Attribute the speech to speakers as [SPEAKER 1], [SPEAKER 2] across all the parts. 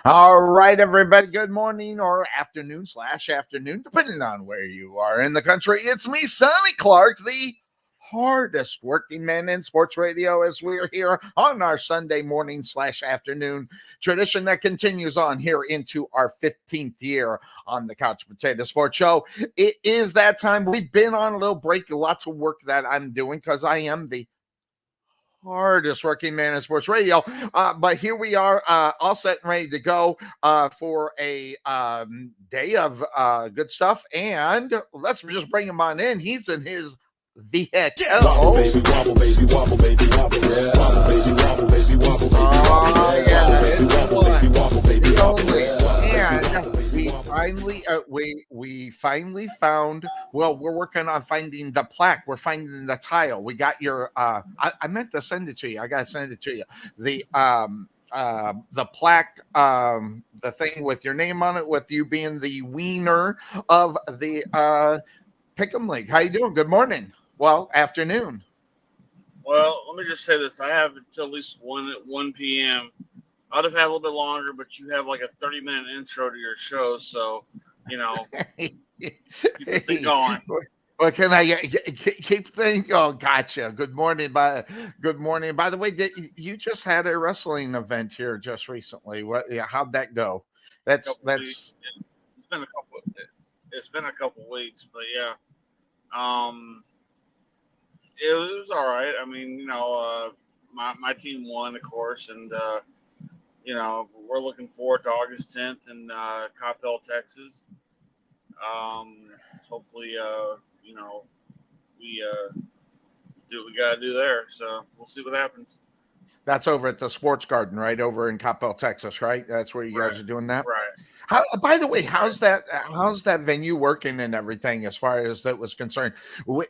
[SPEAKER 1] All right, everybody. Good morning or afternoon/afternoon, depending on where you are in the country. It's me, Sonny Clark, the hardest working man in sports radio, as we're here on our Sunday morning/afternoon tradition that continues on here into our 15th year on the Couch Potato Sports Show. It is that time. We've been on a little break, lots of work that I'm doing because I am the hardest working man in sports radio. But here we are, all set and ready to go for a day of good stuff. And let's just bring him on in. He's in his vehicle.
[SPEAKER 2] Wobble, baby, wobble, baby, wobble, baby, wobble, yeah. Wobble, baby, wobble, baby, wobble, baby, wobble, yeah. Wobble, baby, wobble, baby, wobble, baby, wobble, yeah.
[SPEAKER 1] And we finally found. Well, we're working on finding the plaque. We're finding the tile. We got your. I meant to send it to you. I gotta send it to you. The plaque, the thing with your name on it, with you being the wiener of the Pick'em League. How you doing? Good morning. Well, afternoon.
[SPEAKER 3] Well, let me just say this. I have until at least 1 p.m. I'd have had a little bit longer, but you have like a 30-minute intro to your show, so, keep this thing going.
[SPEAKER 1] What can I keep things? Oh, gotcha. Good morning. By the way, you just had a wrestling event here just recently? How'd that go? That's
[SPEAKER 3] it's been a couple weeks, but yeah. It was all right. I mean, my team won, of course, and we're looking forward to August 10th in Coppell, Texas. Hopefully, we do what we got to do there. So we'll see what happens.
[SPEAKER 1] That's over at the Sports Garden, right? Over in Coppell, Texas, right? That's where you guys are doing that?
[SPEAKER 3] Right.
[SPEAKER 1] By the way, how's that venue working and everything as far as that was concerned?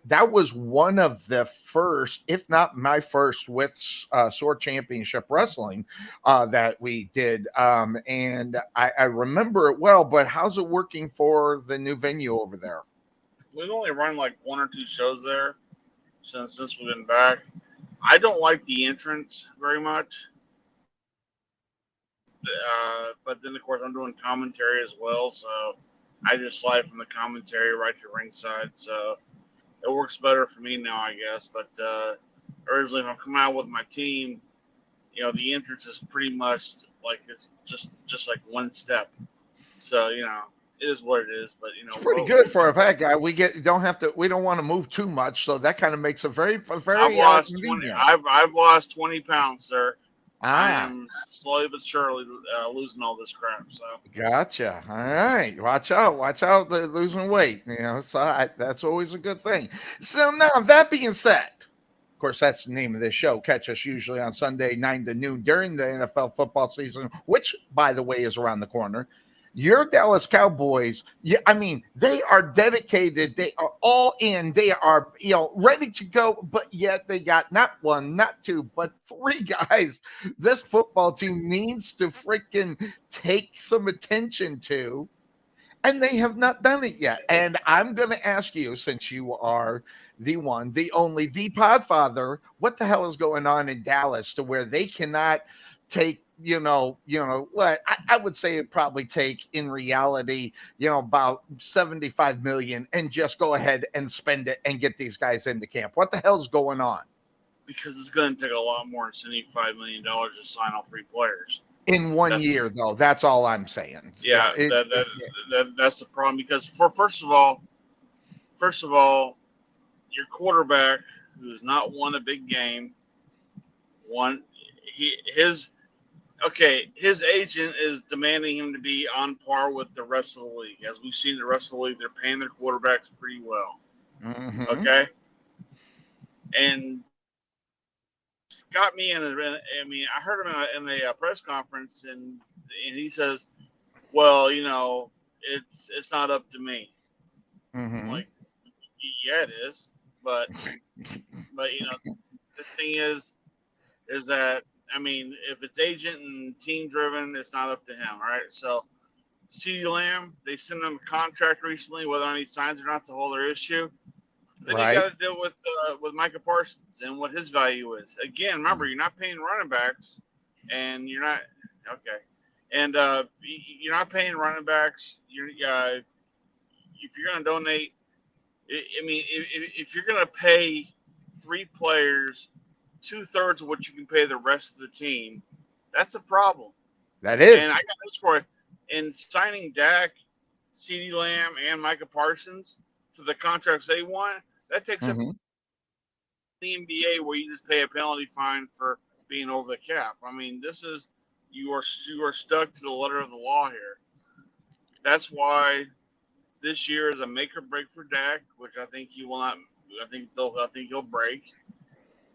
[SPEAKER 1] That was one of the first, if not my first, with Sword Championship Wrestling that we did. And I remember it well, but how's it working for the new venue over there?
[SPEAKER 3] We've only run like 1 or 2 shows there since we've been back. I don't like the entrance very much. But then, of course, I'm doing commentary as well, so I just slide from the commentary right to ringside. So it works better for me now, I guess. But originally, if I'm coming out with my team, the entrance is pretty much like it's just like one step. So it is what it is. But
[SPEAKER 1] it's pretty good for a fat guy. We don't want to move too much, so that kind of makes it very.
[SPEAKER 3] I've lost 20. I've lost 20 pounds, sir. I am slowly but surely losing all this crap. So
[SPEAKER 1] gotcha. All right, watch out, losing weight. So that's always a good thing. So now that being said, of course, that's the name of this show. Catch us usually on Sunday 9 to noon during the NFL football season, which, by the way, is around the corner. Your Dallas Cowboys, they are dedicated. They are all in. They are, ready to go, but yet they got not 1, not 2, but 3 guys this football team needs to freaking take some attention to, and they have not done it yet. And I'm going to ask you, since you are the one, the only, the Podfather, what the hell is going on in Dallas to where they cannot take what I would say it probably take in reality, about 75 million and just go ahead and spend it and get these guys into camp. What the hell's going on?
[SPEAKER 3] Because it's going to take a lot more than $75 million to sign all three players.
[SPEAKER 1] In one
[SPEAKER 3] That's
[SPEAKER 1] year, though, that's all I'm saying.
[SPEAKER 3] yeah. That's the problem because first of all, your quarterback who's not won a big game, one his his agent is demanding him to be on par with the rest of the league. As we've seen, the rest of the league, they're paying their quarterbacks pretty well.
[SPEAKER 1] Mm-hmm.
[SPEAKER 3] Okay, and got me in. I heard him in a press conference, and he says, "Well, it's not up to me." I'm
[SPEAKER 1] Mm-hmm.
[SPEAKER 3] like, yeah, it is, but the thing is that if it's agent and team driven, it's not up to him, right? So, CeeDee Lamb, they sent him a contract recently, whether or not he signs or not, it's a whole other issue. But then you
[SPEAKER 1] Right.
[SPEAKER 3] got to deal with Micah Parsons and what his value is. Again, remember, you're not paying running backs, and you're not okay, and you're not paying running backs. If you're going to donate, if you're going to pay three players 2/3 of what you can pay the rest of the team, that's a problem.
[SPEAKER 1] That
[SPEAKER 3] And I
[SPEAKER 1] is.
[SPEAKER 3] got this for you. In signing Dak, CeeDee Lamb, and Micah Parsons for the contracts they want, that takes up
[SPEAKER 1] Mm-hmm.
[SPEAKER 3] the NBA where you just pay a penalty fine for being over the cap. This is you are stuck to the letter of the law here. That's why this year is a make or break for Dak, which I think he will not. I think he'll break.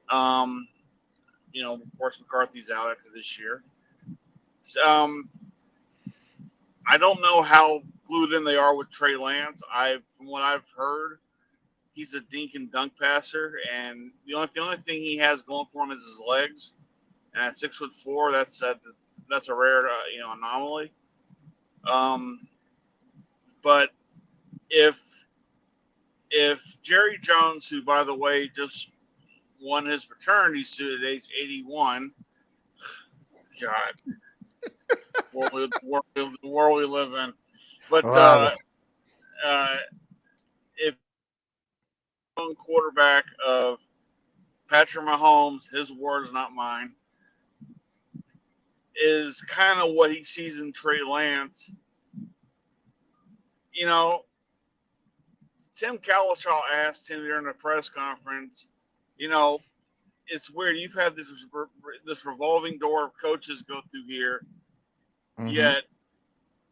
[SPEAKER 3] Um, of course, McCarthy's out after this year. So, I don't know how glued in they are with Trey Lance. From what I've heard, he's a dink and dunk passer, and the only thing he has going for him is his legs. And at 6'4", that's a rare anomaly. But if Jerry Jones, who by the way just won his paternity suit at age 81, God, the world we live in. But
[SPEAKER 1] Wow.
[SPEAKER 3] uh, if quarterback of Patrick Mahomes, his words, not mine, is kind of what he sees in Trey Lance. Tim Cowlishaw asked him during a press conference, it's weird. You've had this revolving door of coaches go through here,
[SPEAKER 1] Mm-hmm.
[SPEAKER 3] yet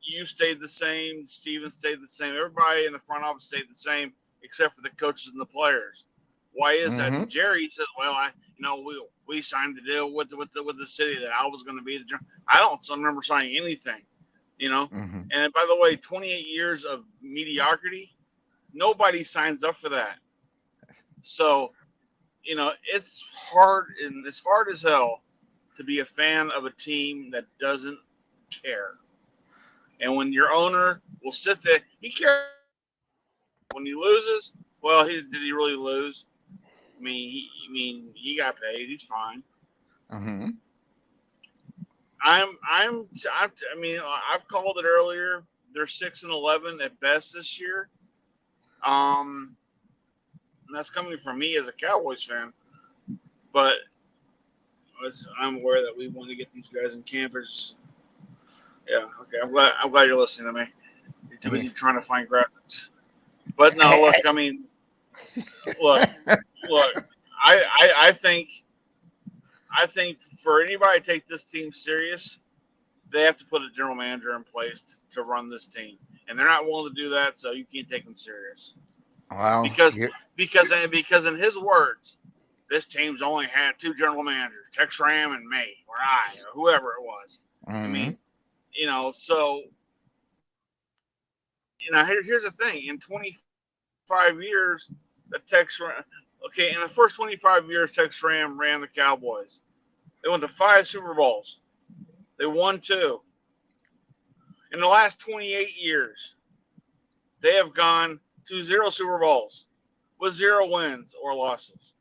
[SPEAKER 3] you stayed the same. Steven stayed the same. Everybody in the front office stayed the same, except for the coaches and the players. Why is that?
[SPEAKER 1] Mm-hmm.
[SPEAKER 3] And Jerry says, "Well, we signed the deal with the city that I was going to be the. I don't remember signing anything, you know.
[SPEAKER 1] Mm-hmm.
[SPEAKER 3] And by the way, 28 years of mediocrity, nobody signs up for that. So, it's hard and it's hard as hell to be a fan of a team that doesn't care. And when your owner will sit there, he cares when he loses. Well, did he really lose? He got paid. He's fine.
[SPEAKER 1] Mm-hmm.
[SPEAKER 3] I've called it earlier. They're 6-11 at best this year. And that's coming from me as a Cowboys fan. But I'm aware that we want to get these guys in campers. Yeah, okay. I'm glad you're listening to me. You're too busy trying to find graphics. But no, look. Look. I think for anybody to take this team serious, they have to put a general manager in place to run this team, and they're not willing to do that. So you can't take them serious
[SPEAKER 1] Well,
[SPEAKER 3] because in his words, this team's only had two general managers, Tex Ram and me, or whoever it was. I
[SPEAKER 1] mm-hmm.
[SPEAKER 3] mean, so here's the thing: in 25 years, in the first 25 years, Tex Ram ran the Cowboys. They went to 5 Super Bowls. They won 2. In the last 28 years, they have gone to 0 Super Bowls with 0 wins or losses.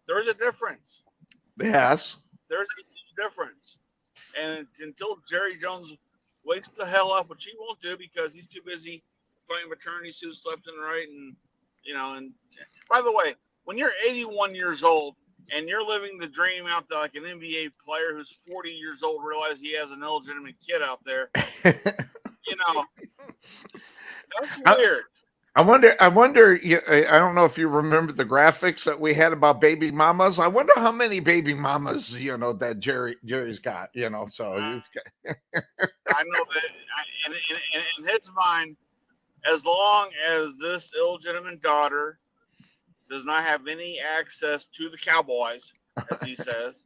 [SPEAKER 3] There's a difference.
[SPEAKER 1] Yes.
[SPEAKER 3] There's difference. And until Jerry Jones wakes the hell up, which he won't do because he's too busy fighting maternity suits left and right, and by the way, when you're 81 years old and you're living the dream out there like an NBA player who's 40 years old realizes he has an illegitimate kid out there, you know, that's
[SPEAKER 1] I,
[SPEAKER 3] weird.
[SPEAKER 1] I wonder. I wonder. I don't know if you remember the graphics that we had about baby mamas. I wonder how many baby mamas that Jerry's got. So
[SPEAKER 3] Uh,
[SPEAKER 1] it's
[SPEAKER 3] I know that in his mind, as long as this illegitimate daughter does not have any access to the Cowboys, as he says,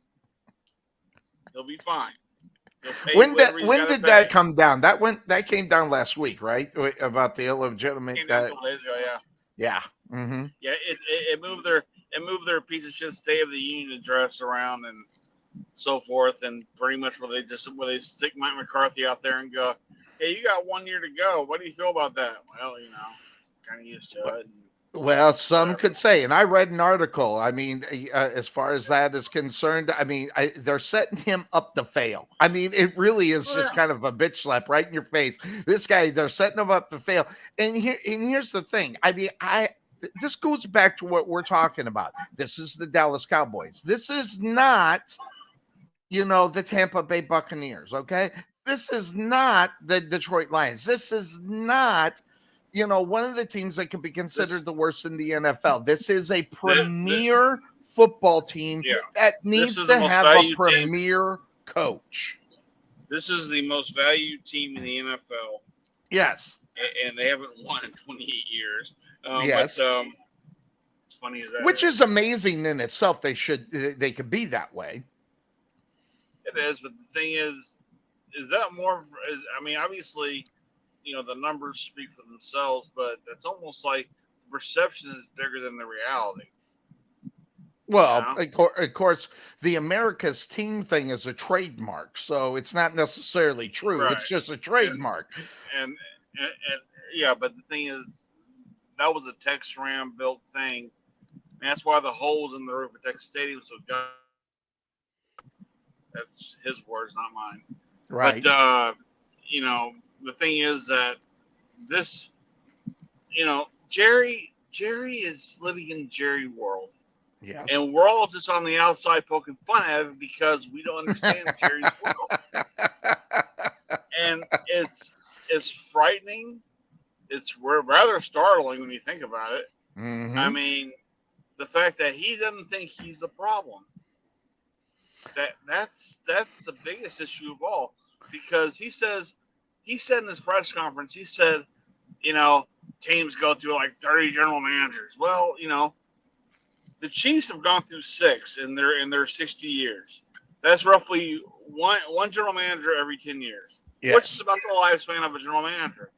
[SPEAKER 3] he'll be fine. He'll pay whatever he's
[SPEAKER 1] when
[SPEAKER 3] got to
[SPEAKER 1] did
[SPEAKER 3] pay.
[SPEAKER 1] that come down? That came down last week, right? About the illegitimate.
[SPEAKER 3] Came down a couple days ago, yeah.
[SPEAKER 1] Yeah. Mm-hmm.
[SPEAKER 3] Yeah, it moved their piece of shit State of the Union address around and so forth, and pretty much where they stick Mike McCarthy out there and go, "Hey, you got 1 year to go. What do you feel about that?" Well, kind of used to it. And
[SPEAKER 1] Well, some
[SPEAKER 3] whatever.
[SPEAKER 1] could say, and I read an article. I mean, as far as that is concerned, I mean, they're setting him up to fail. I mean, it really is
[SPEAKER 3] Oh
[SPEAKER 1] just
[SPEAKER 3] yeah,
[SPEAKER 1] kind of a bitch slap right in your face. This guy, they're setting him up to fail. And here's the thing. I mean, this goes back to what we're talking about. This is the Dallas Cowboys. This is not, the Tampa Bay Buccaneers. Okay, this is not the Detroit Lions. This is not one of the teams that could be
[SPEAKER 3] this
[SPEAKER 1] considered the worst in the NFL. This is a
[SPEAKER 3] the
[SPEAKER 1] premier football team
[SPEAKER 3] yeah.
[SPEAKER 1] that
[SPEAKER 3] This
[SPEAKER 1] needs
[SPEAKER 3] is the
[SPEAKER 1] to
[SPEAKER 3] most
[SPEAKER 1] have a
[SPEAKER 3] valued team.
[SPEAKER 1] premier coach.
[SPEAKER 3] This is the most valued team in the NFL,
[SPEAKER 1] Yes.
[SPEAKER 3] and they haven't won in 28 years. But
[SPEAKER 1] Yes.
[SPEAKER 3] as funny as that
[SPEAKER 1] Which is
[SPEAKER 3] is,
[SPEAKER 1] amazing in itself. They could be that way.
[SPEAKER 3] it is. But the thing is that more? I mean, obviously, the numbers speak for themselves, but it's almost like the perception is bigger than the reality. You
[SPEAKER 1] Well,
[SPEAKER 3] know?
[SPEAKER 1] of course, the America's team thing is a trademark, so it's not necessarily true. It's
[SPEAKER 3] Right.
[SPEAKER 1] just a
[SPEAKER 3] And
[SPEAKER 1] trademark.
[SPEAKER 3] and yeah, but the thing is, that was a Tex Ram built thing. And that's why the holes in the roof of Texas Stadium so god. That's his words, not mine. But
[SPEAKER 1] Right.
[SPEAKER 3] you know, the thing is that this, Jerry is living in Jerry world,
[SPEAKER 1] Yes.
[SPEAKER 3] and we're all just on the outside poking fun at it because we don't understand Jerry's world, and it's frightening. It's rather startling when you think about it. I
[SPEAKER 1] Hmm.
[SPEAKER 3] mean, the fact that he doesn't think he's the problem. That's the biggest issue of all, because he said in his press conference, he said, you know teams go through like 30 general managers. Well, the Chiefs have gone through six in their 60 years. That's roughly one general manager every 10 years, which is
[SPEAKER 1] Yes.
[SPEAKER 3] about the lifespan of a general manager.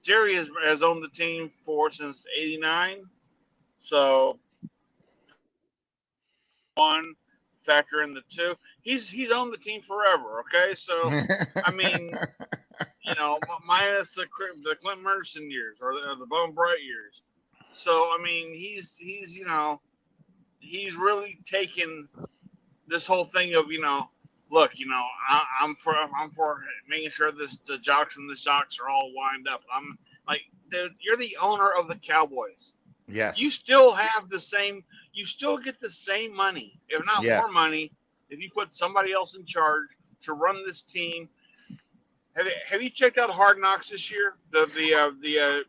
[SPEAKER 3] Jerry has owned the team for since '89, so one factor in the two. He's owned the team forever. Okay, so I mean, minus the Clint Merson years or the Bone Bright years. So I mean, he's really taken this whole thing of look, I'm for making sure the jocks and the shocks are all lined up. I'm like, dude, you're the owner of the Cowboys. You
[SPEAKER 1] Yes.
[SPEAKER 3] still have the same. You still get the same money, if not more
[SPEAKER 1] Yes.
[SPEAKER 3] money, if you put somebody else in charge to run this team. Have you checked out Hard Knocks this year? The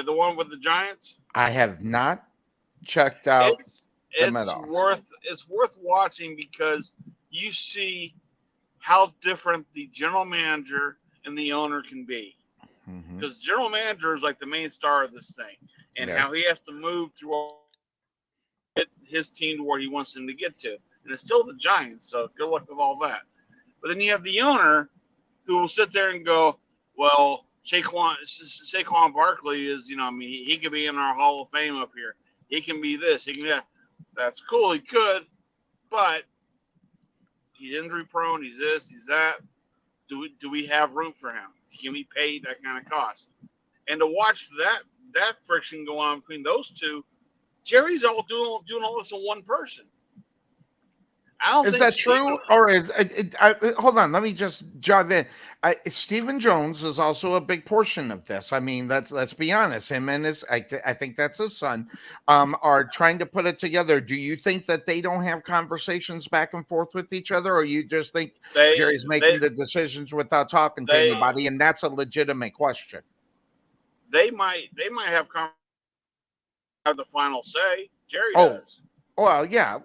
[SPEAKER 3] one with the Giants.
[SPEAKER 1] I have not checked out
[SPEAKER 3] It's
[SPEAKER 1] them at
[SPEAKER 3] it's
[SPEAKER 1] all.
[SPEAKER 3] worth watching because you see how different the general manager and the owner can be.
[SPEAKER 1] Hmm.
[SPEAKER 3] Because general manager is like the main star of this thing, and
[SPEAKER 1] Yes.
[SPEAKER 3] how he has to move through get his team to where he wants them to get to, and it's still the Giants. So good luck with all that. But then you have the owner who will sit there and go, well, Saquon Barkley is, I mean, he could be in our Hall of Fame up here. He can be this. He can be that. That's cool. He could, but he's injury prone. He's this. He's that. Do we have room for him? Can we pay that kind of cost? And to watch that friction go on between those two, Jerry's all doing all this in one person. I don't
[SPEAKER 1] Is
[SPEAKER 3] think
[SPEAKER 1] that
[SPEAKER 3] Steven.
[SPEAKER 1] true, or hold on? Let me just jump in. Stephen Jones is also a big portion of this. I mean, let's be honest. Him and I think that's his son, are trying to put it together. Do you think that they don't have conversations back and forth with each other, or you just think
[SPEAKER 3] They
[SPEAKER 1] Jerry's
[SPEAKER 3] they
[SPEAKER 1] making the decisions without talking to
[SPEAKER 3] they
[SPEAKER 1] anybody, and that's a legitimate question?
[SPEAKER 3] they might have the final say. Jerry
[SPEAKER 1] Oh,
[SPEAKER 3] does.
[SPEAKER 1] well, yeah.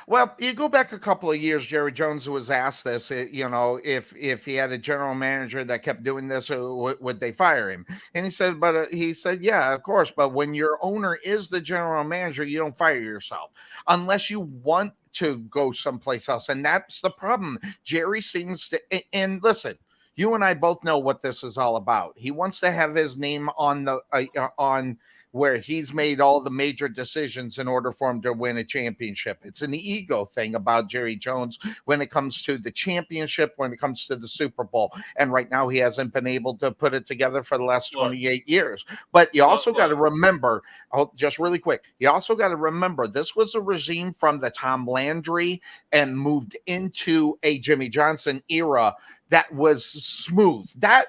[SPEAKER 1] Well, you go back a couple of years. Jerry Jones was asked this, if he had a general manager that kept doing this, would they fire him? And he said, yeah, of course. But when your owner is the general manager, you don't fire yourself unless you want to go someplace else. And that's the problem. Jerry seems to, and listen, you and I both know what this is all about. He wants to have his name on the on where he's made all the major decisions in order for him to win a championship. It's an ego thing about Jerry Jones when it comes to the championship, when it comes to the Super Bowl. And right now, he hasn't been able to put it together for the last
[SPEAKER 3] Look,
[SPEAKER 1] 28 years. But you also got to
[SPEAKER 3] look.
[SPEAKER 1] remember, just really quick, you also got to remember this was a regime from the Tom Landry and moved into a Jimmy Johnson era that was smooth. That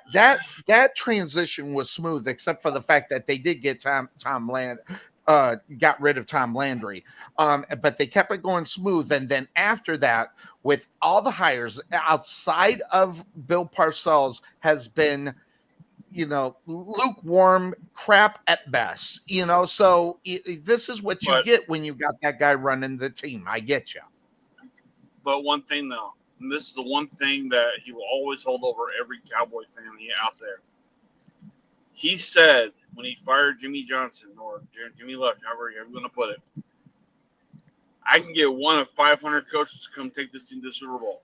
[SPEAKER 1] transition was smooth, except for the fact that they did get Tom Land got rid of Tom Landry. But they kept it going smooth. And then after that, with all the hires outside of Bill Parcells, has been, lukewarm crap at best. So this is what you
[SPEAKER 3] But
[SPEAKER 1] get when you got that guy running the team. I get you.
[SPEAKER 3] one thing though, and this is the one thing that he will always hold over every Cowboy fan out there. He said when he fired Jimmy Johnson or Jimmy Luck, however you're going to put it, I can get one of 500 coaches to come take this team to the Super Bowl.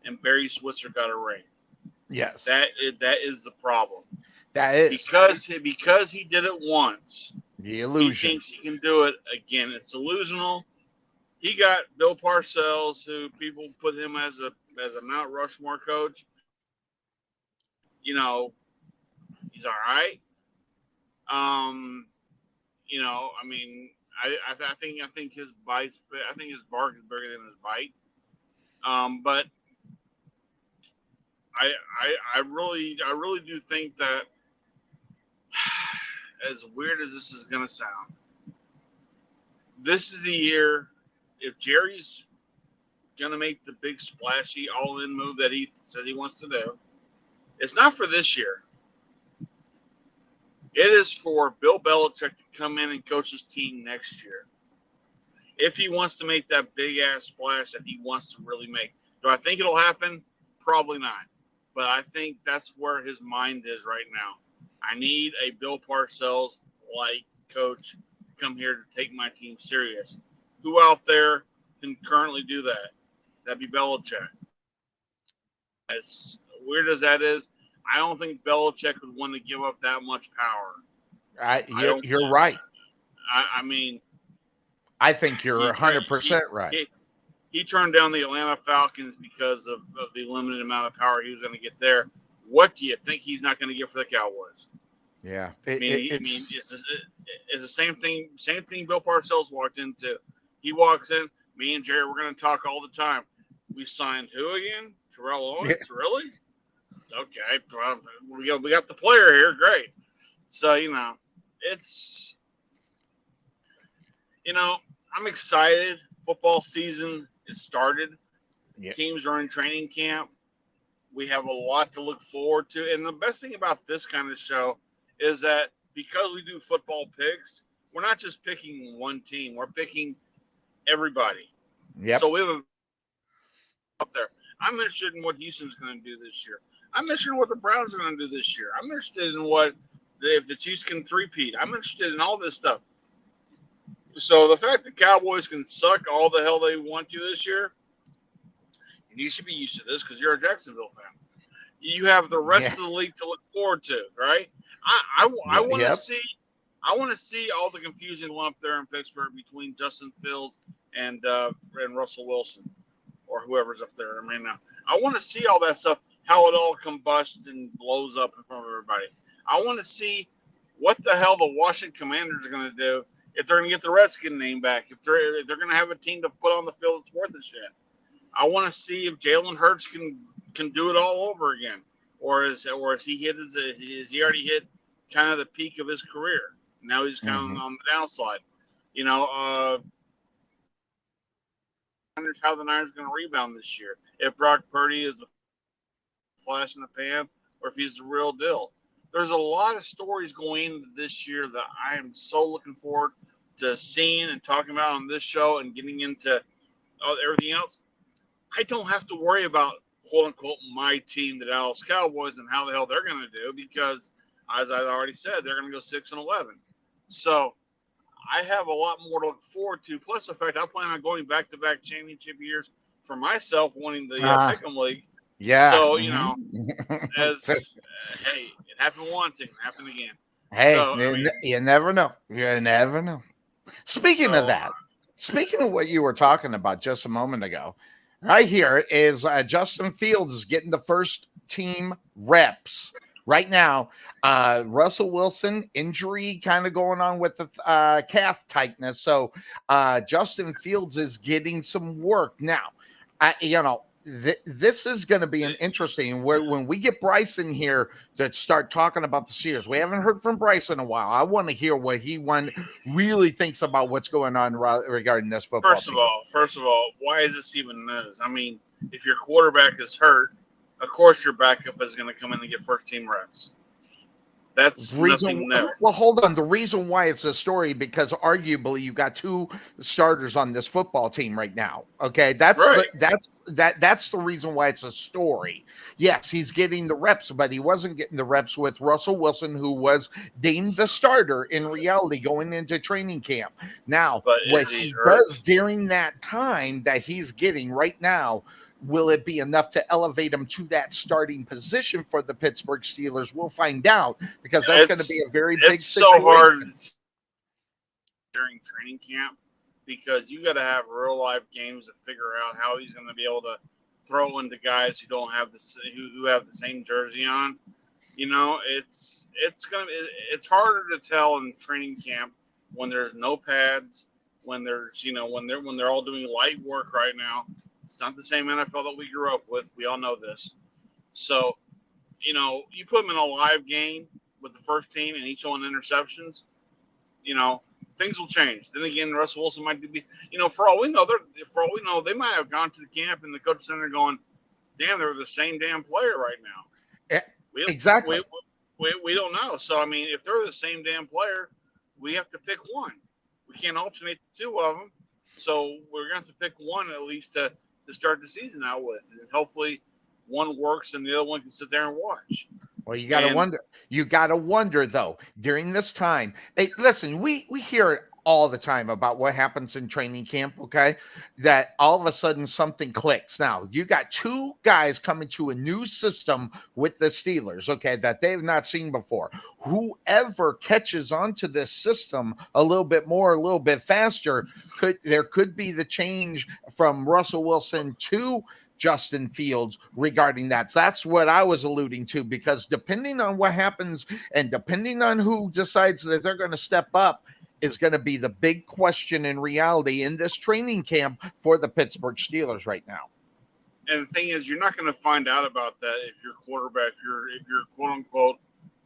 [SPEAKER 3] And Barry Switzer got a ring.
[SPEAKER 1] Yes,
[SPEAKER 3] That is the problem.
[SPEAKER 1] that is
[SPEAKER 3] Because he did it once,
[SPEAKER 1] the
[SPEAKER 3] he
[SPEAKER 1] illusion.
[SPEAKER 3] thinks he can do it again. It's illusional. He got Bill Parcells, who people put him as a Mount Rushmore coach. He's all right. I mean, I think his bites. I think his bark is bigger than his bite. But I really do think that, as weird as this is gonna sound, this is the year. If Jerry's gonna make the big splashy all-in move that he says he wants to do, it's not for this year. It is for Bill Belichick to come in and coach his team next year. If he wants to make that big ass splash that he wants to really make. Do I think it'll happen? Probably not. But I think that's where his mind is right now. I need a Bill Parcells like coach to come here to take my team serious. Who out there can currently do that? That'd be Belichick. As weird as that is, I don't think Belichick would want to give up that much power. I don't.
[SPEAKER 1] You're right.
[SPEAKER 3] I mean,
[SPEAKER 1] I think you're
[SPEAKER 3] he,
[SPEAKER 1] 100% right.
[SPEAKER 3] he turned down the Atlanta Falcons because of the limited amount of power he was going to get there. What do you think he's not going to get for the Cowboys?
[SPEAKER 1] Yeah,
[SPEAKER 3] It's the same thing. Same thing. Bill Parcells walked into. He walks in. Me and Jerry, we're going to talk all the time. We signed who again? Terrell Owens.
[SPEAKER 1] Yeah.
[SPEAKER 3] Really? Okay. Well, we got the player here. Great. So it's I'm excited. Football season is started.
[SPEAKER 1] Yeah.
[SPEAKER 3] Teams are in training camp. We have a lot to look forward to. And the best thing about this kind of show is that because we do football picks, we're not just picking one team. We're picking everybody.
[SPEAKER 1] Yep.
[SPEAKER 3] So we have up there. I'm interested in what Houston's going to do this year. I'm interested in what the Browns are going to do this year. I'm interested in if the Chiefs can three-peat. I'm interested in all this stuff. So the fact that Cowboys can suck all the hell they want to this year, and you should be used to this because you're a Jacksonville fan. You have the rest of the league to look forward to, right? I want to see. I want to see all the confusion up there in Pittsburgh between Justin Fields and Russell Wilson or whoever's up there. I mean, I want to see all that stuff, how it all combusts and blows up in front of everybody. I want to see what the hell the Washington Commanders are going to do if they're going to get the Redskin name back, if they're going to have a team to put on the field that's worth a shit. I want to see if Jalen Hurts can do it all over again, or is he hit is he already hit kind of the peak of his career? Now he's kind of on the downside. You know, how the Niners going to rebound this year? If Brock Purdy is a flash in the pan, or if he's the real deal. There's a lot of stories going into this year that I am so looking forward to seeing and talking about on this show and getting into everything else. I don't have to worry about quote unquote my team, the Dallas Cowboys, and how the hell they're going to do because, as I already said, they're going to go 6-11. So I have a lot more to look forward to. Plus, the fact I plan on going back-to-back championship years for myself, winning the Pick'em League.
[SPEAKER 1] Yeah.
[SPEAKER 3] So as hey, it happened once, it can happen again.
[SPEAKER 1] Hey,
[SPEAKER 3] so,
[SPEAKER 1] you never know. You never know. Speaking of that, speaking of what you were talking about just a moment ago, right here is Justin Fields is getting the first team reps. Right now, Russell Wilson injury kind of going on with the calf tightness. So Justin Fields is getting some work now. This is going to be an interesting when we get Bryson here to start talking about the Sears. We haven't heard from Bryson in a while. I want to hear what he really thinks about what's going on regarding this football team.
[SPEAKER 3] First of all, why is this even news? I mean, if your quarterback is hurt, of course your backup is going to come in and get first team reps. That's nothing new.
[SPEAKER 1] Well, hold on. The reason why it's a story because arguably you got two starters on this football team right now. Okay, that's the reason why it's a story. Yes, he's getting the reps, but he wasn't getting the reps with Russell Wilson, who was deemed the starter in reality going into training camp. Now, what he does during that time that he's getting right now. Will it be enough to elevate him to that starting position for the Pittsburgh Steelers? We'll find out because that's going to be a very big situation.
[SPEAKER 3] It's so hard during training camp because you got to have real life games to figure out how he's going to be able to throw into guys who don't have who have the same jersey on. You know, it's harder to tell in training camp when there's no pads, when there's when they're all doing light work right now. It's not the same NFL that we grew up with. We all know this. So, you put them in a live game with the first team and each one interceptions, things will change. Then again, Russell Wilson might be, for all we know, they might have gone to the camp and the coach center going, damn, they're the same damn player right now.
[SPEAKER 1] Exactly.
[SPEAKER 3] We don't know. So, I mean, if they're the same damn player, we have to pick one. We can't alternate the two of them. So we're going to have to pick one at least to start the season out with. And hopefully one works and the other one can sit there and watch.
[SPEAKER 1] Well, you got to wonder. You got to wonder, though, during this time. Hey, listen, we hear it all the time about what happens in training camp, okay? That all of a sudden something clicks. Now, you got two guys coming to a new system with the Steelers, okay, that they've not seen before. Whoever catches onto this system a little bit more, a little bit faster, there could be the change from Russell Wilson to Justin Fields regarding that. That's what I was alluding to, because depending on what happens and depending on who decides that they're going to step up is going to be the big question in reality in this training camp for the Pittsburgh Steelers right now.
[SPEAKER 3] And the thing is, you're not going to find out about that if your quarterback, if your quote unquote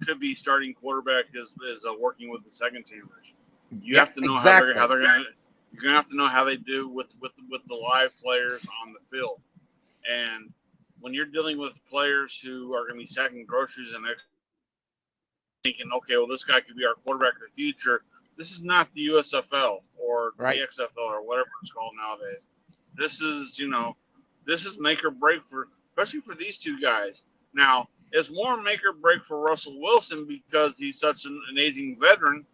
[SPEAKER 3] could be starting quarterback is working with the second teamers. You have to know how they're going to. You're going to have to know how they do with the live players on the field. And when you're dealing with players who are going to be sacking groceries and thinking, okay, well, this guy could be our quarterback of the future. This is not the USFL or the XFL or whatever it's called nowadays. This is make or break especially for these two guys. Now, it's more make or break for Russell Wilson because he's such an aging veteran,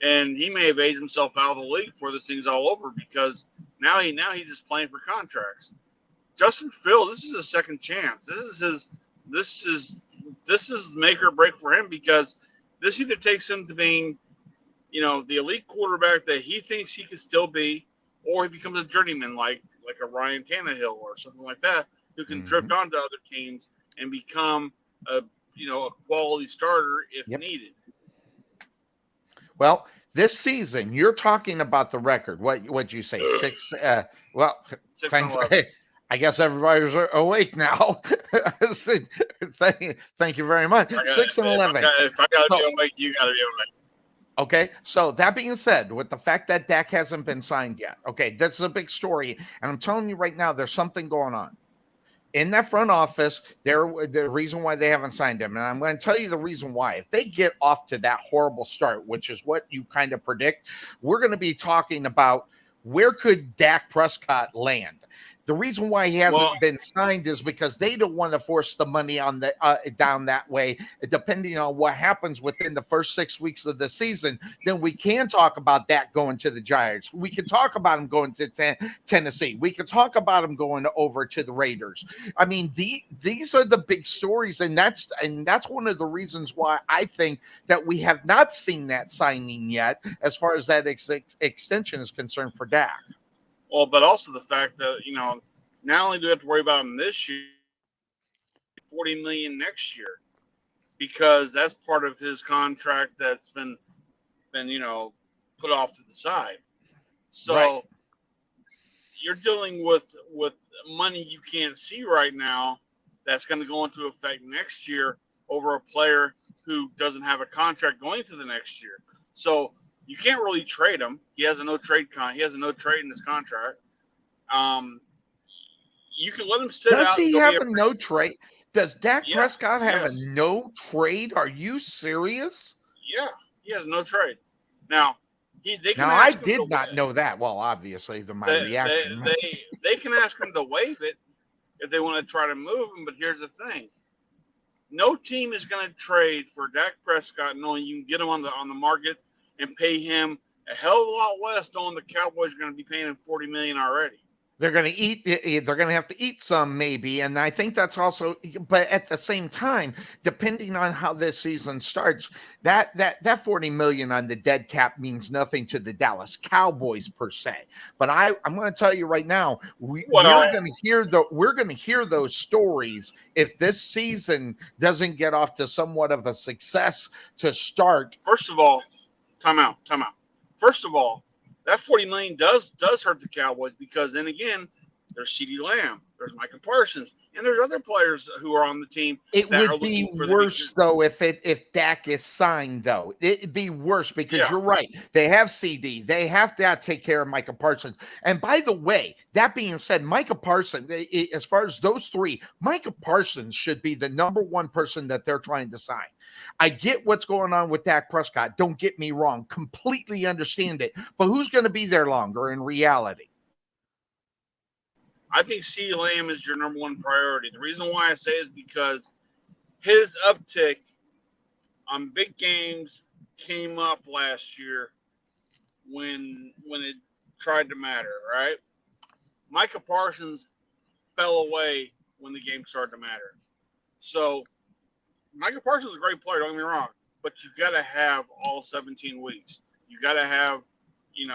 [SPEAKER 3] and he may have aged himself out of the league before this thing's all over because now he's just playing for contracts. Justin Fields, this is his second chance. This is make or break for him because this either takes him to being, the elite quarterback that he thinks he could still be, or he becomes a journeyman like a Ryan Tannehill or something like that, who can drift onto other teams and become a quality starter if needed.
[SPEAKER 1] Well, This season, you're talking about the record. What'd you say? Six. Well,
[SPEAKER 3] 6-11.
[SPEAKER 1] I guess everybody's awake now. Thank you very much. 6-11.
[SPEAKER 3] If I gotta be
[SPEAKER 1] So,
[SPEAKER 3] awake, you gotta be awake.
[SPEAKER 1] okay, so that being said, with the fact that Dak hasn't been signed yet, okay, this is a big story, and I'm telling you right now, there's something going on in that front office. The reason why they haven't signed him, and I'm going to tell you the reason why. If they get off to that horrible start, which is what you kind of predict, we're going to be talking about where could Dak Prescott land. The reason why he hasn't been signed is because they don't want to force the money on the down that way. Depending on what happens within the first 6 weeks of the season, then we can talk about that going to the Giants. We can talk about him going to Tennessee. We can talk about him going over to the Raiders. I mean, these are the big stories, and that's one of the reasons why I think that we have not seen that signing yet, as far as that extension is concerned for Dak.
[SPEAKER 3] Well, but also the fact that not only do we have to worry about him this year, $40 million next year, because that's part of his contract that's been put off to the side. So
[SPEAKER 1] right.
[SPEAKER 3] You're dealing with money you can't see right now that's going to go into effect next year over a player who doesn't have a contract going to the next year. So you can't really trade him. He has a no trade he has a no trade in his contract. You can let him sit out.
[SPEAKER 1] Does he have a no trade? Does Dak Prescott have a
[SPEAKER 3] yes.
[SPEAKER 1] no trade? Are you serious?
[SPEAKER 3] Yeah, he has no trade. Now,
[SPEAKER 1] I did not know that. Well, obviously, my reaction.
[SPEAKER 3] They can ask him to waive it if they want to try to move him. But here's the thing: no team is going to trade for Dak Prescott knowing you can get him on the market and pay him a hell of a lot less, knowing the Cowboys are going to be paying him $40 million already.
[SPEAKER 1] They're going to eat. They're going to have to eat some, maybe, and I think that's also. But at the same time, depending on how this season starts, that $40 million on the dead cap means nothing to the Dallas Cowboys per se. But I'm going to tell you right now, we're going to hear those stories if this season doesn't get off to somewhat of a success to start.
[SPEAKER 3] First of all, time out. First of all, that $40 million does hurt the Cowboys, because then again, there's CeeDee Lamb, there's Micah Parsons, and there's other players who are on the team.
[SPEAKER 1] It would be worse though if Dak is signed though. It'd be worse because you're right. They have CD. They have to take care of Micah Parsons. And by the way, that being said, Micah Parsons, as far as those three, Micah Parsons should be the number one person that they're trying to sign. I get what's going on with Dak Prescott. Don't get me wrong. Completely understand it. But who's going to be there longer in reality?
[SPEAKER 3] I think CeeDee Lamb is your number one priority. The reason why I say is because his uptick on big games came up last year when it tried to matter, right? Micah Parsons fell away when the game started to matter. So Micah Parsons is a great player, don't get me wrong, but you got to have all 17 weeks. You got to have, you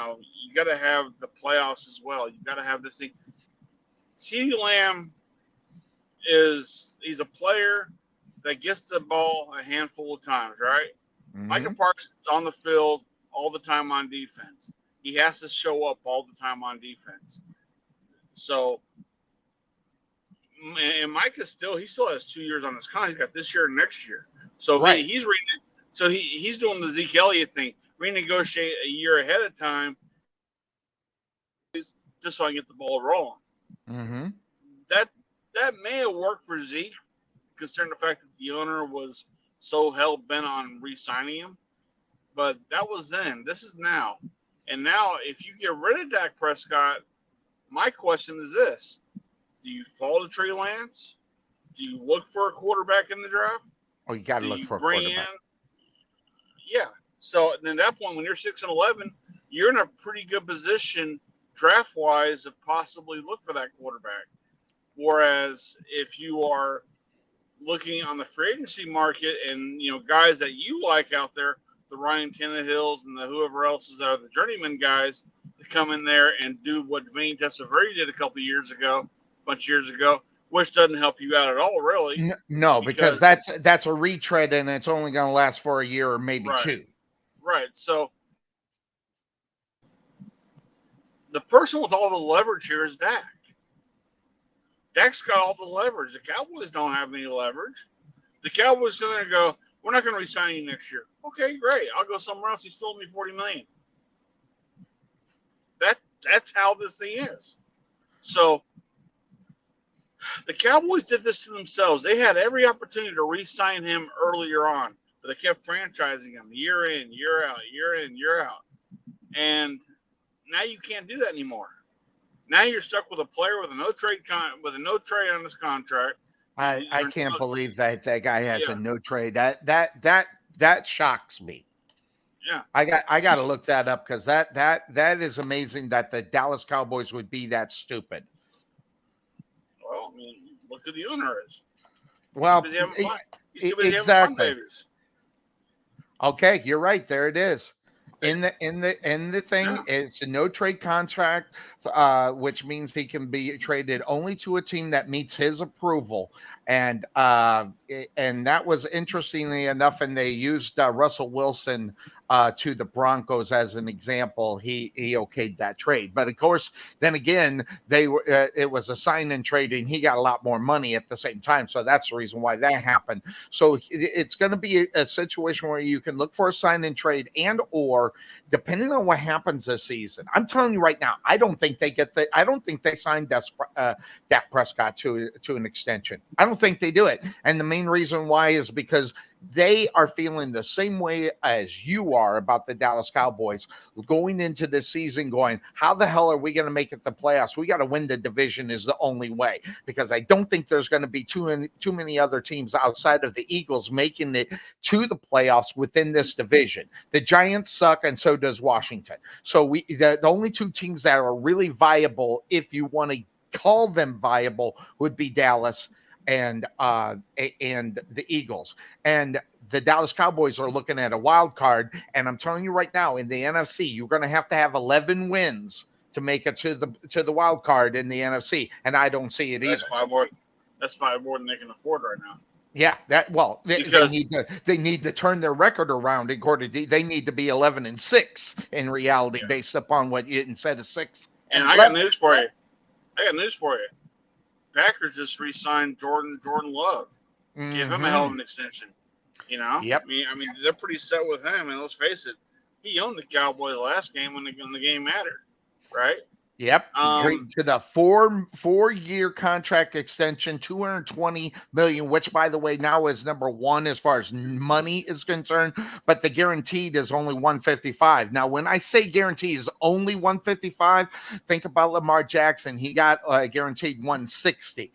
[SPEAKER 3] got to have the playoffs as well. You got to have this thing. CeeDee Lamb he's a player that gets the ball a handful of times, right? Mm-hmm. Micah Parsons is on the field all the time on defense. He has to show up all the time on defense. So, and Micah he still has 2 years on his contract. He's got this year and next year. So right. He's doing the Zeke Elliott thing, renegotiate a year ahead of time, just so I can get the ball rolling.
[SPEAKER 1] Mm-hmm.
[SPEAKER 3] That may have worked for Zeke, considering the fact that the owner was so hell bent on re-signing him. But that was then. This is now. And now, if you get rid of Dak Prescott, my question is this: do you fall to Trey Lance? Do you look for a quarterback in the draft?
[SPEAKER 1] Oh, you got to look for a quarterback.
[SPEAKER 3] Yeah. So then at that point, when you're 6-11, you're in a pretty good position draft-wise to possibly look for that quarterback. Whereas if you are looking on the free agency market and, guys that you like out there, the Ryan Tannehills and the whoever else is are the journeyman guys to come in there and do what Vinny Testaverde did a bunch of years ago, which doesn't help you out at all, really.
[SPEAKER 1] No, because that's a retread and it's only going to last for a year or maybe two.
[SPEAKER 3] Right. So the person with all the leverage here is Dak. Dak's got all the leverage. The Cowboys don't have any leverage. The Cowboys are going to go, we're not going to re-sign you next year. Okay, great. I'll go somewhere else. You sold me $40 million. That's how this thing is. So the Cowboys did this to themselves. They had every opportunity to re-sign him earlier on, but they kept franchising him year in, year out, year in, year out. And now you can't do that anymore. Now you're stuck with a player with a no trade on his contract.
[SPEAKER 1] I can't believe that guy has a no trade. That shocks me.
[SPEAKER 3] Yeah,
[SPEAKER 1] I got to look that up because that is amazing that the Dallas Cowboys would be that stupid.
[SPEAKER 3] well, I mean, look who the owner is.
[SPEAKER 1] Well,
[SPEAKER 3] He's busy having fun babies.
[SPEAKER 1] Okay, you're right. There it is. In the thing, it's a no trade contract, which means he can be traded only to a team that meets his approval, and that was interestingly enough, and they used Russell Wilson to the Broncos as an example. He okayed that trade, but of course, then again, they were it was a sign and trade, and he got a lot more money at the same time, so that's the reason why that happened. So it's going to be a situation where you can look for a sign and trade, and or depending on what happens this season. I'm telling you right now, I don't think they signed Dak Prescott to an extension. I don't think they do it, and the main reason why is because they are feeling the same way as you are about the Dallas Cowboys going into this season going, how the hell are we going to make it the playoffs? We got to win the division is the only way, because I don't think there's going to be too many other teams outside of the Eagles making it to the playoffs within this division. The Giants suck, and so does Washington. So the only two teams that are really viable, if you want to call them viable, would be Dallas and the Eagles. And the Dallas Cowboys are looking at a wild card. And I'm telling you right now, in the NFC, you're going to have 11 wins to make it to the wild card in the NFC. And I don't see it either.
[SPEAKER 3] That's five more than they can afford right now.
[SPEAKER 1] Yeah, they need to turn their record around. They need to be 11-6 in reality, based upon what you instead of 6.
[SPEAKER 3] And I got news for you. Packers just re-signed Jordan Love. Give him a hell of an extension. You know?
[SPEAKER 1] Yep.
[SPEAKER 3] I mean, they're pretty set with him, and let's face it, he owned the Cowboys last game when the game mattered, right?
[SPEAKER 1] Yep. To the four-year contract extension, $220 million, which, by the way, now is number one as far as money is concerned. But the guaranteed is only $155. Now, when I say guaranteed is only $155, think about Lamar Jackson. He got guaranteed $160.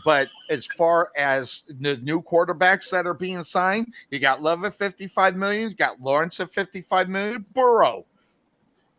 [SPEAKER 1] But as far as the new quarterbacks that are being signed, you got Love at $55 million, you got Lawrence at $55 million, Burrow.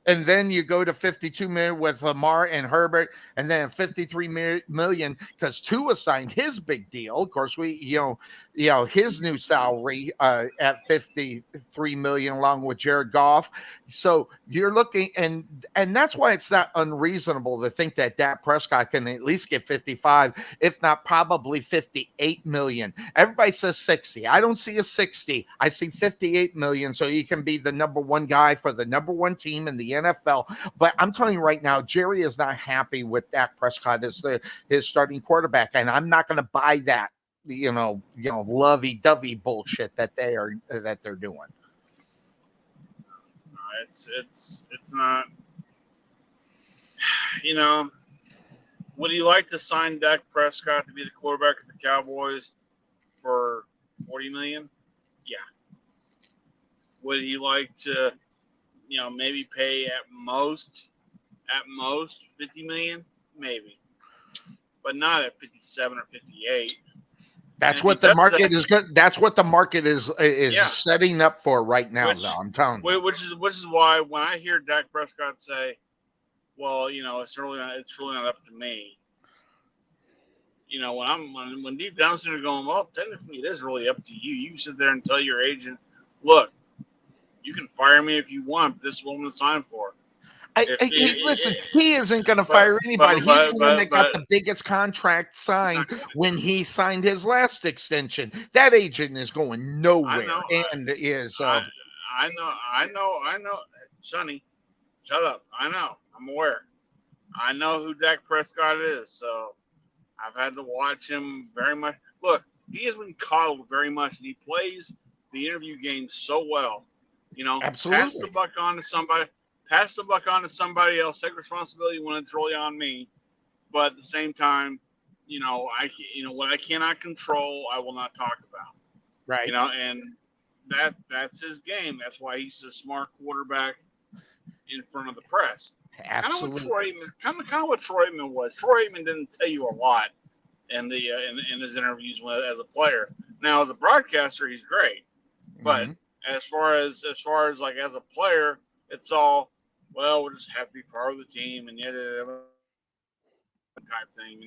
[SPEAKER 1] And then you go to $52 million with Lamar and Herbert, and then $53 million because Tua signed his big deal. Of course, his new salary at $53 million, along with Jared Goff. So you're looking, and that's why it's not unreasonable to think that Dak Prescott can at least get 55, if not probably $58 million. Everybody says 60. I don't see a 60. I see $58 million, so you can be the number one guy for the number one team in the NFL. But I'm telling you right now, Jerry is not happy with Dak Prescott as his starting quarterback, and I'm not going to buy that, lovey-dovey bullshit that they're doing.
[SPEAKER 3] It's not. Would you like to sign Dak Prescott to be the quarterback of the Cowboys for $40 million? Yeah. Would he like to? Maybe pay at most $50 million, maybe, but not at 57 or 58.
[SPEAKER 1] That's what the market is good. That's what the market is setting up for right now. Though I'm telling you,
[SPEAKER 3] which is why when I hear Dak Prescott say, "Well, it's really not up to me." When deep down they're going, "Well, technically it is really up to you." You sit there and tell your agent, "Look, you can fire me if you want. But this is what I'm going to sign for."
[SPEAKER 1] Listen, he isn't going to fire anybody. He's the one that got the biggest contract signed when he signed his last extension. That agent is going nowhere.
[SPEAKER 3] I know. Sonny, shut up. I know. I'm aware. I know who Dak Prescott is, so I've had to watch him very much. Look, he has been coddled very much, and he plays the interview game so well. Pass the
[SPEAKER 1] Absolutely.
[SPEAKER 3] buck on to somebody, pass the buck on to somebody else, take responsibility when it's really on me. But at the same time, what I cannot control, I will not talk about.
[SPEAKER 1] Right.
[SPEAKER 3] And that's his game. That's why he's a smart quarterback in front of the press.
[SPEAKER 1] Absolutely.
[SPEAKER 3] Kind of what Troy Aikman was. Troy Aikman didn't tell you a lot in his interviews as a player. Now as a broadcaster, he's great, but
[SPEAKER 1] Hmm.
[SPEAKER 3] as far as like as a player, it's all well. We'll just have to be part of the team and type thing.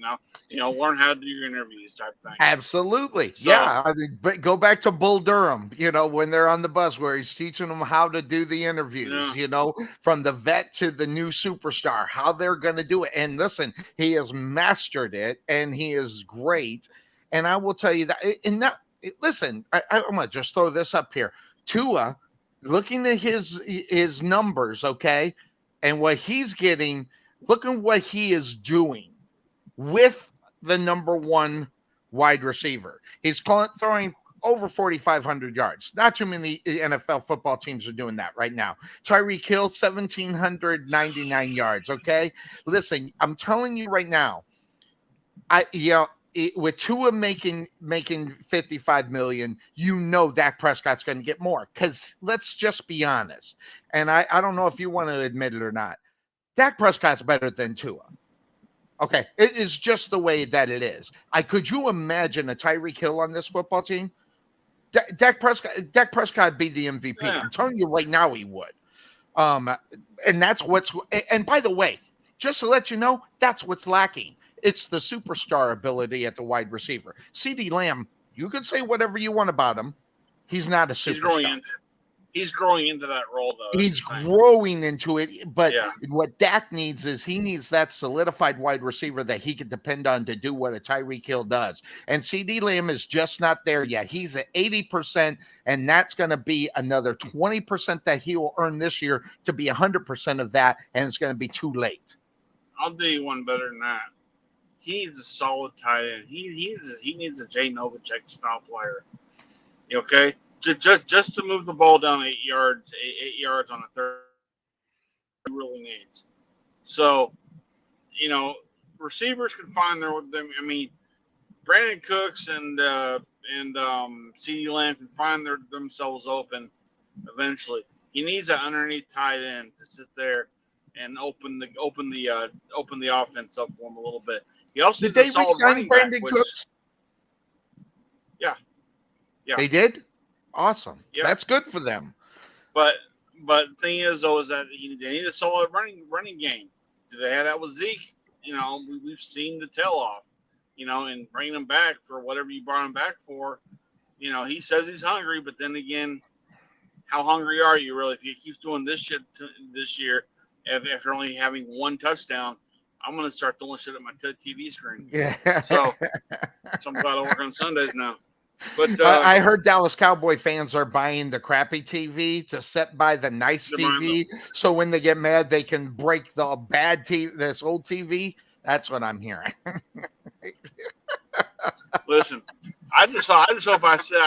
[SPEAKER 3] Learn how to do your interviews type thing.
[SPEAKER 1] Absolutely.
[SPEAKER 3] So
[SPEAKER 1] Yeah. I mean, but go back to Bull Durham, when they're on the bus where he's teaching them how to do the interviews,
[SPEAKER 3] yeah,
[SPEAKER 1] from the vet to the new superstar, how they're going to do it. And listen, he has mastered it and he is great. And I will tell you that. And that, listen, I'm going to just throw this up here. Tua, looking at his numbers, okay, and what he's getting, look at what he is doing with the number one wide receiver. He's throwing over 4,500 yards. Not too many NFL football teams are doing that right now. Tyreek Hill, 1,799 yards. Okay. Listen, I'm telling you right now, with Tua making 55 million, Dak Prescott's going to get more. Because let's just be honest. And I don't know if you want to admit it or not. Dak Prescott's better than Tua. Okay, it is just the way that it is. Could you imagine a Tyreek Hill on this football team? Dak Prescott be the MVP.
[SPEAKER 3] yeah.
[SPEAKER 1] I'm telling you right now, he would. Um, and that's what's. And by the way, just to let you know, that's what's lacking. It's the superstar ability at the wide receiver. CD Lamb, you can say whatever you want about him. He's not a
[SPEAKER 3] He's growing
[SPEAKER 1] superstar.
[SPEAKER 3] into he's growing into that role though. That's
[SPEAKER 1] He's
[SPEAKER 3] the thing.
[SPEAKER 1] growing into it, but
[SPEAKER 3] Yeah.
[SPEAKER 1] what Dak needs is he needs that solidified wide receiver that he can depend on to do what a Tyreek Hill does. And CD Lamb is just not there yet. He's at 80%, and that's going to be another 20% that he will earn this year to be 100% of that, and it's going to be too late.
[SPEAKER 3] I'll do you one better than that. He needs a solid tight end. He needs a Jay Novacek style player. Okay, just to move the ball down 8 yards, 8 yards on a third. He really needs. So you know, receivers can find them. I mean, Brandon Cooks and CeeDee Lamb can find themselves open eventually. He needs an underneath tight end to sit there and open the offense up for him a little bit. He also
[SPEAKER 1] Did
[SPEAKER 3] needs a
[SPEAKER 1] they
[SPEAKER 3] solid
[SPEAKER 1] re-sign
[SPEAKER 3] running back,
[SPEAKER 1] Brandon
[SPEAKER 3] which
[SPEAKER 1] Cooks?
[SPEAKER 3] yeah, yeah,
[SPEAKER 1] They did? Awesome.
[SPEAKER 3] yeah.
[SPEAKER 1] That's good for them.
[SPEAKER 3] But the thing is though is that they need a solid running game. Do they have that with Zeke? We've seen the tail off. And bringing him back for whatever you brought him back for. He says he's hungry, but then again, how hungry are you really? If he keeps doing this shit this year, after only having one touchdown, I'm gonna start throwing shit at my TV screen.
[SPEAKER 1] Yeah.
[SPEAKER 3] So I'm glad I work on Sundays now. But
[SPEAKER 1] I heard Dallas Cowboy fans are buying the crappy TV to set by the nice
[SPEAKER 3] they're buying
[SPEAKER 1] TV, so when they get mad, they can break the bad TV, this old TV. That's what I'm hearing.
[SPEAKER 3] listen, I just hope I sit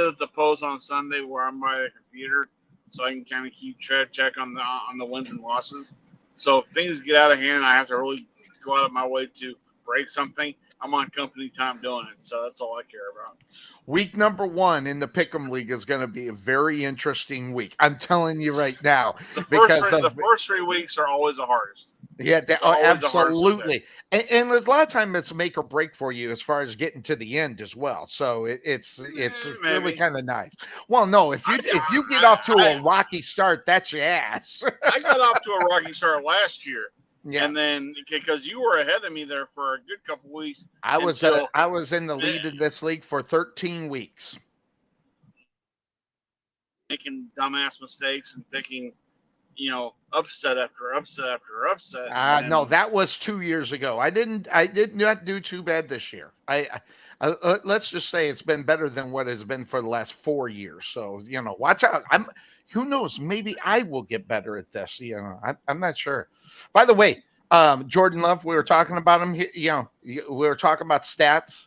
[SPEAKER 3] at the post on Sunday where I'm by the computer, so I can kind of keep check on the wins and losses. So if things get out of hand, I have to really go out of my way to break something. I'm on company time doing it, so that's all I care about.
[SPEAKER 1] Week number 1 in the Pick'em League is going to be a very interesting week. I'm telling you right now,
[SPEAKER 3] The first
[SPEAKER 1] because
[SPEAKER 3] three, the
[SPEAKER 1] of
[SPEAKER 3] first 3 weeks are always the hardest.
[SPEAKER 1] yeah,
[SPEAKER 3] Always the hardest to pick.
[SPEAKER 1] absolutely. And a lot of time it's make or break for you as far as getting to the end as well. So it's really
[SPEAKER 3] Maybe.
[SPEAKER 1] kind of nice. Well, no, if you get off to
[SPEAKER 3] I,
[SPEAKER 1] a rocky start, that's your ass.
[SPEAKER 3] I got off to a rocky start last year,
[SPEAKER 1] Yeah.
[SPEAKER 3] and then because you were ahead of me there for a good couple weeks
[SPEAKER 1] I was
[SPEAKER 3] until
[SPEAKER 1] in the lead in this league for 13 weeks.
[SPEAKER 3] making dumbass mistakes and picking, upset after upset after upset, and
[SPEAKER 1] No,
[SPEAKER 3] then
[SPEAKER 1] that was 2 years ago. I did not do too bad this year. Let's just say it's been better than what has been for the last 4 years. So watch out. Who knows? Maybe I will get better at this. I'm not sure. By the way, Jordan Love, we were talking about him. We were talking about stats.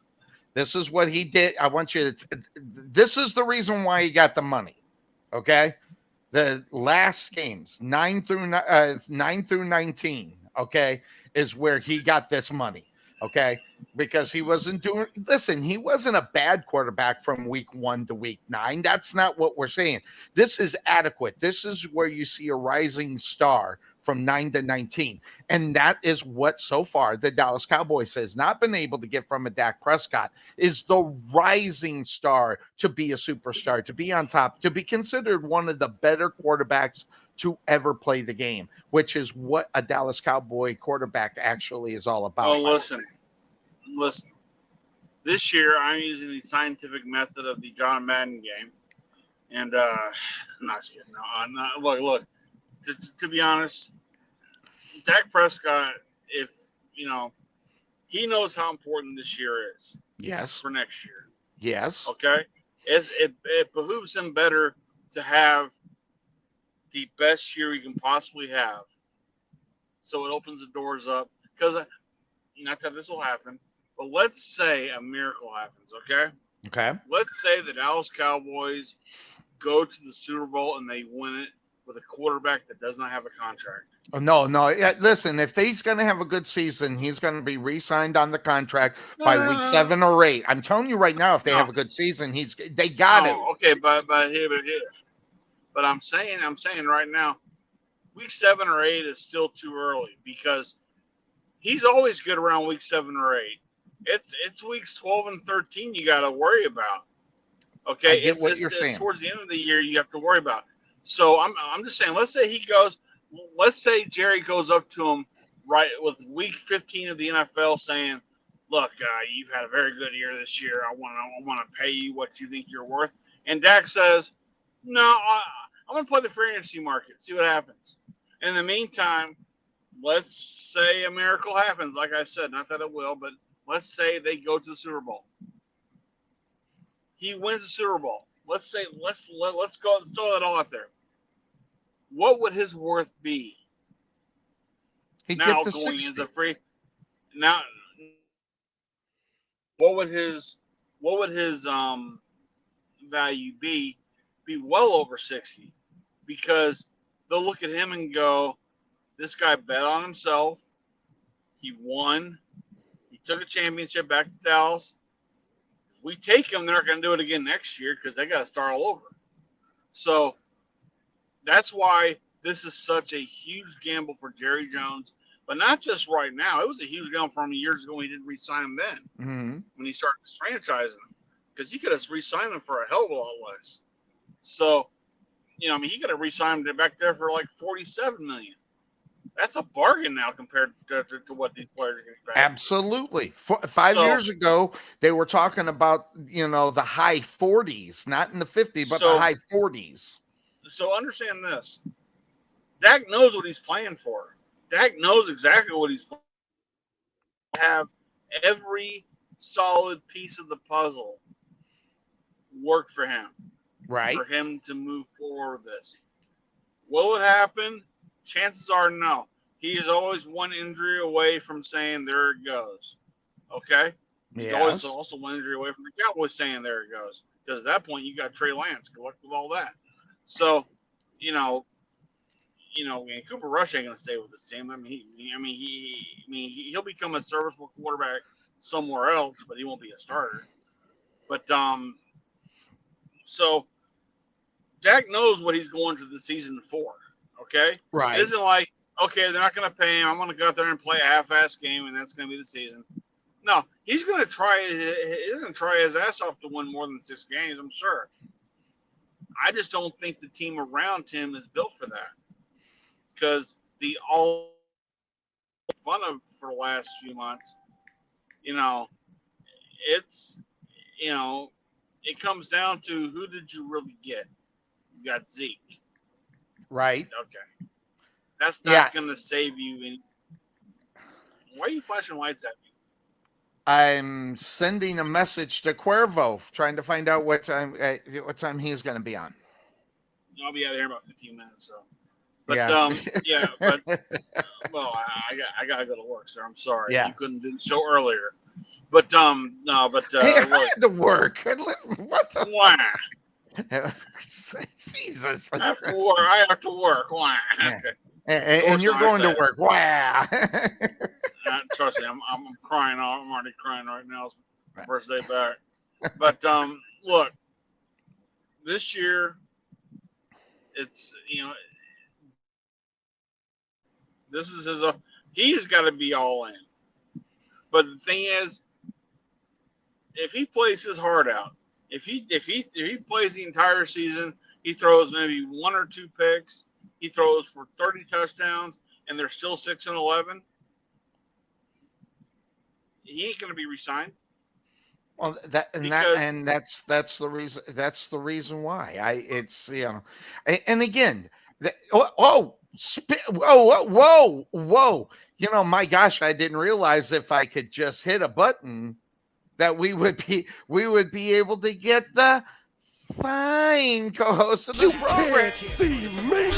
[SPEAKER 1] This is what he did. I want you to. This is the reason why he got the money. Okay, the last games 9 through 19, okay, is where he got this money, okay, because he wasn't doing. Listen, he wasn't a bad quarterback from week 1 to week 9. That's not what we're saying. This is adequate. This is where you see a rising star from 9 to 19, and that is what so far the Dallas Cowboys has not been able to get from a Dak Prescott, is the rising star to be a superstar, to be on top, to be considered one of the better quarterbacks to ever play the game, which is what a Dallas Cowboy quarterback actually is all about.
[SPEAKER 3] oh, listen. This year, I'm using the scientific method of the John Madden game, and not just kidding. No, look. To be honest, Dak Prescott, if you know, he knows how important this year is
[SPEAKER 1] Yes.
[SPEAKER 3] for next year.
[SPEAKER 1] Yes.
[SPEAKER 3] Okay, it behooves him better to have the best year he can possibly have, so it opens the doors up. Because not that this will happen, but let's say a miracle happens. Okay,
[SPEAKER 1] Okay.
[SPEAKER 3] let's say the Dallas Cowboys go to the Super Bowl and they win it with a quarterback that does not have a contract.
[SPEAKER 1] Oh, no, no. Yeah, listen, if he's going to have a good season, he's going to be re-signed on the contract
[SPEAKER 3] No,
[SPEAKER 1] by
[SPEAKER 3] no,
[SPEAKER 1] week
[SPEAKER 3] no,
[SPEAKER 1] 7 or 8. I'm telling you right now, if they
[SPEAKER 3] no,
[SPEAKER 1] have a good season, they got to.
[SPEAKER 3] no. Okay, but I'm saying right now, week 7 or 8 is still too early because he's always good around week 7 or 8. It's weeks 12 and 13 you got to worry about.
[SPEAKER 1] I
[SPEAKER 3] Okay,
[SPEAKER 1] get
[SPEAKER 3] it's,
[SPEAKER 1] what
[SPEAKER 3] it's
[SPEAKER 1] you're
[SPEAKER 3] it's
[SPEAKER 1] saying.
[SPEAKER 3] towards the end of the year you have to worry about. So I'm just saying. Let's say he goes. Let's say Jerry goes up to him right with week 15 of the NFL saying, "Look, you've had a very good year this year. I want to pay you what you think you're worth." And Dak says, "No, I'm gonna play the free agency market. See what happens." And in the meantime, let's say a miracle happens. Like I said, not that it will, but let's say they go to the Super Bowl. He wins the Super Bowl. Let's say let's go. Let's throw that all out there. What would his worth be
[SPEAKER 1] He'd get
[SPEAKER 3] now
[SPEAKER 1] the
[SPEAKER 3] going into
[SPEAKER 1] 60.
[SPEAKER 3] free? Now, what would his value be? Be well over 60, because they'll look at him and go, "This guy bet on himself. He won. He took a championship back to Dallas. If we take him, they're not going to do it again next year because they got to start all over." So that's why this is such a huge gamble for Jerry Jones, but not just right now. It was a huge gamble for him years ago when he didn't re-sign him then,
[SPEAKER 1] Mm-hmm.
[SPEAKER 3] when he started franchising him, because he could have re-signed him for a hell of a lot less. So, he could have re-signed him back there for like $47 million. That's a bargain now compared to what these players are getting paid.
[SPEAKER 1] Absolutely. 5 years
[SPEAKER 3] So,
[SPEAKER 1] ago, they were talking about, the high 40s, not in the 50s, but the
[SPEAKER 3] so,
[SPEAKER 1] high 40s.
[SPEAKER 3] so understand this. Dak knows what he's playing for. Dak knows exactly what he's playing for. Have every solid piece of the puzzle work
[SPEAKER 1] Right?
[SPEAKER 3] for him to move forward with this. What would happen? Chances are no. He is always one injury away from saying there it goes. Okay? He's always
[SPEAKER 1] Yes.
[SPEAKER 3] also one injury away from the Cowboys saying there it goes. Because at that point you got Trey Lance. Good luck with all that. So, you know, and Cooper Rush ain't gonna stay with this team. He'll become a serviceable quarterback somewhere else, but he won't be a starter. But so Dak knows what he's going to the season for. Okay, it
[SPEAKER 1] Right.
[SPEAKER 3] isn't like, okay, they're not gonna pay him. I'm gonna go out there and play a half-ass game, and that's gonna be the season. No, he's gonna try. He's gonna try his ass off to win more than 6 games. I'm sure. I just don't think the team around him is built for that, because the all fun of for the last few months, you know, it's you know, it comes down to who did you really get? You got Zeke.
[SPEAKER 1] Right.
[SPEAKER 3] Okay. That's
[SPEAKER 1] Yeah.
[SPEAKER 3] not going to save you. Why are you flashing lights at me?
[SPEAKER 1] I'm sending a message to Cuervo, trying to find out what time he's going to be on.
[SPEAKER 3] I'll be out of here in about 15 minutes. So, but
[SPEAKER 1] Yeah.
[SPEAKER 3] yeah, but well, I gotta go to work, sir. I'm sorry
[SPEAKER 1] Yeah.
[SPEAKER 3] you couldn't do the show earlier. But no, but
[SPEAKER 1] Hey, I
[SPEAKER 3] look,
[SPEAKER 1] had to work. What the?
[SPEAKER 3] why?
[SPEAKER 1] Jesus.
[SPEAKER 3] I have to work. I have to work. Why?
[SPEAKER 1] Yeah.
[SPEAKER 3] Okay.
[SPEAKER 1] And you're going to work. Wow.
[SPEAKER 3] Trust me, I'm crying. I'm already crying right now. It's my first day back. But look, this year, it's this is he's got to be all in. But the thing is, if he plays his heart out, if he plays the entire season, he throws maybe 1 or 2 picks, he throws for 30 touchdowns, and they're still 6-11. He ain't going to be re-signed.
[SPEAKER 1] Well, that's the reason. That's the reason why. And again, whoa, whoa. My gosh, I didn't realize if I could just hit a button that we would be able to get the fine co-host of the program.
[SPEAKER 2] Can't see me.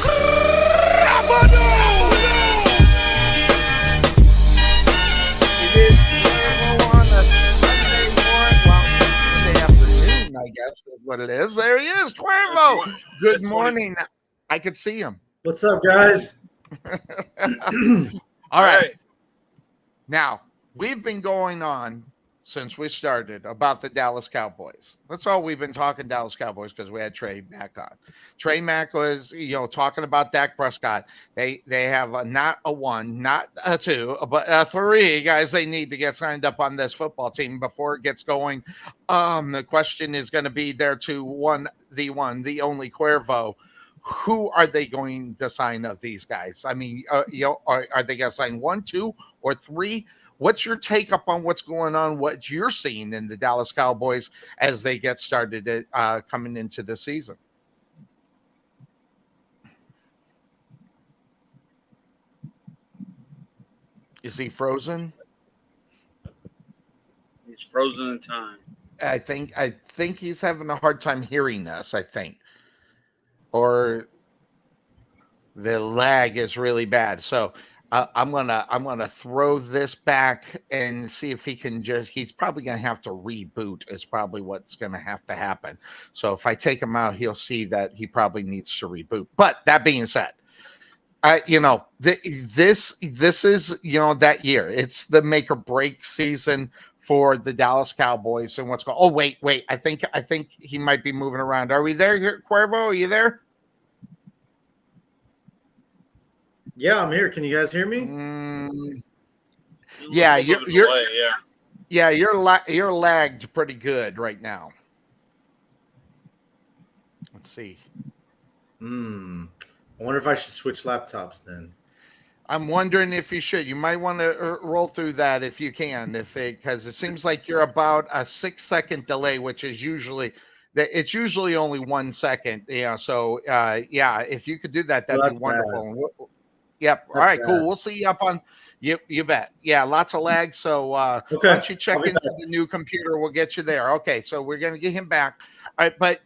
[SPEAKER 1] On a Sunday morning, Sunday afternoon, I guess is what it is. There he is, Cuervo. Good morning. I could see him.
[SPEAKER 4] What's up, guys?
[SPEAKER 1] All right. Now, we've been going on since we started about the Dallas Cowboys. That's all we've been talking Dallas Cowboys because we had Trey Mack on. Trey Mack was, talking about Dak Prescott. They have not a 1, not a 2, but a 3 guys they need to get signed up on this football team before it gets going. The question is going to be there to the only Cuervo. Who are they going to sign of these guys? I mean, are they going to sign 1, 2, or 3? What's your take up on what's going on, what you're seeing in the Dallas Cowboys as they get started coming into the season? Is he frozen?
[SPEAKER 3] He's frozen in time.
[SPEAKER 1] I think he's having a hard time hearing us, I think. Or the lag is really bad. So I'm gonna throw this back and see if he can he's probably gonna have to reboot is probably what's gonna have to happen. So if I take him out, he'll see that he probably needs to reboot. But that being said, this is that year. It's the make or break season for the Dallas Cowboys and what's going. Oh wait, I think he might be moving around. Are we there, Cuervo? Are you there?
[SPEAKER 4] Yeah, I'm here. Can you guys hear me?
[SPEAKER 1] Yeah, you're lagged pretty good right now. Let's see.
[SPEAKER 4] I wonder if I should switch laptops then.
[SPEAKER 1] I'm wondering if you should. You might want to roll through that if you can, because it seems like you're about a 6-second delay, which is usually only 1 second. So if you could do that, that'd be wonderful. Yep. All right, cool. We'll see you up on. You bet. Yeah, lots of lag. So once you check into the new computer, we'll get you there. Okay, so we're gonna get him back. All right, but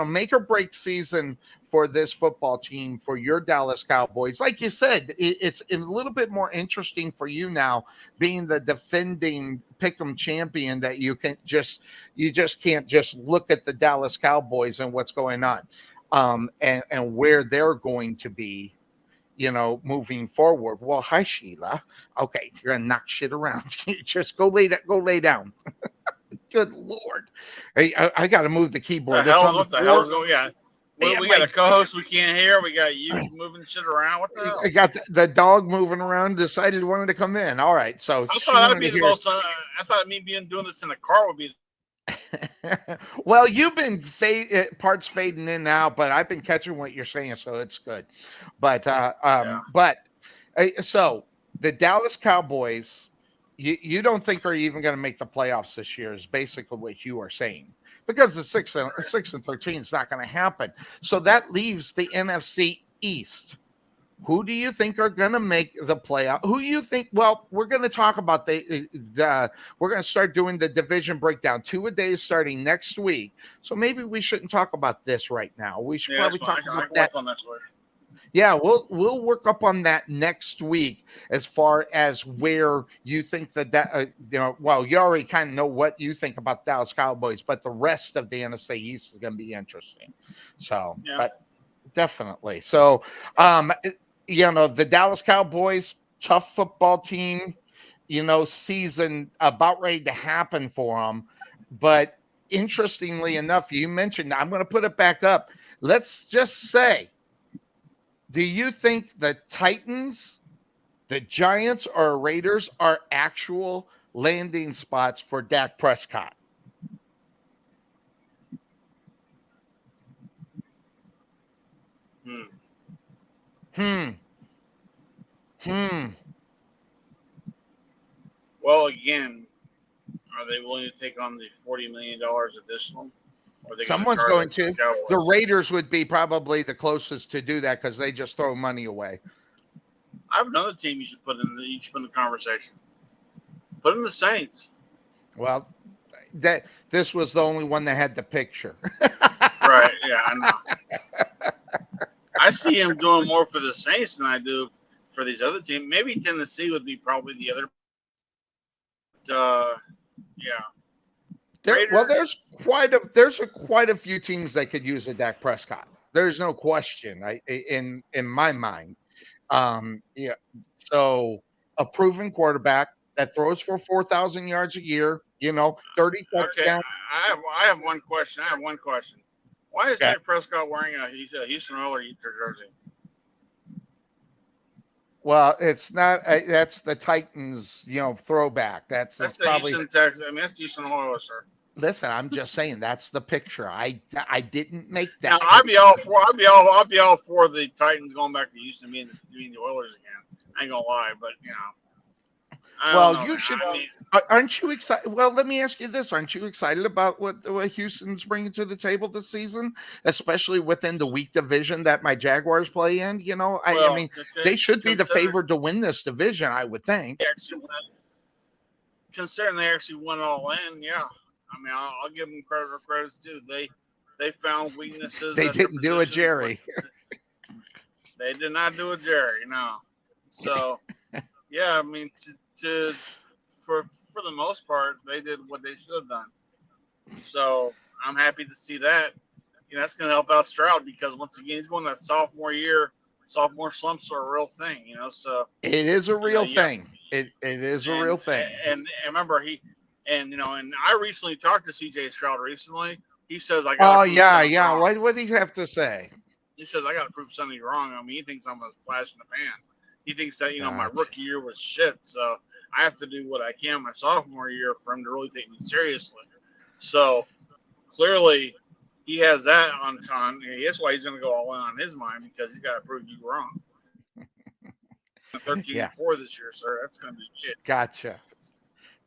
[SPEAKER 1] make or break season for this football team for your Dallas Cowboys. Like you said, it's a little bit more interesting for you now, being the defending pick'em champion. That you just can't just look at the Dallas Cowboys and what's going on, and where they're going to be. Moving forward. Well, hi Sheila. Okay, you're gonna knock shit around. Just go lay down. Good Lord, I got to move the keyboard.
[SPEAKER 3] What the hell's going on? We got a co-host we can't hear. We got you moving shit around. What the hell?
[SPEAKER 1] I got the dog moving around. Decided he wanted to come in. All right, so
[SPEAKER 3] I thought that'd be the most. I thought me doing this in the car would be.
[SPEAKER 1] Well, you've been parts fading in now, but I've been catching what you're saying, so it's good. But so the Dallas Cowboys, you don't think are even going to make the playoffs this year is basically what you are saying, because the 6-13 is not going to happen. So that leaves the NFC East. Who do you think are going to make the playoff? Who you think? Well, we're going to talk about we're going to start doing the division breakdown 2-a-days starting next week. So maybe we shouldn't talk about this right now. We should
[SPEAKER 3] Yeah, that's
[SPEAKER 1] probably
[SPEAKER 3] fine.
[SPEAKER 1] talk
[SPEAKER 3] I
[SPEAKER 1] about
[SPEAKER 3] can
[SPEAKER 1] that.
[SPEAKER 3] wait till next week.
[SPEAKER 1] Yeah, we'll work up on that next week as far as where you think well, you already kind of know what you think about Dallas Cowboys, but the rest of the NFC East is going to be interesting. So,
[SPEAKER 3] Yeah.
[SPEAKER 1] but definitely. So, the Dallas Cowboys, tough football team, season about ready to happen for them. But interestingly enough, you mentioned, I'm going to put it back up. Let's just say, do you think the Titans, the Giants, or Raiders are actual landing spots for Dak Prescott?
[SPEAKER 3] Hmm.
[SPEAKER 1] Hmm.
[SPEAKER 3] Well, again, are they willing to take on the $40 million additional? Or are they going to
[SPEAKER 1] Someone's
[SPEAKER 3] charge
[SPEAKER 1] going
[SPEAKER 3] it to the
[SPEAKER 1] to. The
[SPEAKER 3] Cowboys?
[SPEAKER 1] Raiders would be probably the closest to do that because they just throw money away.
[SPEAKER 3] I have another team you should put in the conversation. Put in the Saints.
[SPEAKER 1] Well, this was the only one that had the picture.
[SPEAKER 3] Right? Yeah, I know. I see him doing more for the Saints than I do for these other teams. Maybe Tennessee would be probably the other. Yeah.
[SPEAKER 1] There's quite a few teams that could use a Dak Prescott. There's no question. In my mind, yeah. So a proven quarterback that throws for 4,000 yards a year, 30
[SPEAKER 3] Okay.
[SPEAKER 1] touchdowns.
[SPEAKER 3] I have one question. Why is
[SPEAKER 1] Yeah.
[SPEAKER 3] Dak Prescott wearing a Houston Oilers jersey?
[SPEAKER 1] Well, it's not. That's the Titans, throwback.
[SPEAKER 3] That's
[SPEAKER 1] It's
[SPEAKER 3] the
[SPEAKER 1] probably.
[SPEAKER 3] Houston Texans. I mean, that's Houston Oilers, sir.
[SPEAKER 1] Listen, I'm just saying that's the picture. I didn't make
[SPEAKER 3] Now
[SPEAKER 1] that.
[SPEAKER 3] I'd be all for. I'd be all for the Titans going back to Houston, being the Oilers again. I ain't gonna lie, but I don't
[SPEAKER 1] Well,
[SPEAKER 3] know,
[SPEAKER 1] you
[SPEAKER 3] man.
[SPEAKER 1] should.
[SPEAKER 3] I mean,
[SPEAKER 1] Aren't you excited? Well, let me ask you this: aren't you excited about what Houston's bringing to the table this season, especially within the weak division that my Jaguars play in? I mean, they should be the favored to win this division, I would think.
[SPEAKER 3] Considering they actually went all in, yeah. I mean, I'll give them credit where credit's due. They found weaknesses
[SPEAKER 1] They
[SPEAKER 3] at their
[SPEAKER 1] didn't do a
[SPEAKER 3] positions.
[SPEAKER 1] Jerry.
[SPEAKER 3] They did not do a Jerry, no. So, yeah, I mean, for the most part, they did what they should have done. So I'm happy to see that. That's going to help out Stroud because once again, he's going that sophomore year. Sophomore slumps are a real thing, So
[SPEAKER 1] it is a real thing. It is a real thing.
[SPEAKER 3] And remember, and I recently talked to CJ Stroud recently. He says I got.
[SPEAKER 1] Oh yeah. What do you have to say?
[SPEAKER 3] He says I got to prove something wrong. I mean, he thinks I'm a flash in the pan. He thinks that my rookie year was shit, so I have to do what I can my sophomore year for him to really take me seriously. So clearly, he has that on time. That's why he's going to go all in on his mind because he's got to prove you wrong. 13-4 this year, sir. That's going to be it.
[SPEAKER 1] Gotcha.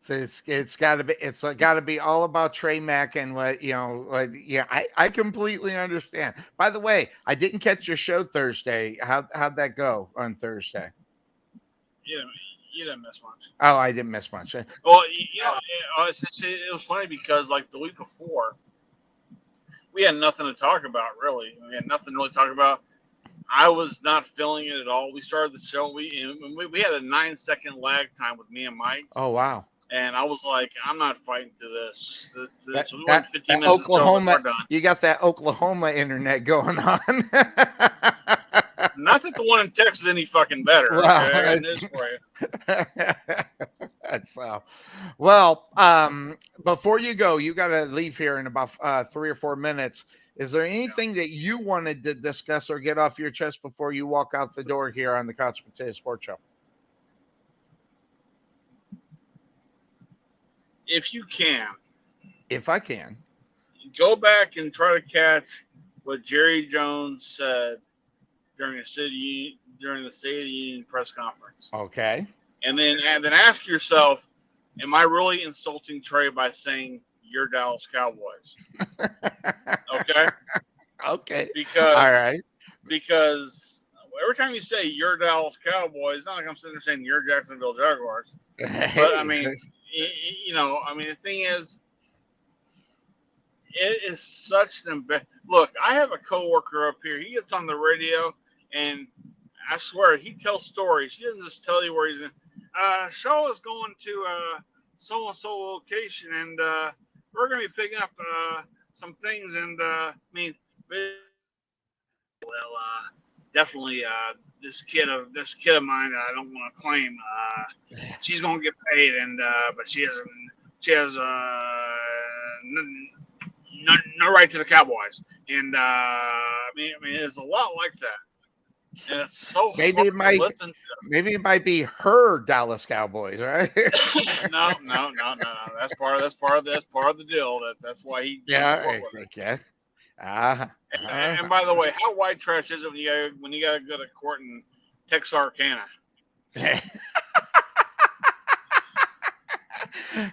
[SPEAKER 1] So it's got to be all about Trey Mack and I completely understand. By the way, I didn't catch your show Thursday. How'd that go on Thursday?
[SPEAKER 3] You didn't miss much.
[SPEAKER 1] Oh, I didn't miss much.
[SPEAKER 3] Well, it was funny because like the week before, we had nothing to talk about really. We had nothing to really talk about. I was not feeling it at all. We started the show. We had a 9-second lag time with me and Mike.
[SPEAKER 1] Oh wow!
[SPEAKER 3] And I was like, I'm not fighting to this. We
[SPEAKER 1] that
[SPEAKER 3] went 15 minutes
[SPEAKER 1] Oklahoma,
[SPEAKER 3] we're done.
[SPEAKER 1] You got that Oklahoma internet going on.
[SPEAKER 3] Not that the one in Texas is any fucking better.
[SPEAKER 1] Well,
[SPEAKER 3] okay? I got news for you.
[SPEAKER 1] That's well. Before you go, you got to leave here in about 3 or 4 minutes. Is there anything that you wanted to discuss or get off your chest before you walk out the door here on the Couch Potato Sports Show?
[SPEAKER 3] If you can.
[SPEAKER 1] If I can.
[SPEAKER 3] Go back and try to catch what Jerry Jones said during the State of the Union press conference.
[SPEAKER 1] Okay. And
[SPEAKER 3] then ask yourself, am I really insulting Trey by saying you're Dallas Cowboys? Okay.
[SPEAKER 1] Okay.
[SPEAKER 3] Because
[SPEAKER 1] all right.
[SPEAKER 3] Because every time you say you're Dallas Cowboys, it's not like I'm sitting there saying you're Jacksonville Jaguars. But I
[SPEAKER 1] Hey,
[SPEAKER 3] mean, the thing is, it is such an look. I have a coworker up here. He gets on the radio, and I swear he tells stories. He doesn't just tell you where he's in. Shaw is going to so and so location, and we're going to be picking up some things. And definitely this kid of mine. I don't want to claim. She's going to get paid, and but she has no right to the Cowboys. And it's a lot like that, and it's so
[SPEAKER 1] maybe
[SPEAKER 3] hard
[SPEAKER 1] it
[SPEAKER 3] to
[SPEAKER 1] might
[SPEAKER 3] listen to.
[SPEAKER 1] maybe it might be her Dallas Cowboys, right?
[SPEAKER 3] No. That's part of the deal. That's why he
[SPEAKER 1] Yeah,
[SPEAKER 3] comes to work with her.
[SPEAKER 1] okay. Uh,
[SPEAKER 3] And by the way, how white trash is it when you got to go to court in Texarkana?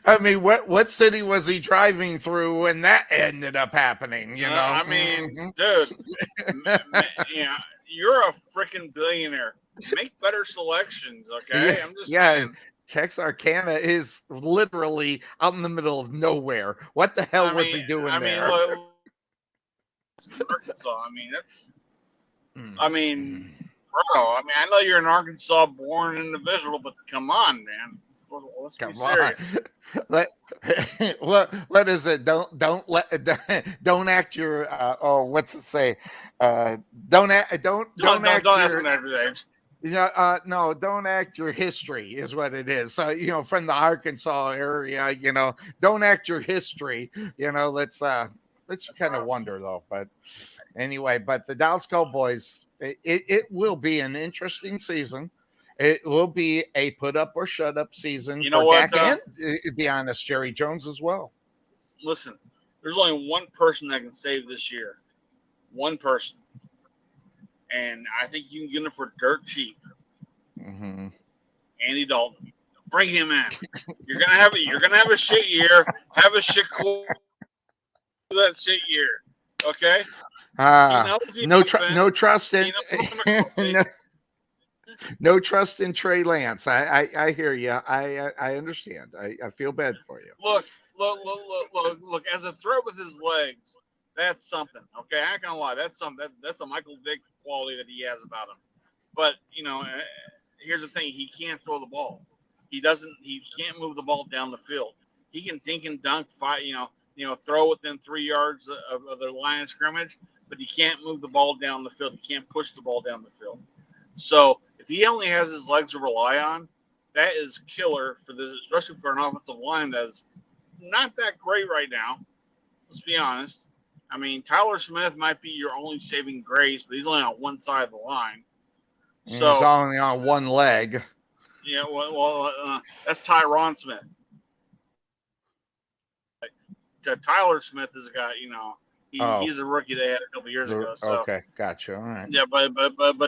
[SPEAKER 1] I mean, what city was he driving through when that ended up happening? You know,
[SPEAKER 3] I mean, dude, you're a freaking billionaire. Make better selections, okay?
[SPEAKER 1] Yeah,
[SPEAKER 3] I'm just
[SPEAKER 1] yeah.
[SPEAKER 3] saying.
[SPEAKER 1] Texarkana is literally out in the middle of nowhere. What the hell was he doing there?
[SPEAKER 3] Look, Arkansas. That's. I mean, bro. I know you're an Arkansas-born individual, but come on, man. Let's be serious.
[SPEAKER 1] What is it? Don't act your what's it say? Don't act
[SPEAKER 3] Don't ask
[SPEAKER 1] your
[SPEAKER 3] me that age.
[SPEAKER 1] no, don't act your history is what it is. So, from the Arkansas area, don't act your history. Let's kind of wonder though. But anyway, but the Dallas Cowboys, it will be an interesting season. It will be a put up or shut up season
[SPEAKER 3] You know
[SPEAKER 1] for
[SPEAKER 3] what,
[SPEAKER 1] Dak and, to be honest, Jerry Jones as well.
[SPEAKER 3] Listen, there's only one person that can save this year. One person. And I think you can get him for dirt cheap.
[SPEAKER 1] Mm-hmm.
[SPEAKER 3] Andy Dalton. Bring him in. You're gonna have a shit year. Have a shit cool that shit year. Okay?
[SPEAKER 1] No trust in no trust in Trey Lance. I hear you. I understand. I feel bad for you.
[SPEAKER 3] Look. As a threat with his legs, that's something. Okay, I ain't gonna lie. That's something. That's a Michael Vick quality that he has about him. But here's the thing: he can't throw the ball. He can't move the ball down the field. He can dink and dunk, fight. Throw within 3 yards of the line of scrimmage, but he can't move the ball down the field. He can't push the ball down the field. So if he only has his legs to rely on, that is killer for this, especially for an offensive line that's not that great right now. Let's be honest. Tyler Smith might be your only saving grace, but he's only on one side of the line. So
[SPEAKER 1] he's only on one leg.
[SPEAKER 3] Yeah, that's Tyron Smith. Tyler Smith is a guy, he's a rookie they had a couple years ago. So
[SPEAKER 1] okay, gotcha. All right.
[SPEAKER 3] Yeah, but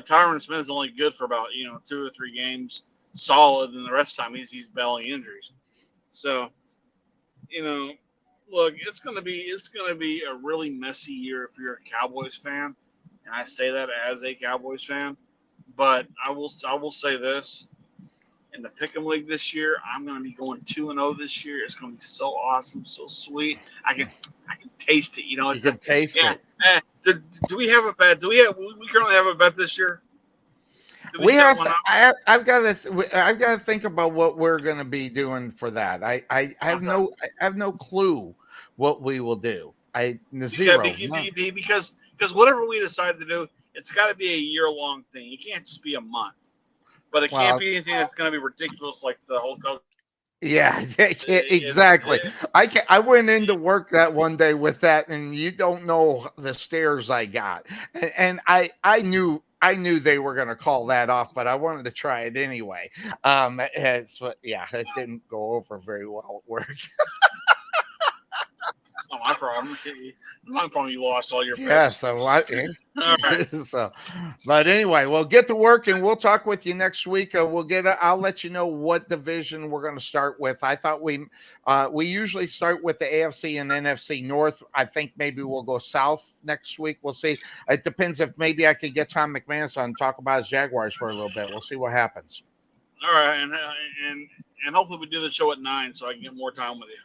[SPEAKER 3] Tyron Smith is only good for about 2 or 3 games solid, and the rest of the time he's battling injuries. So, look, it's gonna be a really messy year if you're a Cowboys fan, and I say that as a Cowboys fan. But I will say this: in the Pick'em League this year, I'm going to be going 2-0 this year. It's going to be so awesome, so sweet. I can taste it. You
[SPEAKER 1] can taste it.
[SPEAKER 3] Do we have a bet? We currently have a bet this year?
[SPEAKER 1] We have. I've got to think about what we're going to be doing for that. I have no clue what we will do. Zero.
[SPEAKER 3] Because whatever we decide to do, it's got to be a year-long thing. It can't just be a month. But it can't be anything that's going to be ridiculous like the whole coach.
[SPEAKER 1] Yeah, exactly. I went into work that one day with that, and you don't know the stares I got. And I knew they were going to call that off, but I wanted to try it anyway. It didn't go over very well at work.
[SPEAKER 3] Not my problem. My problem. You lost all your
[SPEAKER 1] Yeah,
[SPEAKER 3] picks.
[SPEAKER 1] so
[SPEAKER 3] All right.
[SPEAKER 1] so, but anyway, we'll get to work and we'll talk with you next week. I'll let you know what division we're going to start with. I thought we usually start with the AFC and NFC North. I think maybe we'll go south next week. We'll see. It depends if maybe I could get Tom McManus on and talk about his Jaguars for a little bit. We'll see what happens.
[SPEAKER 3] All right, and hopefully we do the show at 9 so I can get more time with you.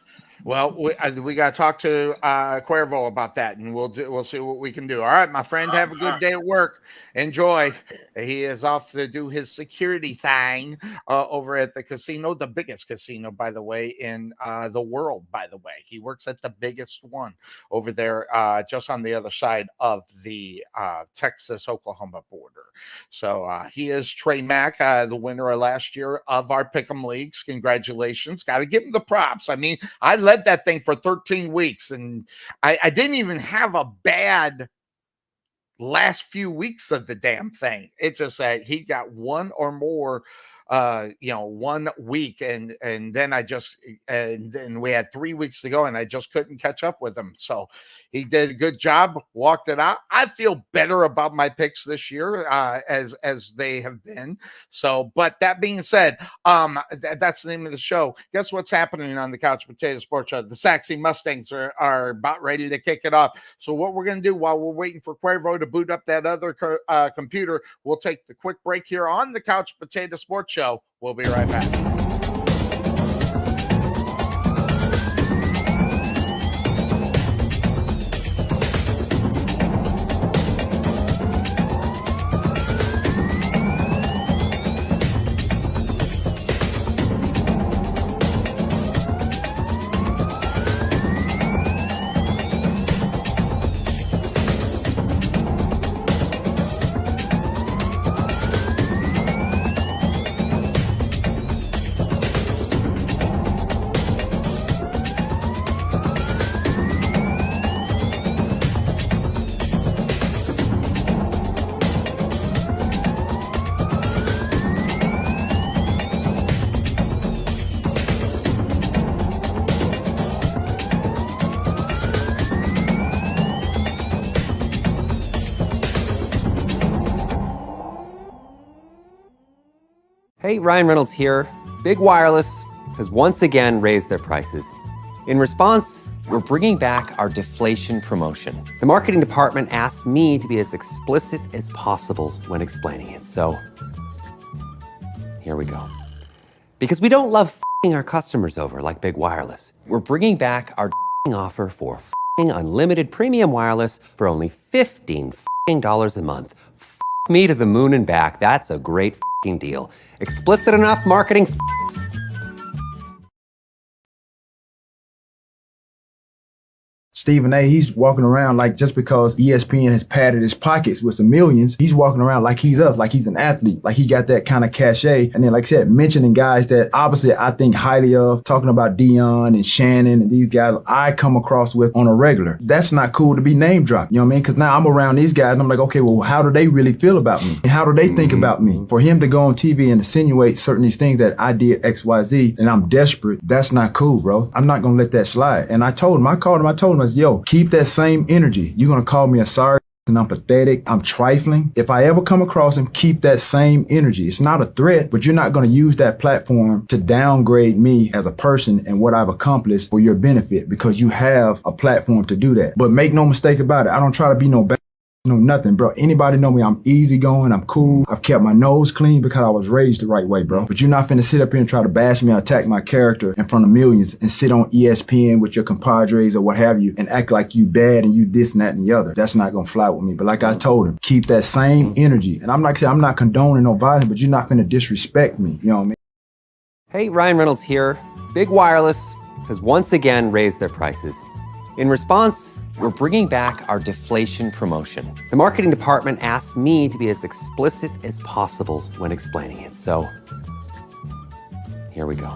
[SPEAKER 1] Well, we got to talk to Cuervo about that, and we'll see what we can do. All right, my friend, have a good day at work. Enjoy. He is off to do his security thing over at the casino, the biggest casino, by the way, in the world. By the way, he works at the biggest one over there, just on the other side of the Texas-Oklahoma border. So he is Trey Mack, the winner of last year of our Pick'em Leagues. Congratulations! Got to give him the props. I mean, I led that thing for 13 weeks, and I didn't even have a bad last few weeks of the damn thing. It's just that he got one or more 1 week, and then we had 3 weeks to go, and I just couldn't catch up with him. So he did a good job, walked it out. I feel better about my picks this year as they have been. So, but that being said, that's the name of the show. Guess what's happening on the Couch Potato Sports Show? The Saxy Mustangs are about ready to kick it off. So what we're going to do while we're waiting for Cuervo to boot up that other computer, we'll take the quick break here on the Couch Potato Sports Show. We'll be right back.
[SPEAKER 5] Hey, Ryan Reynolds here. Big Wireless has once again raised their prices. In response, we're bringing back our deflation promotion. The marketing department asked me to be as explicit as possible when explaining it. So here we go. Because we don't love f***ing our customers over like Big Wireless, we're bringing back our offer for f***ing unlimited premium wireless for only $15 a month. F*** me to the moon and back. That's a great f***ing deal. Explicit enough marketing?
[SPEAKER 6] Stephen A, he's walking around like just because ESPN has padded his pockets with some millions, he's walking around like he's us, like he's an athlete, like he got that kind of cachet. And then, like I said, mentioning guys that obviously I think highly of, talking about Dion and Shannon and these guys I come across with on a regular. That's not cool to be name dropped, you know what I mean? Because now I'm around these guys and I'm like, okay, well, how do they really feel about me? And how do they think about me? For him to go on TV and insinuate certain these things that I did X, Y, Z, and I'm desperate, that's not cool, bro. I'm not going to let that slide. And I told him, I said, yo, keep that same energy. You're going to call me a sorry and I'm pathetic, I'm trifling. If I ever come across him, keep that same energy. It's not a threat, but you're not going to use that platform to downgrade me as a person and what I've accomplished for your benefit, because you have a platform to do that. But make no mistake about it, I don't try to be no bad. No, nothing, bro. Anybody know me? I'm easygoing. I'm cool. I've kept my nose clean because I was raised the right way, bro. But you're not finna sit up here and try to bash me or attack my character in front of millions and sit on ESPN with your compadres or what have you and act like you bad and you this and that and the other. That's not gonna fly with me. But like I told him, keep that same energy. And I'm like I said, I'm not condoning no violence, but you're not finna disrespect me. You know what I mean?
[SPEAKER 5] Hey, Ryan Reynolds here. Big Wireless has once again raised their prices. In response, we're bringing back our deflation promotion. The marketing department asked me to be as explicit as possible when explaining it. So here we go.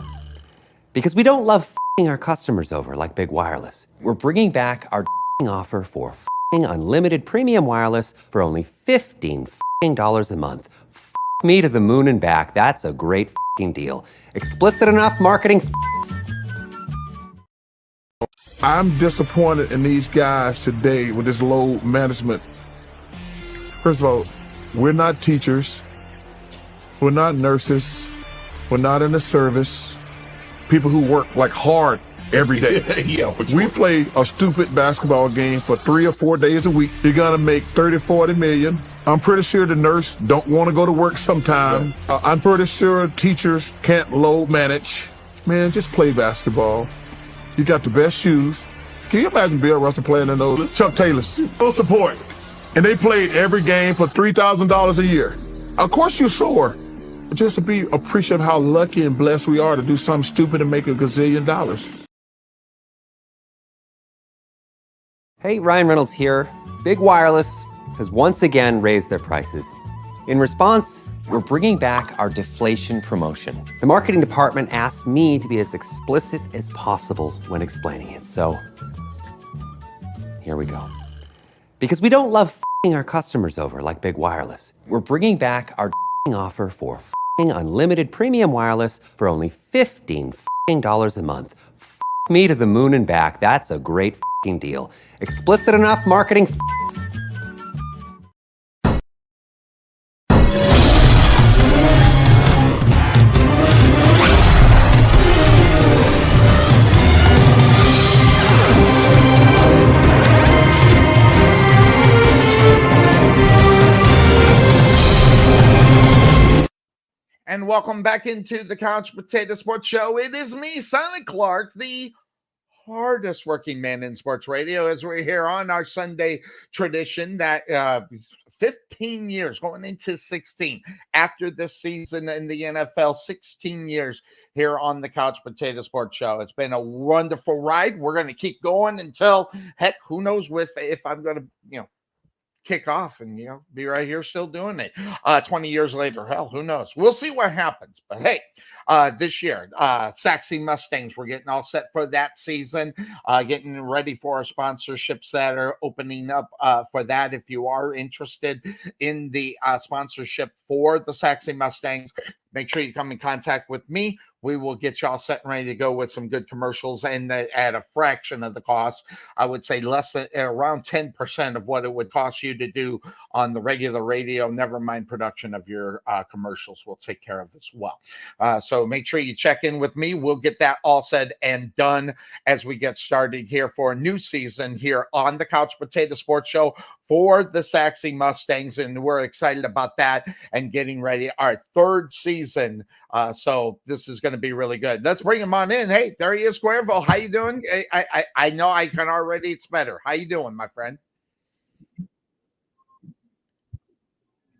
[SPEAKER 5] Because we don't love f***ing our customers over like Big Wireless, we're bringing back our offer for f***ing unlimited premium wireless for only $15 a month. F*** me to the moon and back. That's a great f***ing deal. Explicit enough marketing?
[SPEAKER 7] I'm disappointed in these guys today with this load management. First of all, we're not teachers. We're not nurses. We're not in the service. People who work like hard every day.
[SPEAKER 2] Yeah, but
[SPEAKER 7] We play a stupid basketball game for 3 or 4 days a week. You're gonna make 30, 40 million. I'm pretty sure the nurse don't want to go to work sometime. I'm pretty sure teachers can't load manage. Man, just play basketball. You got the best shoes. Can you imagine Bill Russell playing in those Chuck Taylors? No support. And they played every game for $3,000 a year. Of course you're sore. Just to be appreciative how lucky and blessed we are to do something stupid and make a gazillion dollars.
[SPEAKER 5] Hey, Ryan Reynolds here. Big Wireless has once again raised their prices. In response, we're bringing back our deflation promotion. The marketing department asked me to be as explicit as possible when explaining it. So here we go. Because we don't love f***ing our customers over like Big Wireless. We're bringing back our offer for f***ing unlimited premium wireless for only $15 a month. F*** me to the moon and back. That's a great f***ing deal. Explicit enough marketing f***s.
[SPEAKER 1] And welcome back into the Couch Potato Sports Show. It is me, Sonny Clark, the hardest working man in sports radio, as we're here on our Sunday tradition that 15 years, going into 16, after this season in the NFL, 16 years here on the Couch Potato Sports Show. It's been a wonderful ride. We're going to keep going until, heck, who knows if I'm going to, kick off and be right here still doing it 20 years later. Hell, who knows? We'll see what happens. But hey, this year, Saxy Mustangs, we're getting all set for that season, getting ready for our sponsorships that are opening up for that. If you are interested in the sponsorship for the Saxy Mustangs, make sure you come in contact with me. We will get y'all set and ready to go with some good commercials, and at a fraction of the cost. I would say less than around 10% of what it would cost you to do on the regular radio. Never mind production of your commercials. We'll take care of as well. So make sure you check in with me. We'll get that all said and done as we get started here for a new season here on the Couch Potato Sports Show for the Saxy Mustangs, and we're excited about that and getting ready our third season. So this is going to be really good. Let's bring him on in. Hey, there he is, Cuervo. How you doing? I know I can already. It's better. How you doing, my friend?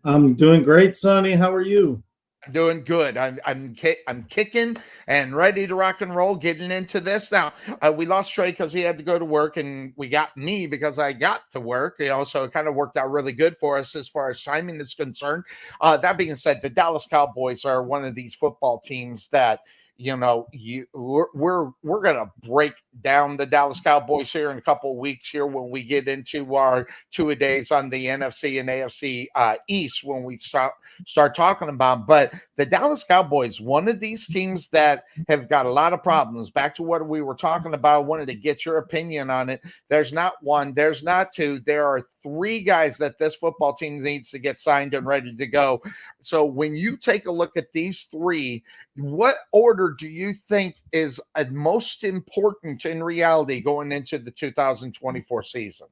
[SPEAKER 8] I'm doing great, Sonny. How are you?
[SPEAKER 1] I'm doing good. I'm kicking and ready to rock and roll. Getting into this now. We lost Trey because he had to go to work, and we got me because I got to work. So it kind of worked out really good for us as far as timing is concerned. That being said, the Dallas Cowboys are one of these football teams that we're gonna break down the Dallas Cowboys here in a couple of weeks here when we get into our two-a-days on the NFC and AFC East when we start talking about. But the Dallas Cowboys, one of these teams that have got a lot of problems. Back to what we were talking about, I wanted to get your opinion on it. There's not one, there's not two, there are three guys that this football team needs to get signed and ready to go. So when you take a look at these three, what order do you think is most important in reality going into the 2024 season?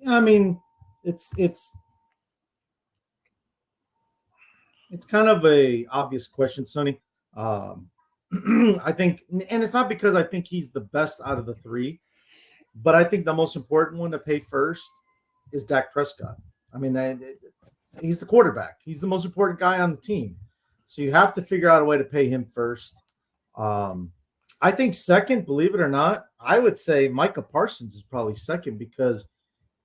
[SPEAKER 8] I mean, it's kind of a obvious question, Sonny. I think, and it's not because I think he's the best out of the three, but I think the most important one to pay first is Dak Prescott. I mean, he's the quarterback. He's the most important guy on the team. So you have to figure out a way to pay him first. I think second, believe it or not, I would say Micah Parsons is probably second because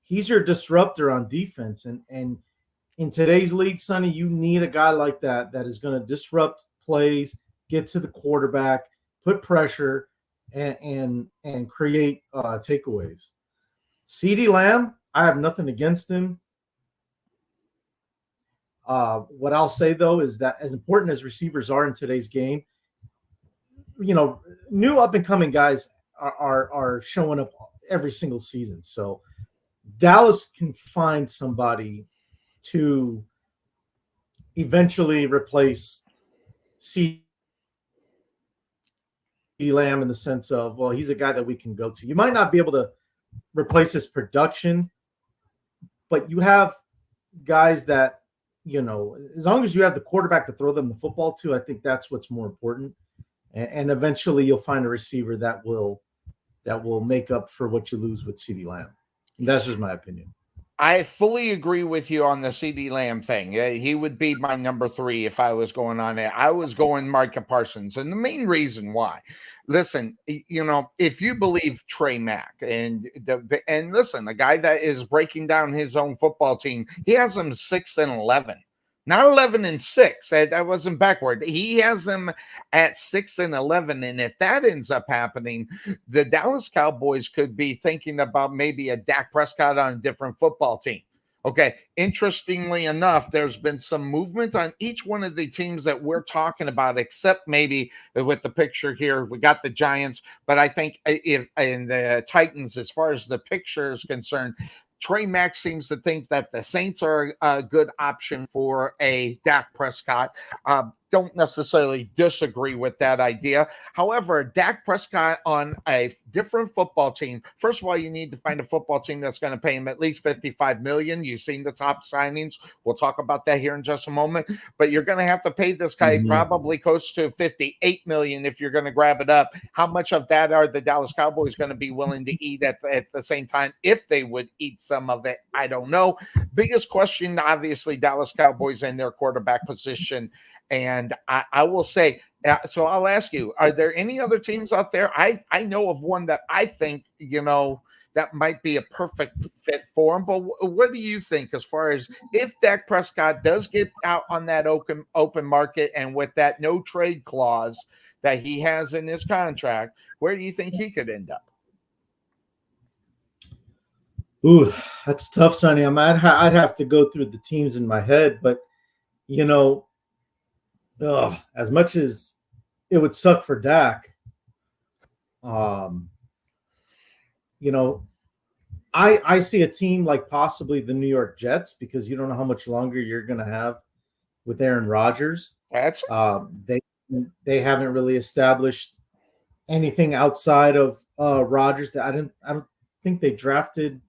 [SPEAKER 8] he's your disruptor on defense. And in today's league, Sonny, you need a guy like that is going to disrupt plays, get to the quarterback, put pressure, and create takeaways. CeeDee Lamb, I have nothing against him. What I'll say, though, is that as important as receivers are in today's game, new up and coming guys are showing up every single season. So Dallas can find somebody to eventually replace CeeDee Lamb in the sense of, well, he's a guy that we can go to. You might not be able to replace his production, but you have guys that, as long as you have the quarterback to throw them the football to, I think that's what's more important. And eventually you'll find a receiver that will make up for what you lose with CeeDee Lamb. And that's just my opinion.
[SPEAKER 1] I fully agree with you on the CeeDee Lamb thing. He would be my number 3 if I was going on it. I was going Micah Parsons. And the main reason why, listen, if you believe Trey Mack and listen, a guy that is breaking down his own football team, he has them 6-11. Not 11-6. That wasn't backward. He has them at 6-11. And if that ends up happening, the Dallas Cowboys could be thinking about maybe a Dak Prescott on a different football team. Okay. Interestingly enough, there's been some movement on each one of the teams that we're talking about, except maybe with the picture here. We got the Giants, but I think if in the Titans, as far as the picture is concerned, Trey Mack seems to think that the Saints are a good option for a Dak Prescott. Don't necessarily disagree with that idea. However, Dak Prescott on a different football team, first of all, you need to find a football team that's going to pay him at least $55 million. You've seen the top signings. We'll talk about that here in just a moment. But you're going to have to pay this guy probably close to $58 million if you're going to grab it up. How much of that are the Dallas Cowboys going to be willing to eat at the same time? If they would eat some of it, I don't know. Biggest question, obviously, Dallas Cowboys and their quarterback position. And I will say, so I'll ask you, are there any other teams out there? I know of one that I think, that might be a perfect fit for him. But what do you think as far as if Dak Prescott does get out on that open market and with that no trade clause that he has in his contract, where do you think he could end up?
[SPEAKER 8] Ooh, that's tough, Sonny. I'd have to go through the teams in my head, but as much as it would suck for Dak, I see a team like possibly the New York Jets, because you don't know how much longer you're going to have with Aaron Rodgers.
[SPEAKER 1] That's
[SPEAKER 8] they haven't really established anything outside of Rodgers. That I don't think they drafted.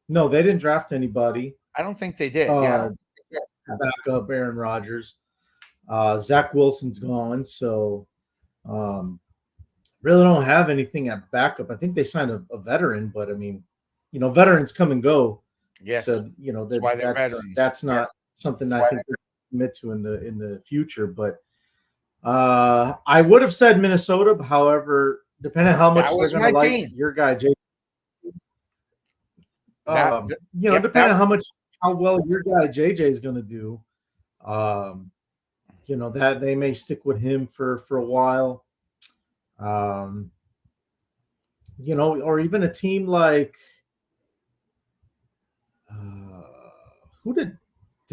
[SPEAKER 8] No, they didn't draft anybody.
[SPEAKER 1] I don't think they did.
[SPEAKER 8] Back up Aaron Rodgers. Zach Wilson's gone, so really don't have anything at backup. I think they signed a veteran, but I mean, veterans come and go.
[SPEAKER 1] Yeah.
[SPEAKER 8] So that's not something I think they're commit to in the future. But I would have said Minnesota. However, depending on how much they're going to like your guy, Jay. Depending on how well your guy JJ is going to do, that they may stick with him for a while. Or even a team like who did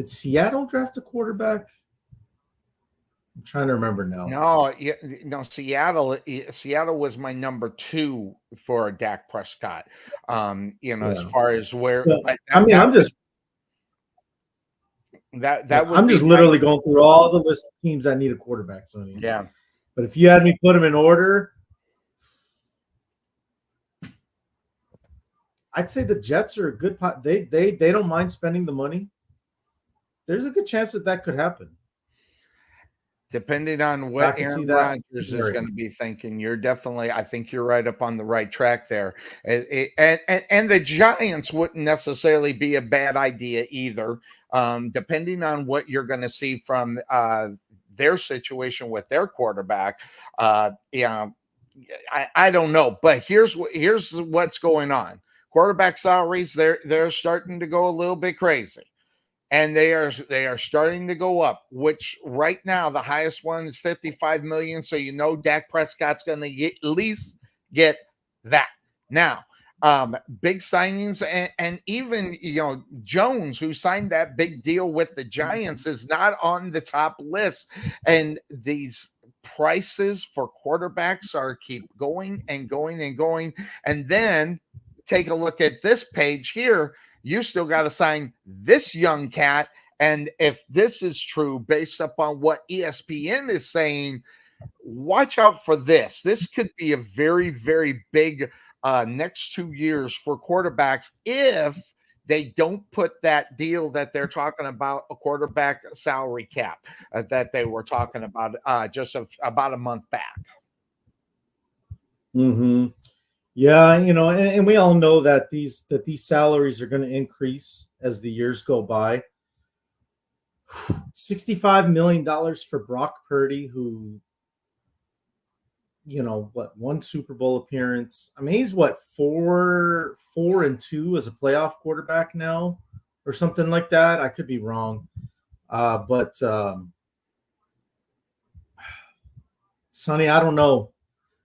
[SPEAKER 8] Seattle draft a quarterback? I'm trying to remember now.
[SPEAKER 1] No, Seattle was my number 2 for Dak Prescott. As far as where
[SPEAKER 8] I'm just literally going through all the list of teams that need a quarterback. So
[SPEAKER 1] yeah.
[SPEAKER 8] But if you had me put them in order, I'd say the Jets are a good pot. They don't mind spending the money. There's a good chance that could happen.
[SPEAKER 1] Depending on what Aaron Rodgers is going to be thinking, I think you're right up on the right track there. And the Giants wouldn't necessarily be a bad idea either, depending on what you're going to see from their situation with their quarterback. I don't know, but here's what's going on. Quarterback salaries, they're starting to go a little bit crazy. And they are starting to go up, which right now the highest one is $55 million. So Dak Prescott's going to at least get that. Now, big signings and even Jones, who signed that big deal with the Giants, is not on the top list. And these prices for quarterbacks are keep going and going and going. And then take a look at this page here. You still got to sign this young cat. And if this is true, based upon what ESPN is saying, watch out for this. This could be a very, very big next 2 years for quarterbacks if they don't put that deal that they're talking about, a quarterback salary cap that they were talking about about a month back.
[SPEAKER 8] Mm-hmm. Yeah, and we all know that these salaries are going to increase as the years go by. $65 million for Brock Purdy, who, one Super Bowl appearance. I mean, he's 4-2 as a playoff quarterback now, or something like that. I could be wrong, but Sonny, I don't know.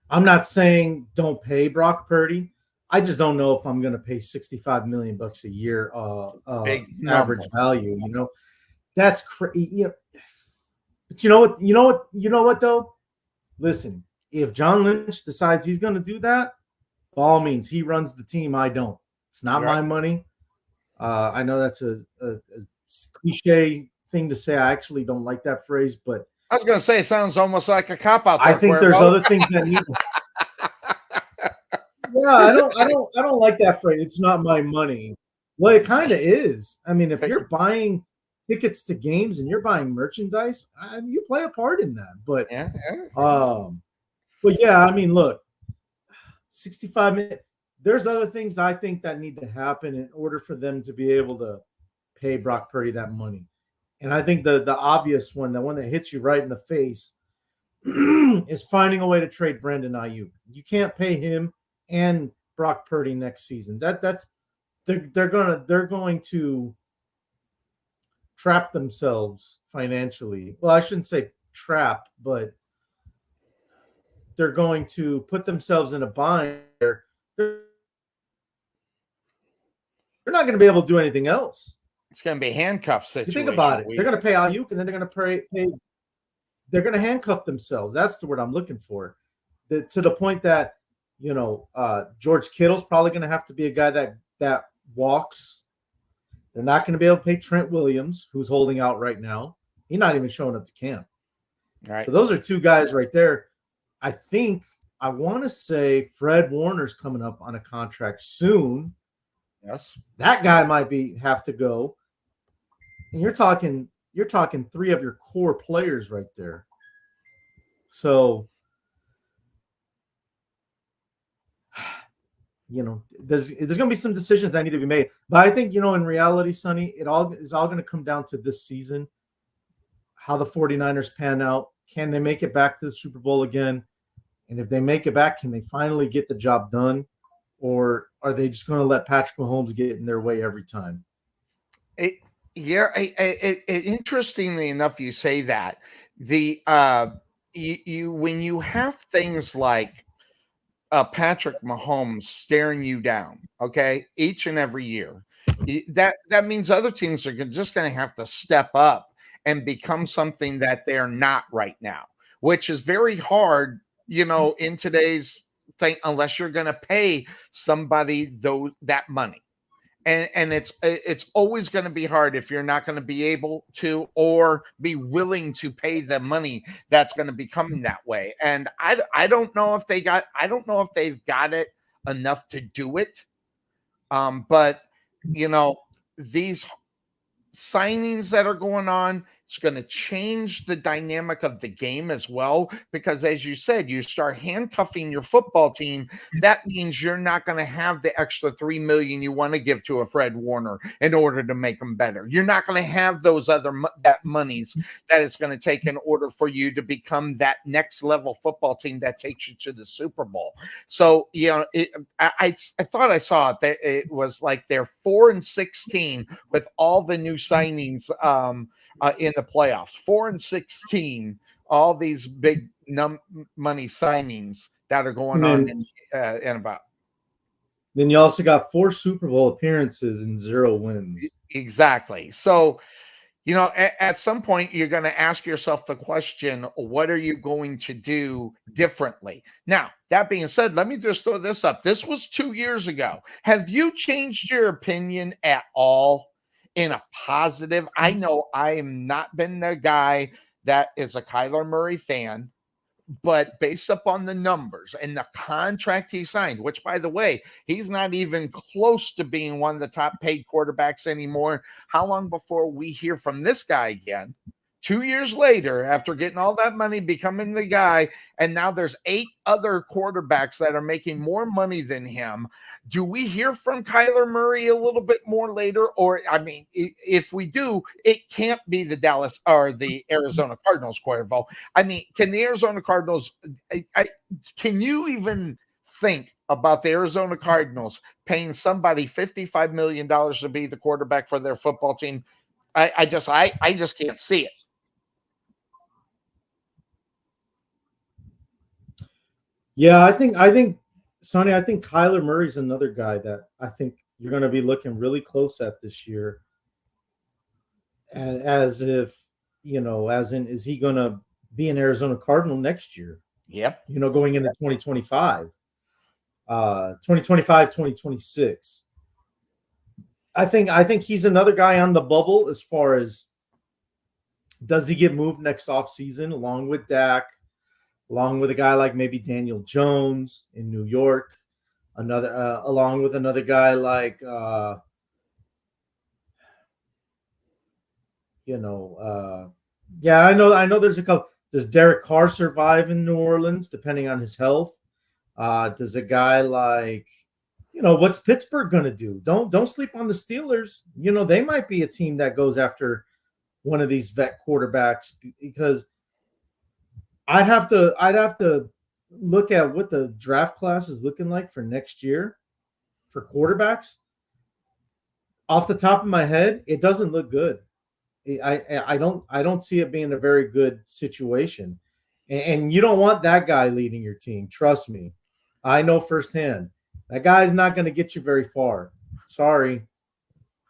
[SPEAKER 8] I'm not saying don't pay Brock Purdy. I just don't know if I'm going to pay $65 million a year average value. That's crazy. But you know what though? Listen, if John Lynch decides he's going to do that, by all means, he runs the team. I don't. It's not my money. I know that's a cliche thing to say. I actually don't like that phrase, but
[SPEAKER 1] I was going to say it sounds almost like a cop out.
[SPEAKER 8] I think there's other things that need. Yeah, I don't like that phrase. It's not my money. Well, it kind of is. I mean, if you're buying tickets to games and you're buying merchandise, you play a part in that. But yeah, I mean, look, 65 minutes. There's other things I think that need to happen in order for them to be able to pay Brock Purdy that money. And I think the obvious one, the one that hits you right in the face, is finding a way to trade Brandon Ayuk. You can't pay him and Brock Purdy next season. They're going to trap themselves financially. Well, I shouldn't say trap, but they're going to put themselves in a bind. They're not going to be able to do anything else.
[SPEAKER 1] It's going to be a handcuff situation.
[SPEAKER 8] You think about it. They're going to pay Ayuk, and then they're going to pay. They're going to handcuff themselves. That's the word I'm looking for. To the point that, George Kittle's probably going to have to be a guy that walks. They're not going to be able to pay Trent Williams, who's holding out right now. He's not even showing up to camp.
[SPEAKER 1] All right.
[SPEAKER 8] So those are two guys right there. I want to say Fred Warner's coming up on a contract soon.
[SPEAKER 1] Yes.
[SPEAKER 8] That guy might have to go. And you're talking three of your core players right there. So, there's going to be some decisions that need to be made. But I think, in reality, Sonny, it is all going to come down to this season, how the 49ers pan out. Can they make it back to the Super Bowl again? And if they make it back, can they finally get the job done? Or are they just going to let Patrick Mahomes get in their way every time?
[SPEAKER 1] Interestingly enough, you say that. When you have things like Patrick Mahomes staring you down, okay, each and every year, that means other teams are just going to have to step up and become something that they're not right now, which is very hard, in today's thing, unless you're going to pay somebody that money. And it's always going to be hard if you're not going to be able to or be willing to pay the money that's going to be coming that way. And I don't know if they've got it enough to do it. But these signings that are going on, it's going to change the dynamic of the game as well, because as you said, you start handcuffing your football team. That means you're not going to have the extra $3 million you want to give to a Fred Warner in order to make them better. You're not going to have those other that monies that it's going to take in order for you to become that next level football team that takes you to the Super Bowl. So I thought I saw it that it was like they're 4-16 with all the new signings in the playoffs. 4-16, all these big money signings that are going on and about.
[SPEAKER 8] Then you also got 4 Super Bowl appearances and 0 wins.
[SPEAKER 1] Exactly. So, At some point, you're going to ask yourself the question, what are you going to do differently? Now, that being said, let me just throw this up. This was 2 years ago. Have you changed your opinion at all in a positive? I know I have not been the guy that is a Kyler Murray fan, but based upon the numbers and the contract he signed, which, by the way, he's not even close to being one of the top paid quarterbacks anymore. How long before we hear from this guy again? 2 years later, after getting all that money, becoming the guy, and now there's 8 other quarterbacks that are making more money than him. Do we hear from Kyler Murray a little bit more later? Or, I mean, if we do, it can't be the Dallas or the Arizona Cardinals, Cuervo. I mean, can the Arizona Cardinals, can you even think about the Arizona Cardinals paying somebody $55 million to be the quarterback for their football team? I just can't see it.
[SPEAKER 8] Yeah, I think Sonny, I think Kyler Murray's another guy that I think you're going to be looking really close at this year. As if, as in, is he going to be an Arizona Cardinal next year?
[SPEAKER 1] Yep.
[SPEAKER 8] Going into 2025, 2026. I think he's another guy on the bubble as far as, does he get moved next offseason along with Dak, along with a guy like maybe Daniel Jones in New York, along with another guy like I know there's a couple. Does Derek Carr survive in New Orleans depending on his health? Does a guy like, what's Pittsburgh going to do? Don't sleep on the Steelers. They might be a team that goes after one of these vet quarterbacks, because I'd have to look at what the draft class is looking like for next year for quarterbacks. Off the top of my head, it doesn't look good. I don't see it being a very good situation, and you don't want that guy leading your team. Trust me, I know firsthand. That guy's not going to get you very far. Sorry.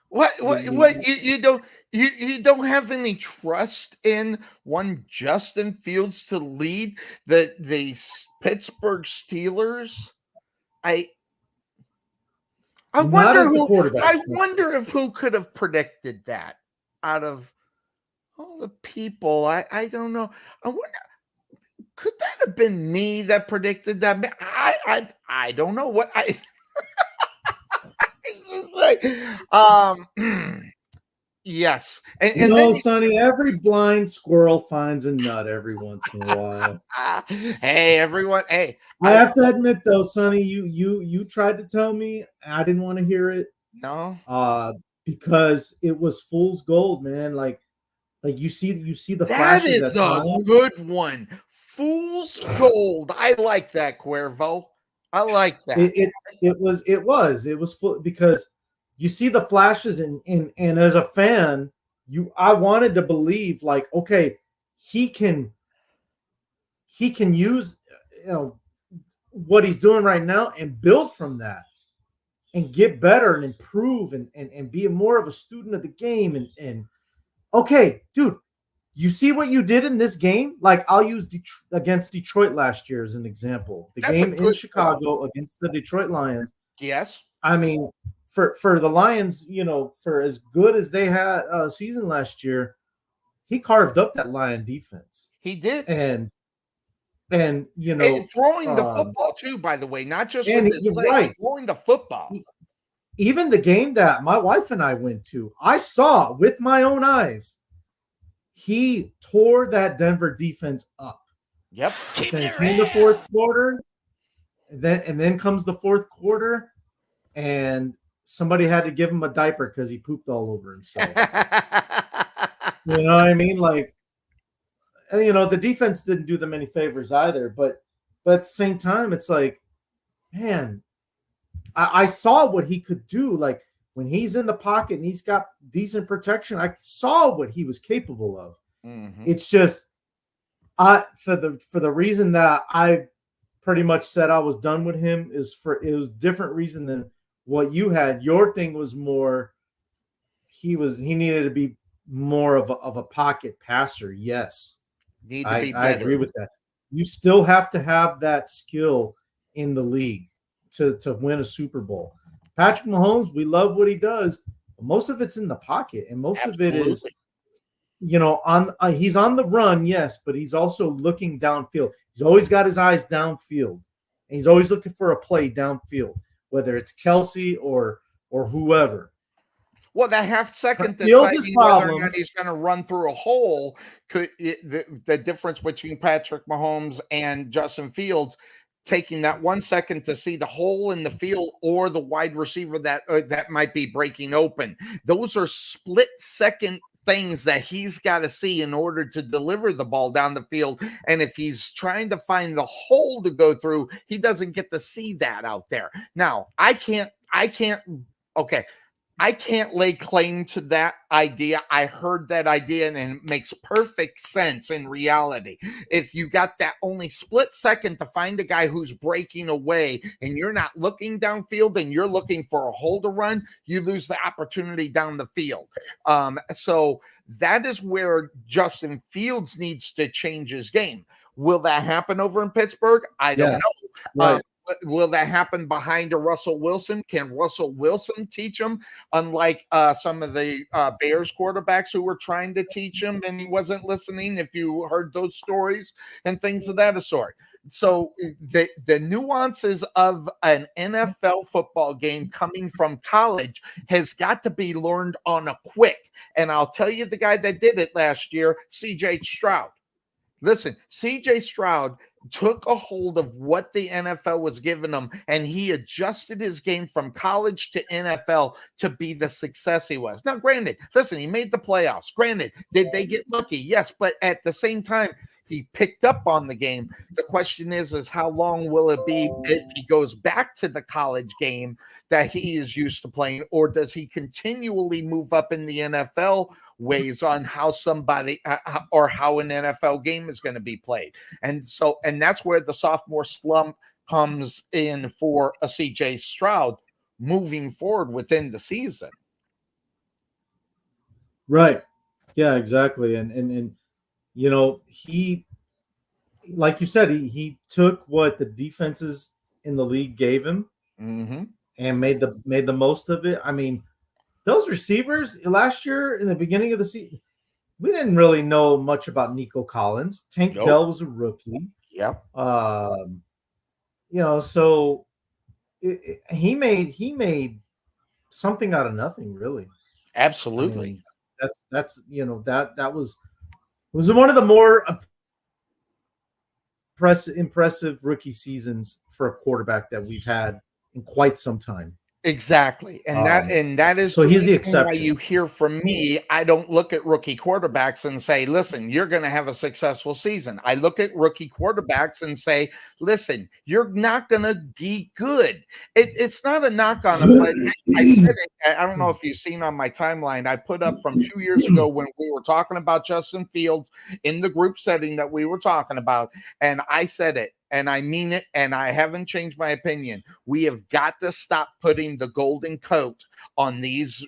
[SPEAKER 1] You don't have any trust in one Justin Fields to lead the Pittsburgh Steelers? I wonder if who could have predicted that out of all the people. I don't know. I wonder, could that have been me that predicted that? I don't know what I yes. And then,
[SPEAKER 8] Sonny, every blind squirrel finds a nut every once in a while.
[SPEAKER 1] Hey, everyone. Hey,
[SPEAKER 8] I have to admit though, Sonny, you tried to tell me, I didn't want to hear it.
[SPEAKER 1] No.
[SPEAKER 8] Because it was fool's gold, man. Like you see the
[SPEAKER 1] that
[SPEAKER 8] flashes
[SPEAKER 1] is
[SPEAKER 8] at times.
[SPEAKER 1] Good one. Fool's gold. I like that, Cuervo. I like that.
[SPEAKER 8] It was full, because you see the flashes, and as a fan, I wanted to believe, like, okay, he can use what he's doing right now and build from that and get better and improve and be more of a student of the game. And okay, dude, you see what you did in this game? Like, I'll use against Detroit last year as an example. The game in Chicago against the Detroit Lions.
[SPEAKER 1] Yes.
[SPEAKER 8] I mean, for the Lions, for as good as they had a season last year, he carved up that Lion defense.
[SPEAKER 1] He did.
[SPEAKER 8] And
[SPEAKER 1] throwing the football too, by the way, not just with his legs, right, throwing the football.
[SPEAKER 8] Even the game that my wife and I went to, I saw with my own eyes, he tore that Denver defense up.
[SPEAKER 1] Yep.
[SPEAKER 8] Then came the fourth quarter, and then comes the fourth quarter, and somebody had to give him a diaper because he pooped all over himself. You know what I mean? Like, the defense didn't do them any favors either. But at the same time, it's like, man, I saw what he could do. Like, when he's in the pocket and he's got decent protection, I saw what he was capable of.
[SPEAKER 1] Mm-hmm.
[SPEAKER 8] It's just, for the reason that I pretty much said I was done with him, it was different reason than what you had. Your thing was more, he needed to be more of a pocket passer. Yes,
[SPEAKER 1] Need to be
[SPEAKER 8] I
[SPEAKER 1] better.
[SPEAKER 8] agree with that. You still have to have that skill in the league to win a Super Bowl. Patrick Mahomes, we love what he does. But most of it's in the pocket, and most of it is,
[SPEAKER 1] Absolutely.
[SPEAKER 8] on he's on the run, yes, but he's also looking downfield. He's always got his eyes downfield, and he's always looking for a play downfield, whether it's Kelsey or whoever.
[SPEAKER 1] Well, that half second
[SPEAKER 8] Fields'
[SPEAKER 1] deciding whether or
[SPEAKER 8] problem.
[SPEAKER 1] not he's going to run through a hole the difference between Patrick Mahomes and Justin Fields, taking that 1 second to see the hole in the field or the wide receiver that might be breaking open. Those are split second things that he's got to see in order to deliver the ball down the field. And if he's trying to find the hole to go through, he doesn't get to see that out there. Now, I can't lay claim to that idea. I heard that idea and it makes perfect sense in reality. If you got that only split second to find a guy who's breaking away and you're not looking downfield and you're looking for a hole to run, you lose the opportunity down the field. So that is where Justin Fields needs to change his game. Will that happen over in Pittsburgh? I don't know.
[SPEAKER 8] Right.
[SPEAKER 1] Will that happen behind a Russell Wilson? Can Russell Wilson teach him? Unlike some of the Bears quarterbacks who were trying to teach him and he wasn't listening, if you heard those stories and things of that sort. So the nuances of an NFL football game coming from college has got to be learned on a quick. And I'll tell you the guy that did it last year, CJ Stroud. Listen, CJ Stroud took a hold of what the NFL was giving him, and he adjusted his game from college to NFL to be the success he was. Now, granted, listen, he made the playoffs. Granted, did they get lucky? Yes, but at the same time, he picked up on the game. The question is how long will it be if he goes back to the college game that he is used to playing, or does he continually move up in the NFL ways on how somebody or how an NFL game is going to be played? And that's where the sophomore slump comes in for a CJ Stroud moving forward within the season.
[SPEAKER 8] Right. Yeah, exactly. And he, like you said, he took what the defenses in the league gave him and made the most of it. I mean, those receivers last year in the beginning of the season, we didn't really know much about Nico Collins. Tank Dell was a rookie.
[SPEAKER 1] Yep.
[SPEAKER 8] So he made something out of nothing, really.
[SPEAKER 1] Absolutely.
[SPEAKER 8] I mean, that's that was one of the more impressive rookie seasons for a quarterback that we've had in quite some time.
[SPEAKER 1] Exactly. And that is
[SPEAKER 8] so he's the
[SPEAKER 1] why
[SPEAKER 8] exception.
[SPEAKER 1] you hear from me, I don't look at rookie quarterbacks and say, listen, you're going to have a successful season. I look at rookie quarterbacks and say, listen, you're not going to be good. It's not a knock on them, but I said it, I don't know if you've seen on my timeline, I put up from 2 years ago when we were talking about Justin Fields in the group setting that we were talking about. And I said it. And I mean it, and I haven't changed my opinion. We have got to stop putting the golden coat on these,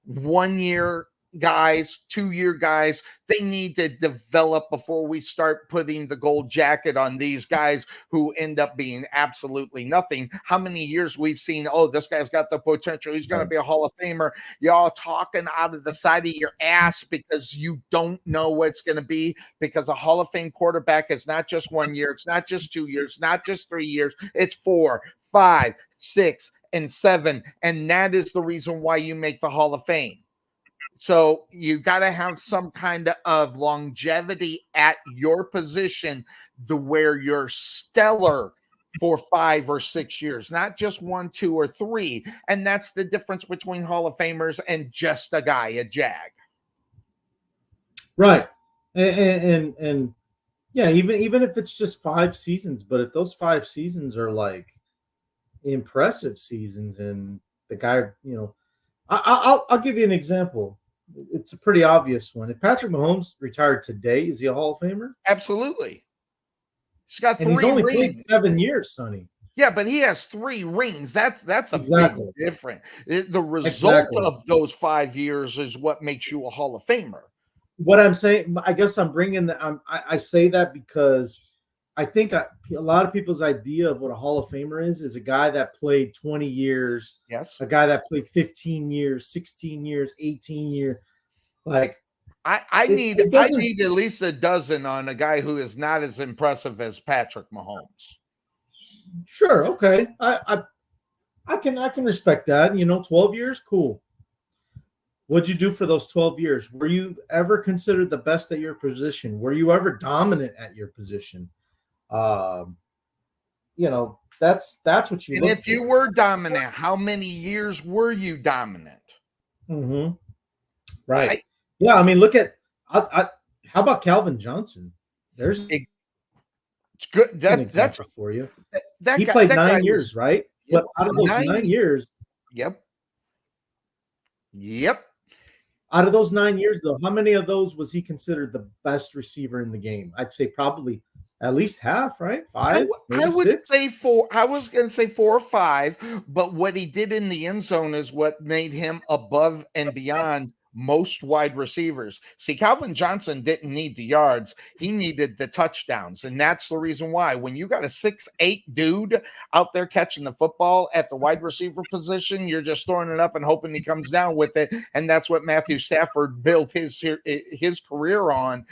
[SPEAKER 1] 1 year guys, 2 year guys. They need to develop before we start putting the gold jacket on these guys who end up being absolutely nothing. How many years we've seen, oh, this guy's got the potential, he's going to be a Hall of Famer. Y'all talking out of the side of your ass because you don't know what's going to be, because a Hall of Fame quarterback is not just 1 year, it's not just 2 years, not just 3 years, it's 4, 5, 6, and 7. And that is the reason why you make the Hall of Fame. So you got to have some kind of longevity at your position to where you're stellar for 5 or 6 years, not just 1, 2, or 3. And that's the difference between Hall of Famers and just a guy, a jag.
[SPEAKER 8] Right. And yeah, even if it's just 5 seasons, but if those 5 seasons are like impressive seasons and the guy, I'll give you an example. It's a pretty obvious one. If Patrick Mahomes retired today, is he a Hall of Famer?
[SPEAKER 1] Absolutely. He's got 3
[SPEAKER 8] and he's only
[SPEAKER 1] rings.
[SPEAKER 8] played 7 years, Sonny.
[SPEAKER 1] Yeah, but he has 3 rings. That's a
[SPEAKER 8] Exactly.
[SPEAKER 1] big difference. The result
[SPEAKER 8] Exactly.
[SPEAKER 1] of those 5 years is what makes you a Hall of Famer.
[SPEAKER 8] What I'm saying, I guess I'm bringing I say that because I think a lot of people's idea of what a Hall of Famer is a guy that played 20 years,
[SPEAKER 1] Yes.
[SPEAKER 8] a guy that played 15 years, 16 years, 18 years. Like
[SPEAKER 1] I need
[SPEAKER 8] it
[SPEAKER 1] I
[SPEAKER 8] doesn't.
[SPEAKER 1] need at least a dozen on a guy who is not as impressive as Patrick Mahomes.
[SPEAKER 8] Sure, okay. I can respect that. 12 years, cool. What'd you do for those 12 years? Were you ever considered the best at your position? Were you ever dominant at your position? Um, that's what you
[SPEAKER 1] And
[SPEAKER 8] look
[SPEAKER 1] if you
[SPEAKER 8] for.
[SPEAKER 1] were dominant, how many years were you dominant?
[SPEAKER 8] Mm-hmm. Right.
[SPEAKER 1] I,
[SPEAKER 8] Yeah, I mean, look at how about Calvin Johnson? There's
[SPEAKER 1] it's good.
[SPEAKER 8] an
[SPEAKER 1] That's
[SPEAKER 8] example for you.
[SPEAKER 1] that
[SPEAKER 8] He
[SPEAKER 1] guy.
[SPEAKER 8] played
[SPEAKER 1] That guy
[SPEAKER 8] 9
[SPEAKER 1] was.
[SPEAKER 8] years, right?
[SPEAKER 1] Yep,
[SPEAKER 8] But out of those 9 years,
[SPEAKER 1] Yep. Yep.
[SPEAKER 8] out of those 9 years, though, how many of those was he considered the best receiver in the game? I'd say probably at least half, right? 5,
[SPEAKER 1] I
[SPEAKER 8] maybe
[SPEAKER 1] would
[SPEAKER 8] 6.
[SPEAKER 1] say 4. I was going to say 4 or 5, but what he did in the end zone is what made him above and beyond most wide receivers. See, Calvin Johnson didn't need the yards, he needed the touchdowns. And that's the reason why. When you got a 6'8 dude out there catching the football at the wide receiver position, you're just throwing it up and hoping he comes down with it. And that's what Matthew Stafford built his career on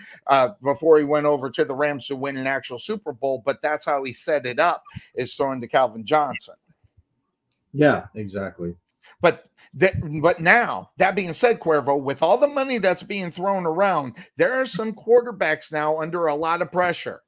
[SPEAKER 1] before he went over to the Rams to win an actual Super Bowl. But that's how he set it up, is throwing to Calvin Johnson.
[SPEAKER 8] Yeah, exactly.
[SPEAKER 1] But now, that being said, Cuervo, with all the money that's being thrown around, there are some quarterbacks now under a lot of pressure.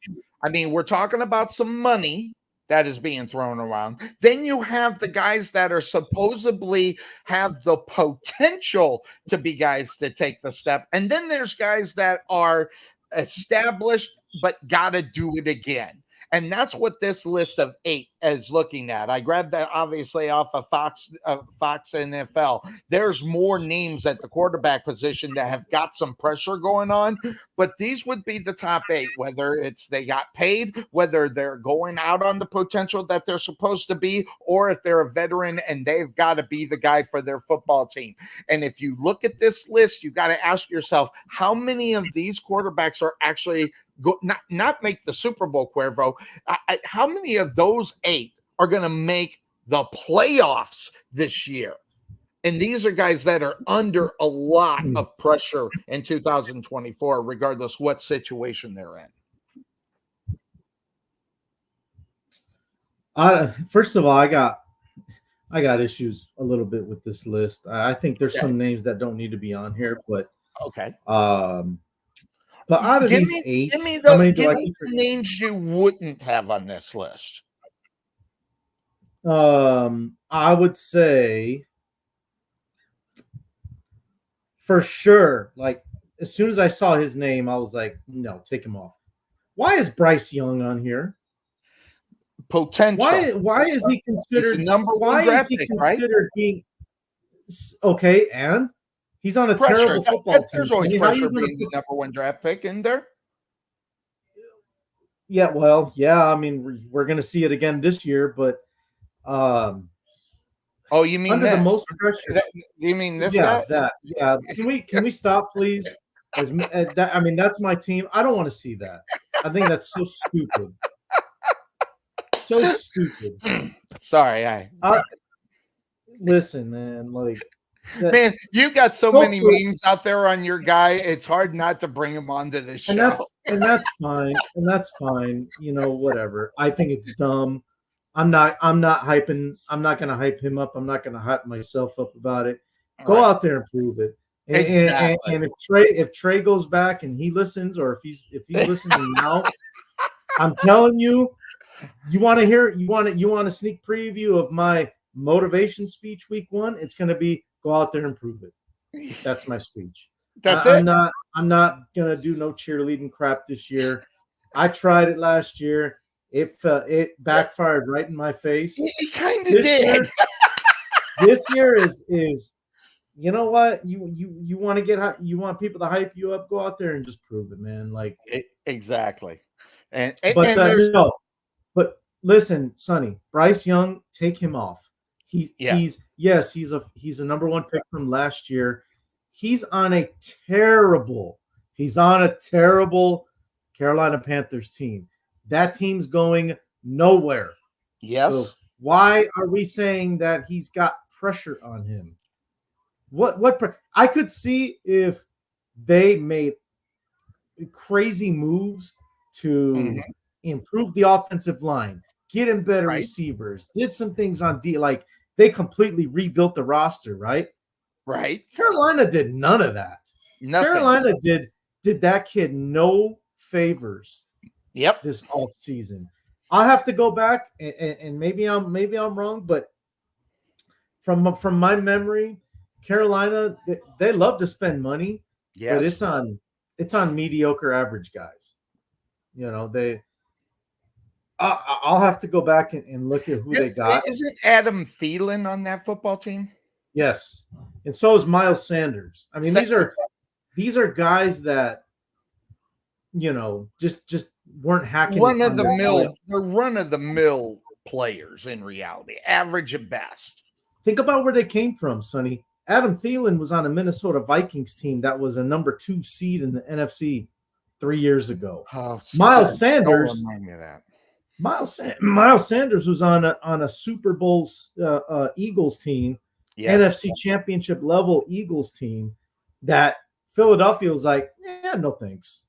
[SPEAKER 1] I mean, we're talking about some money that is being thrown around. Then you have the guys that are supposedly have the potential to be guys that take the step. And then there's guys that are established but got to do it again. And that's what this list of 8 is looking at. I grabbed that obviously off of Fox NFL. There's more names at the quarterback position that have got some pressure going on, but these would be the top 8, whether it's they got paid, whether they're going out on the potential that they're supposed to be, or if they're a veteran and they've got to be the guy for their football team. And if you look at this list, you got to ask yourself, how many of these quarterbacks are actually not make the Super Bowl, Cuervo? How many of those 8 are going to make the playoffs this year? And these are guys that are under a lot of pressure in 2024, regardless what situation they're in.
[SPEAKER 8] First of all, I got issues a little bit with this list. I think there's some names that don't need to be on here, but
[SPEAKER 1] okay.
[SPEAKER 8] But out of these 8, how many do I think
[SPEAKER 1] names you wouldn't have on this list?
[SPEAKER 8] I would say for sure, like as soon as I saw his name, I was like, no, take him off. Why is Bryce Young on here?
[SPEAKER 1] Potential.
[SPEAKER 8] Why is he considered
[SPEAKER 1] number one draft pick, right?
[SPEAKER 8] Being okay? And he's on a terrible football team.
[SPEAKER 1] There's always pressure being the number 1 draft pick in there.
[SPEAKER 8] Yeah, well, yeah. I mean, we're going to see it again this year, but
[SPEAKER 1] oh, you mean
[SPEAKER 8] under
[SPEAKER 1] that?
[SPEAKER 8] The most pressure?
[SPEAKER 1] You mean this?
[SPEAKER 8] Yeah,
[SPEAKER 1] guy?
[SPEAKER 8] that. Yeah. Can we stop, please? I mean, that's my team. I don't want to see that. I think that's so stupid. So stupid.
[SPEAKER 1] Sorry,
[SPEAKER 8] listen, man. Like,
[SPEAKER 1] man, you got so many memes out there on your guy. It's hard not to bring him onto the show.
[SPEAKER 8] And that's fine. And that's fine. Whatever. I think it's dumb. I'm not hyping. I'm not going to hype him up. I'm not going to hype myself up about it. Go out there and prove it. And if Trey goes back and he listens, or if he's listening now, I'm telling you, you want a sneak preview of my motivation speech week 1? It's going to be go out there and prove it. That's my speech. I'm not going to do no cheerleading crap this year. I tried it last year. It backfired right in my face.
[SPEAKER 1] It kind of did.
[SPEAKER 8] This year is you know what? You want to get you want people to hype you up, go out there and just prove it, man. Like
[SPEAKER 1] exactly.
[SPEAKER 8] listen, Sonny, Bryce Young, take him off.
[SPEAKER 1] Yeah.
[SPEAKER 8] He's a number one pick from last year. He's on a terrible Carolina Panthers team. That team's going nowhere. So
[SPEAKER 1] Yes.
[SPEAKER 8] why are we saying that he's got pressure on him? I could see if they made crazy moves to
[SPEAKER 1] Mhm.
[SPEAKER 8] improve the offensive line, get him better
[SPEAKER 1] Right.
[SPEAKER 8] receivers, did some things on D, like they completely rebuilt the roster, right?
[SPEAKER 1] Right.
[SPEAKER 8] Carolina did none of that.
[SPEAKER 1] Nothing.
[SPEAKER 8] Carolina did that kid no favors
[SPEAKER 1] Yep.
[SPEAKER 8] this off season. I'll have to go back and maybe I'm wrong, but from my memory, Carolina they love to spend money, but
[SPEAKER 1] Yes.
[SPEAKER 8] it's on mediocre average guys. You know, I'll have to go back and look at who they got.
[SPEAKER 1] Isn't Adam Thielen on that football team?
[SPEAKER 8] Yes, and so is Miles Sanders. I mean,
[SPEAKER 1] Sa-
[SPEAKER 8] these are guys that just weren't hacking it
[SPEAKER 1] Run of
[SPEAKER 8] on
[SPEAKER 1] the
[SPEAKER 8] their
[SPEAKER 1] mill.
[SPEAKER 8] play.
[SPEAKER 1] They're run of the mill players in reality, average at best.
[SPEAKER 8] Think about where they came from, Sonny. Adam Thielen was on a Minnesota Vikings team that was a number 2 seed in the NFC 3 years ago.
[SPEAKER 1] Oh,
[SPEAKER 8] Miles
[SPEAKER 1] don't
[SPEAKER 8] Sanders
[SPEAKER 1] remind me of that.
[SPEAKER 8] Miles Sanders was on a Super Bowl Eagles team,
[SPEAKER 1] Yes.
[SPEAKER 8] NFC Championship level Eagles team that Philadelphia was like, yeah, no thanks.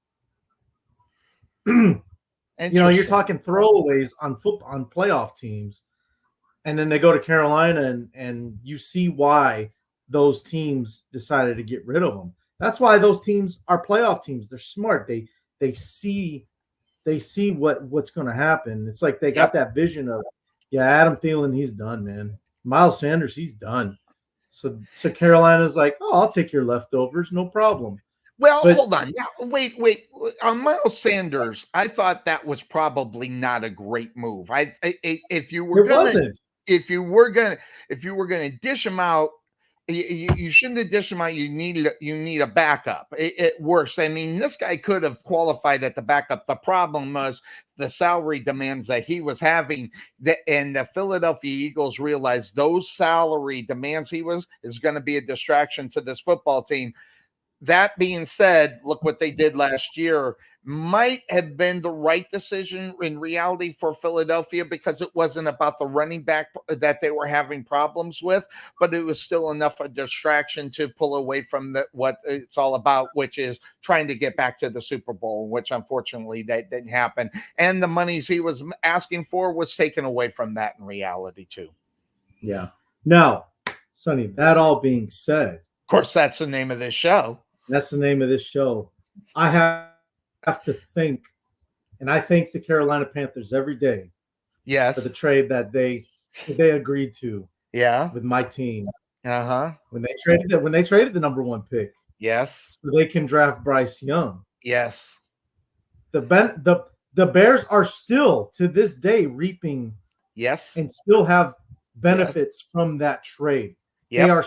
[SPEAKER 8] You're
[SPEAKER 1] Interesting.
[SPEAKER 8] talking throwaways on playoff teams, and then they go to Carolina, and you see why those teams decided to get rid of them. That's why those teams are playoff teams. They're smart. They see what's going to happen. It's like they got that vision of, yeah, Adam Thielen, he's done, man. Miles Sanders, he's done. So Carolina's like, oh, I'll take your leftovers, no problem.
[SPEAKER 1] Well,
[SPEAKER 8] But-
[SPEAKER 1] hold on. Now, wait. On Miles Sanders, I thought that was probably not a great move. If you were
[SPEAKER 8] It
[SPEAKER 1] gonna,
[SPEAKER 8] wasn't.
[SPEAKER 1] if you were gonna dish him out, you shouldn't have dished him out. You need a backup. It works. I mean, this guy could have qualified at the backup. The problem was the salary demands that he was having, and the Philadelphia Eagles realized those salary demands is going to be a distraction to this football team. That being said, look what they did last year. Might have been the right decision in reality for Philadelphia because it wasn't about the running back that they were having problems with, but it was still enough a distraction to pull away from what it's all about, which is trying to get back to the Super Bowl, which unfortunately that didn't happen. And the monies he was asking for was taken away from that in reality too.
[SPEAKER 8] Yeah. Now, Sonny, that all being said,
[SPEAKER 1] of course, that's the name of this show.
[SPEAKER 8] That's the name of this show. I have to think, and I thank the Carolina Panthers every day.
[SPEAKER 1] Yes.
[SPEAKER 8] For the trade that they agreed to.
[SPEAKER 1] Yeah.
[SPEAKER 8] With my team.
[SPEAKER 1] Uh-huh.
[SPEAKER 8] When they traded the number 1 pick.
[SPEAKER 1] Yes.
[SPEAKER 8] So they can draft Bryce Young.
[SPEAKER 1] Yes.
[SPEAKER 8] The Bears are still to this day reaping.
[SPEAKER 1] Yes.
[SPEAKER 8] And still have benefits from that trade.
[SPEAKER 1] Yep.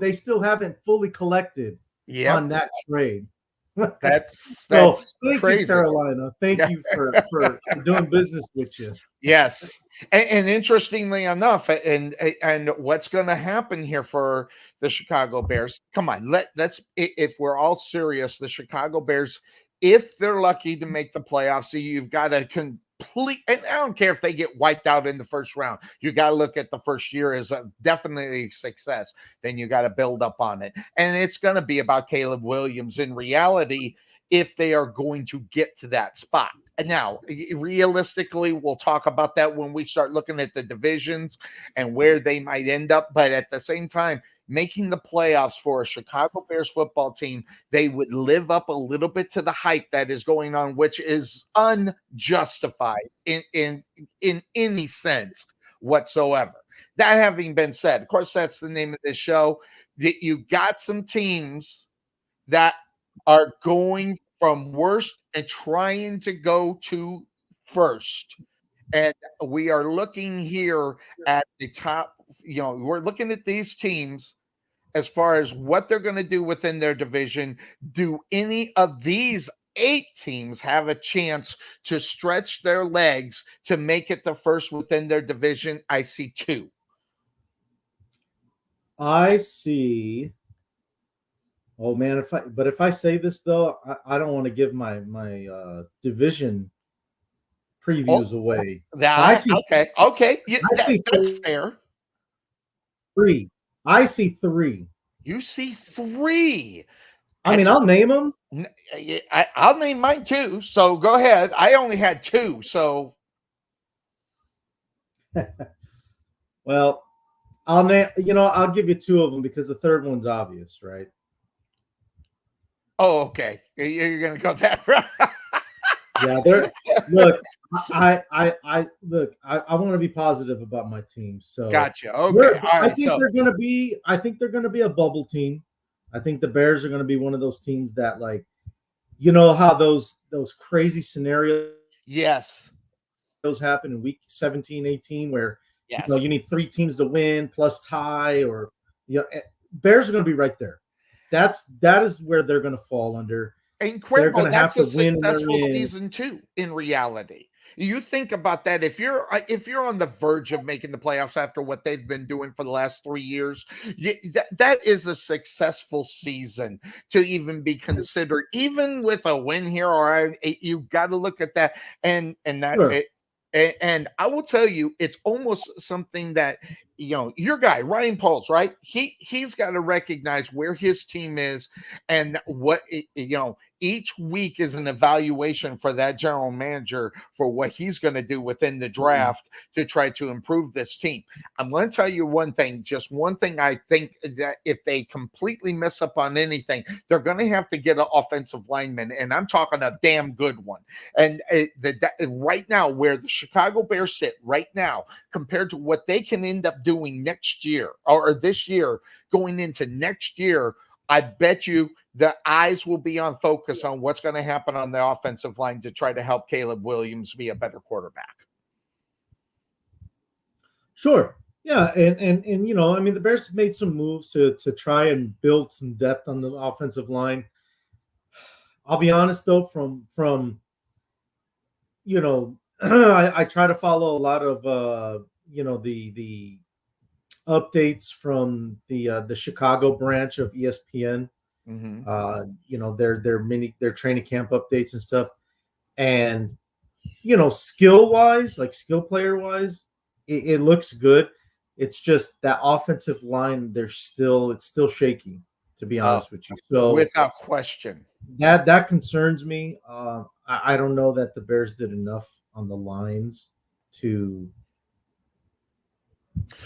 [SPEAKER 8] They still haven't fully collected on that trade.
[SPEAKER 1] That's
[SPEAKER 8] thank
[SPEAKER 1] crazy.
[SPEAKER 8] you, Carolina. Thank you for doing business with you.
[SPEAKER 1] Yes. And interestingly enough, and what's going to happen here for the Chicago Bears? Come on, let's if we're all serious, the Chicago Bears, if they're lucky to make the playoffs, so you've got to complete, and I don't care if they get wiped out in the first round. You got to look at the first year as definitely a success. Then you got to build up on it. And it's going to be about Caleb Williams in reality if they are going to get to that spot. And now, realistically, we'll talk about that when we start looking at the divisions and where they might end up. But at the same time, making the playoffs for a Chicago Bears football team, they would live up a little bit to the hype that is going on, which is unjustified in any sense whatsoever. That having been said, of course, that's the name of this show. You got some teams that are going from worst and trying to go to first. And we are looking here at the top, we're looking at these teams as far as what they're going to do within their division. Do any of these 8 teams have a chance to stretch their legs to make it the first within their division. I see 2.
[SPEAKER 8] I see. Oh man, if I say this though, I don't want to give my division previews
[SPEAKER 1] Oh,
[SPEAKER 8] away. But
[SPEAKER 1] that okay, okay.
[SPEAKER 8] I see
[SPEAKER 1] That's fair.
[SPEAKER 8] 3. I see 3.
[SPEAKER 1] You see 3.
[SPEAKER 8] I mean, I'll name them.
[SPEAKER 1] I'll name mine too. So go ahead. I only had 2. So
[SPEAKER 8] Well, I'll name. I'll give you 2 of them because the third one's obvious, right?
[SPEAKER 1] oh, okay. You're gonna go that route.
[SPEAKER 8] Yeah, they're look. I look. I want to be positive about my team. So
[SPEAKER 1] Gotcha. Okay. All
[SPEAKER 8] I
[SPEAKER 1] right.
[SPEAKER 8] think
[SPEAKER 1] So
[SPEAKER 8] they're gonna be. I think they're gonna be a bubble team. I think the Bears are gonna be one of those teams that, like, how those crazy scenarios
[SPEAKER 1] yes.
[SPEAKER 8] happen in week 17, 18, where
[SPEAKER 1] Yes.
[SPEAKER 8] you need 3 teams to win plus tie, or Bears are gonna be right there. That is where they're gonna fall under.
[SPEAKER 1] And
[SPEAKER 8] They're
[SPEAKER 1] Cuervo,
[SPEAKER 8] gonna have
[SPEAKER 1] that's
[SPEAKER 8] to
[SPEAKER 1] a
[SPEAKER 8] win and they're
[SPEAKER 1] successful
[SPEAKER 8] in.
[SPEAKER 1] season too, in reality. You think about that. If you're on the verge of making the playoffs after what they've been doing for the last 3 years, that is a successful season to even be considered. Even with a win here, you got to look at that and that
[SPEAKER 8] Sure.
[SPEAKER 1] and I will tell you, it's almost something that your guy Ryan Pauls, right? He's got to recognize where his team is and what each week is an evaluation for that general manager for what he's going to do within the draft to try to improve this team. I'm going to tell you one thing, just one thing. I think that if they completely mess up on anything, they're going to have to get an offensive lineman, and I'm talking a damn good one. And right now, where the Chicago Bears sit right now, compared to what they can end up doing next year or this year, going into next year, I bet you the eyes will be on focus on what's going to happen on the offensive line to try to help Caleb Williams be a better quarterback.
[SPEAKER 8] Sure. Yeah, and I mean, the Bears made some moves to try and build some depth on the offensive line. I'll be honest though, from I try to follow a lot of the updates from the Chicago branch of ESPN. Their training camp updates and stuff, and skill wise, like skill player wise, it looks good. It's just that offensive line, it's still shaky, to be honest with you. So
[SPEAKER 1] without question,
[SPEAKER 8] that concerns me. I don't know that the Bears did enough on the lines to.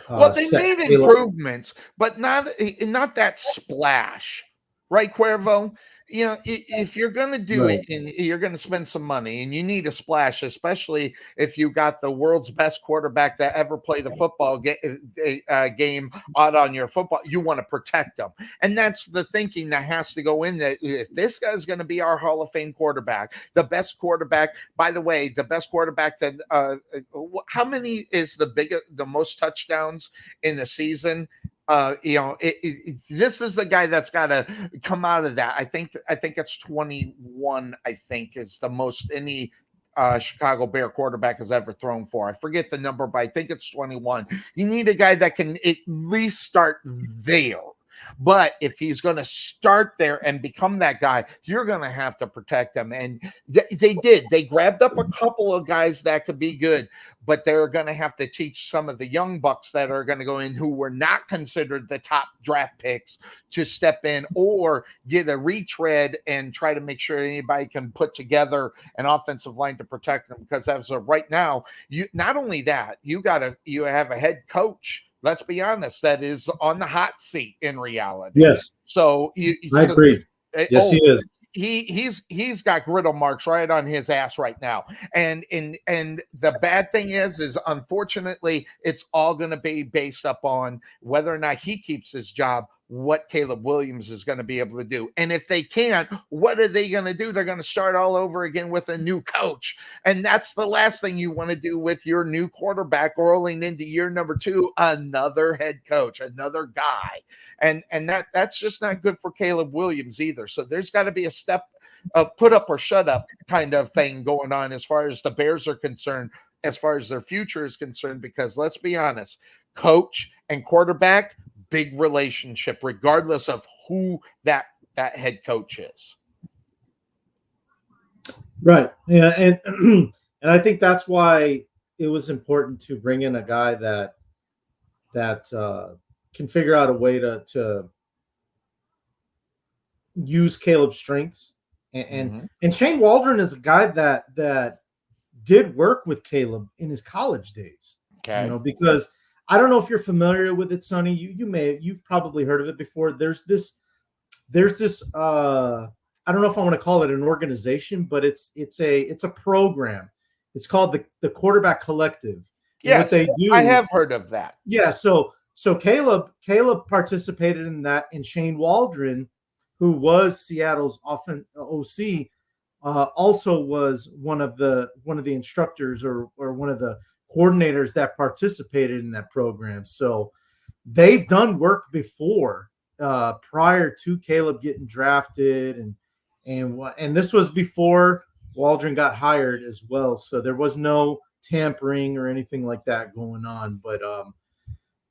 [SPEAKER 1] Well, they made improvements, but not that splash, right, Cuervo? If you're going to do it and you're going to spend some money and you need a splash, especially if you got the world's best quarterback that ever played the football game out on your football, you want to protect them. And that's the thinking that has to go in there. If this guy's going to be our Hall of Fame quarterback, the best quarterback, by the way, the best quarterback that how many is the most touchdowns in the season? This is the guy that's got to come out of that. I think it's 21. I think is the most any Chicago Bear quarterback has ever thrown for. I forget the number, but I think it's 21. You need a guy that can at least start there. But if he's going to start there and become that guy, you're going to have to protect him. And they did. They grabbed up a couple of guys that could be good, but they're going to have to teach some of the young bucks that are going to go in who were not considered the top draft picks to step in or get a retread and try to make sure anybody can put together an offensive line to protect them. Because as of right now, not only that, you have a head coach, let's be honest, that is on the hot seat in reality.
[SPEAKER 8] Yes.
[SPEAKER 1] So
[SPEAKER 8] I agree. Yes, he is.
[SPEAKER 1] He's got griddle marks right on his ass right now. And the bad thing is unfortunately it's all going to be based up on whether or not he keeps his job, what Caleb Williams is going to be able to do. And if they can't, what are they going to do? They're going to start all over again with a new coach. And that's the last thing you want to do with your new quarterback rolling into year number 2, another head coach, another guy. And that's just not good for Caleb Williams either. So there's got to be a step put up or shut up kind of thing going on as far as the Bears are concerned, as far as their future is concerned. Because let's be honest, coach and quarterback, big relationship, regardless of who that head coach is.
[SPEAKER 8] Right. Yeah, and and I think that's why it was important to bring in a guy that can figure out a way to use Caleb's strengths. And Shane Waldron is a guy that did work with Caleb in his college days.
[SPEAKER 1] Okay.
[SPEAKER 8] You know, because I don't know if you're familiar with it, Sonny. You've probably heard of it before. There's this I don't know if I want to call it an organization, but it's a program. It's called the Quarterback Collective. And
[SPEAKER 1] Yes,
[SPEAKER 8] what they do,
[SPEAKER 1] I have heard of that.
[SPEAKER 8] yeah. So Caleb participated in that, and Shane Waldron, who was Seattle's OC, also was one of the instructors or one of the coordinators that participated in that program. So they've done work before, prior to Caleb getting drafted, and this was before Waldron got hired as well. So there was no tampering or anything like that going on.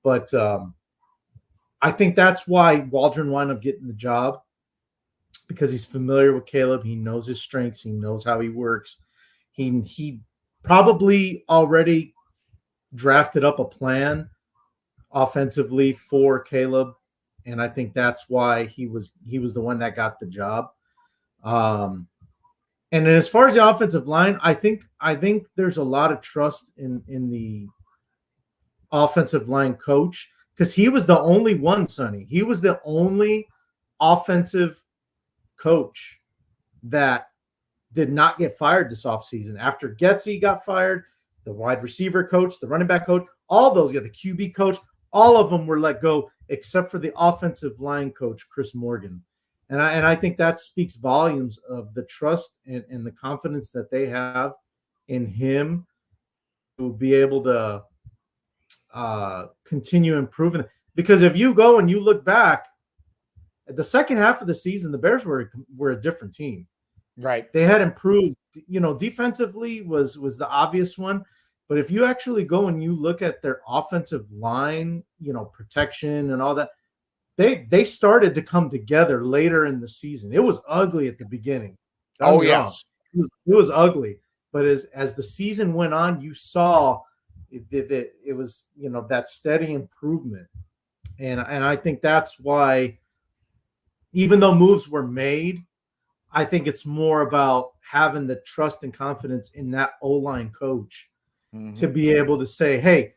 [SPEAKER 8] But I think that's why Waldron wound up getting the job, because he's familiar with Caleb. He knows his strengths. He knows how he works. He probably already drafted up a plan offensively for Caleb, and I think that's why he was the one that got the job. And then as far as the offensive line, I think there's a lot of trust in the offensive line coach, because he was the only one, Sonny. He was the only offensive coach that did not get fired this offseason. After Getsy got fired, the wide receiver coach, the running back coach, all those, the QB coach, all of them were let go except for the offensive line coach, Chris Morgan. And I think that speaks volumes of the trust and the confidence that they have in him to be able to continue improving. Because if you go and you look back at the second half of the season, the Bears were a different team.
[SPEAKER 1] Right.
[SPEAKER 8] They had improved. Defensively was the obvious one. But if you actually go and you look at their offensive line, protection and all that, they started to come together later in the season. It was ugly at the beginning.
[SPEAKER 1] Oh, yes.
[SPEAKER 8] It was ugly. But as the season went on, you saw it was, that steady improvement. And I think that's why, even though moves were made, I think it's more about having the trust and confidence in that O-line coach to be able to say, hey,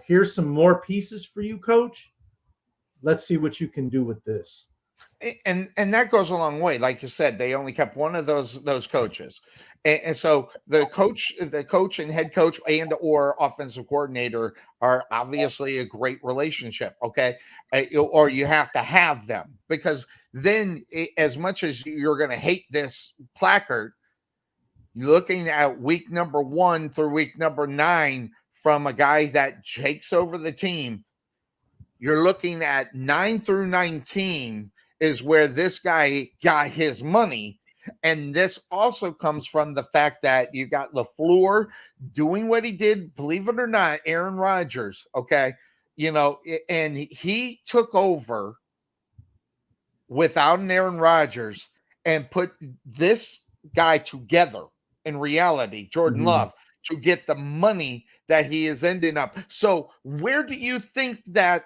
[SPEAKER 8] here's some more pieces for you, coach. Let's see what you can do with this.
[SPEAKER 1] And that goes a long way. Like you said, they only kept one of those coaches. And so the coach and head coach and or offensive coordinator are obviously a great relationship. Okay. Or you have to have them, because then as much as you're going to hate this placard, looking at week number 1 through week number 9 from a guy that takes over the team, you're looking at 9 through 19 is where this guy got his money. And this also comes from the fact that you got LaFleur doing what he did, believe it or not, Aaron Rodgers, okay? And he took over without an Aaron Rodgers and put this guy together in reality, Jordan Love, to get the money that he is ending up. So where do you think that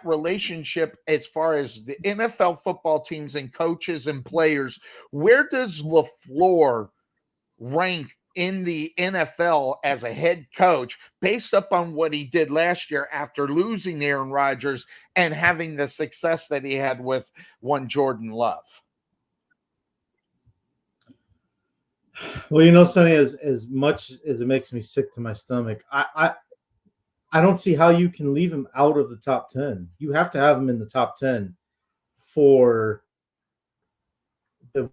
[SPEAKER 1] relationship, as far as the NFL football teams and coaches and players, where does LaFleur rank in the NFL as a head coach based upon what he did last year after losing Aaron Rodgers and having the success that he had with one Jordan Love?
[SPEAKER 8] Well, Sonny, as much as it makes me sick to my stomach, I don't see how you can leave him out of the top 10. You have to have him in the top 10 for the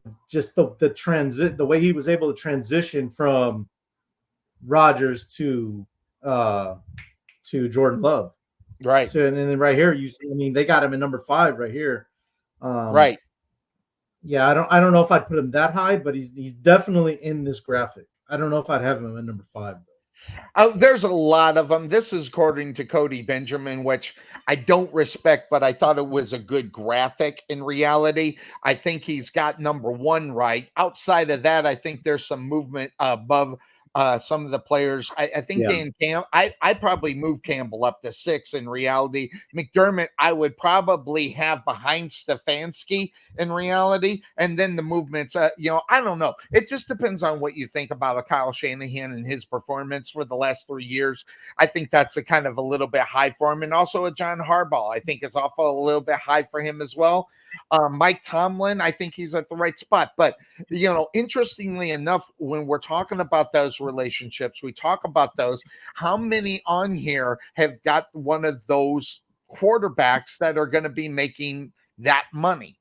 [SPEAKER 8] way he was able to transition from Rodgers to Jordan Love.
[SPEAKER 1] Right.
[SPEAKER 8] So and then right here, they got him in number 5 right here.
[SPEAKER 1] Right.
[SPEAKER 8] Yeah, I don't know if I'd put him that high, but he's definitely in this graphic. I don't know if I'd have him at number 5 though.
[SPEAKER 1] There's a lot of them. This is according to Cody Benjamin, which I don't respect, but I thought it was a good graphic. In reality, I think he's got number 1 right. Outside of that, I think there's some movement above some of the players. I think
[SPEAKER 8] Yeah.
[SPEAKER 1] I probably move Campbell up to 6. In reality, McDermott I would probably have behind Stefanski. In reality, and then the movements. I don't know. It just depends on what you think about a Kyle Shanahan and his performance for the last 3 years. I think that's a kind of a little bit high for him, and also a John Harbaugh. I think is also a little bit high for him as well. Mike Tomlin, I think he's at the right spot. But, interestingly enough, when we're talking about those relationships, we talk about those. How many on here have got one of those quarterbacks that are going to be making that money?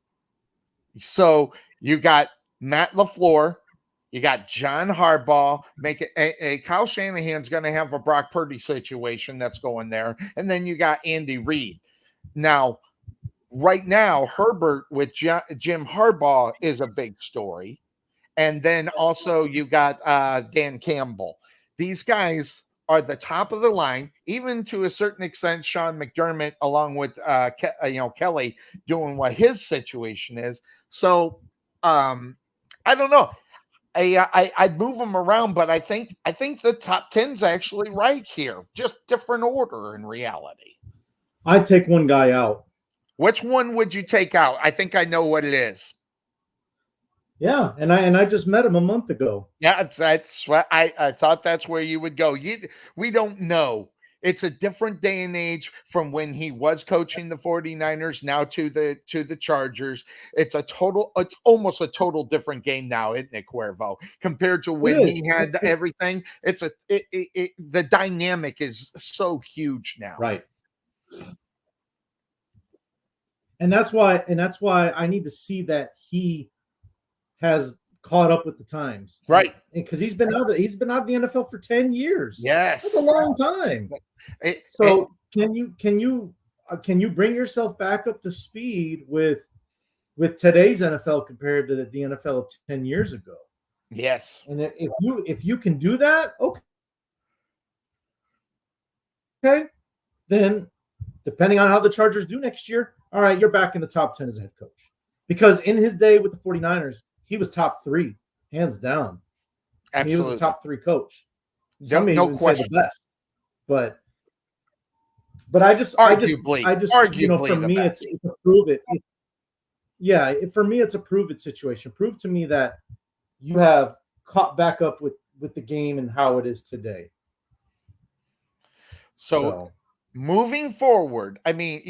[SPEAKER 1] So you got Matt LaFleur, you got John Harbaugh. Make it Kyle Shanahan's going to have a Brock Purdy situation that's going there, and then you got Andy Reid. Now, right now, Herbert with Jim Harbaugh is a big story, and then also you got Dan Campbell. These guys are the top of the line, even to a certain extent. Sean McDermott, along with Kelly, doing what his situation is. So I don't know. I'd move them around, but I think the top 10's actually right here, just different order in reality.
[SPEAKER 8] I'd take one guy out.
[SPEAKER 1] Which one would you take out? I think I know what it is.
[SPEAKER 8] Yeah, and I just met him a month ago.
[SPEAKER 1] Yeah, that's what I thought that's where you would go. We don't know. It's a different day and age from when he was coaching the 49ers now to the Chargers. It's almost a total different game now, isn't it, Cuervo? Compared to when he had everything. The dynamic is so huge now.
[SPEAKER 8] Right. And that's why I need to see that he has caught up with the times,
[SPEAKER 1] right?
[SPEAKER 8] Because he's been out of the NFL for 10 years.
[SPEAKER 1] Yes,
[SPEAKER 8] that's a long time. Can you bring yourself back up to speed with today's NFL compared to the NFL of 10 years ago?
[SPEAKER 1] Yes.
[SPEAKER 8] And if you can do that, okay, then depending on how the Chargers do next year, all right, you're back in the top 10 as a head coach. Because in his day with the 49ers, he was top 3, hands down. Absolutely. He was a top 3 coach. Some may even say the best. But I just for me it's a prove it. For me it's a prove it situation. Prove to me that you have caught back up with the game and how it is today.
[SPEAKER 1] So moving forward, I mean,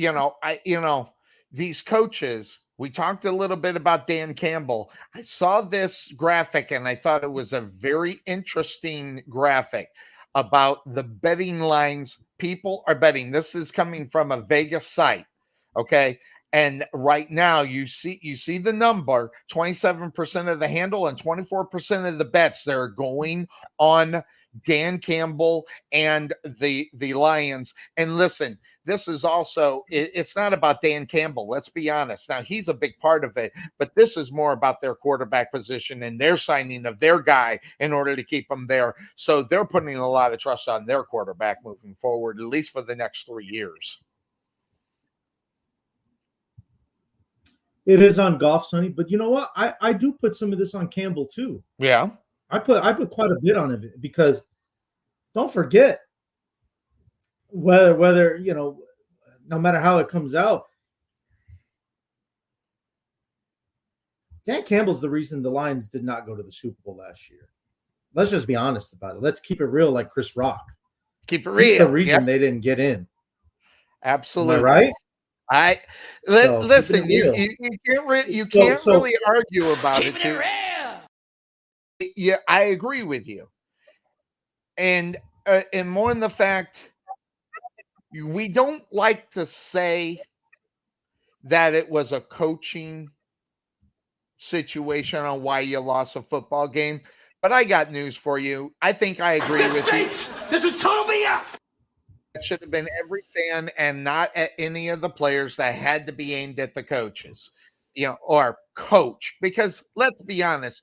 [SPEAKER 1] these coaches, we talked a little bit about Dan Campbell. I saw this graphic and I thought it was a very interesting graphic about the betting lines people are betting. This is coming from a Vegas site. Okay. And right now you see the number, 27% of the handle and 24% of the bets that are going on Dan Campbell and the Lions. And listen, this is also, it's not about Dan Campbell. Let's be honest. Now, he's a big part of it, but this is more about their quarterback position and their signing of their guy in order to keep him there. So they're putting a lot of trust on their quarterback moving forward, at least for the next 3 years.
[SPEAKER 8] It is on Goff, Sonny, but you know what? I do put some of this on Campbell too.
[SPEAKER 1] Yeah.
[SPEAKER 8] I put quite a bit on it because don't forget whether no matter how it comes out, Dan Campbell's the reason the Lions did not go to the Super Bowl last year. Let's just be honest about it. Let's keep it real, like Chris Rock.
[SPEAKER 1] Keep it real.
[SPEAKER 8] He's the reason they didn't get in.
[SPEAKER 1] Absolutely.
[SPEAKER 8] Am I right?
[SPEAKER 1] Listen. You can't really argue about it. Yeah, I agree with you, and more in the fact we don't like to say that it was a coaching situation on why you lost a football game, but I got news for you. I think I agree with you.
[SPEAKER 2] This is total BS.
[SPEAKER 1] It should have been every fan and not at any of the players. That had to be aimed at the coaches. or coach, because let's be honest,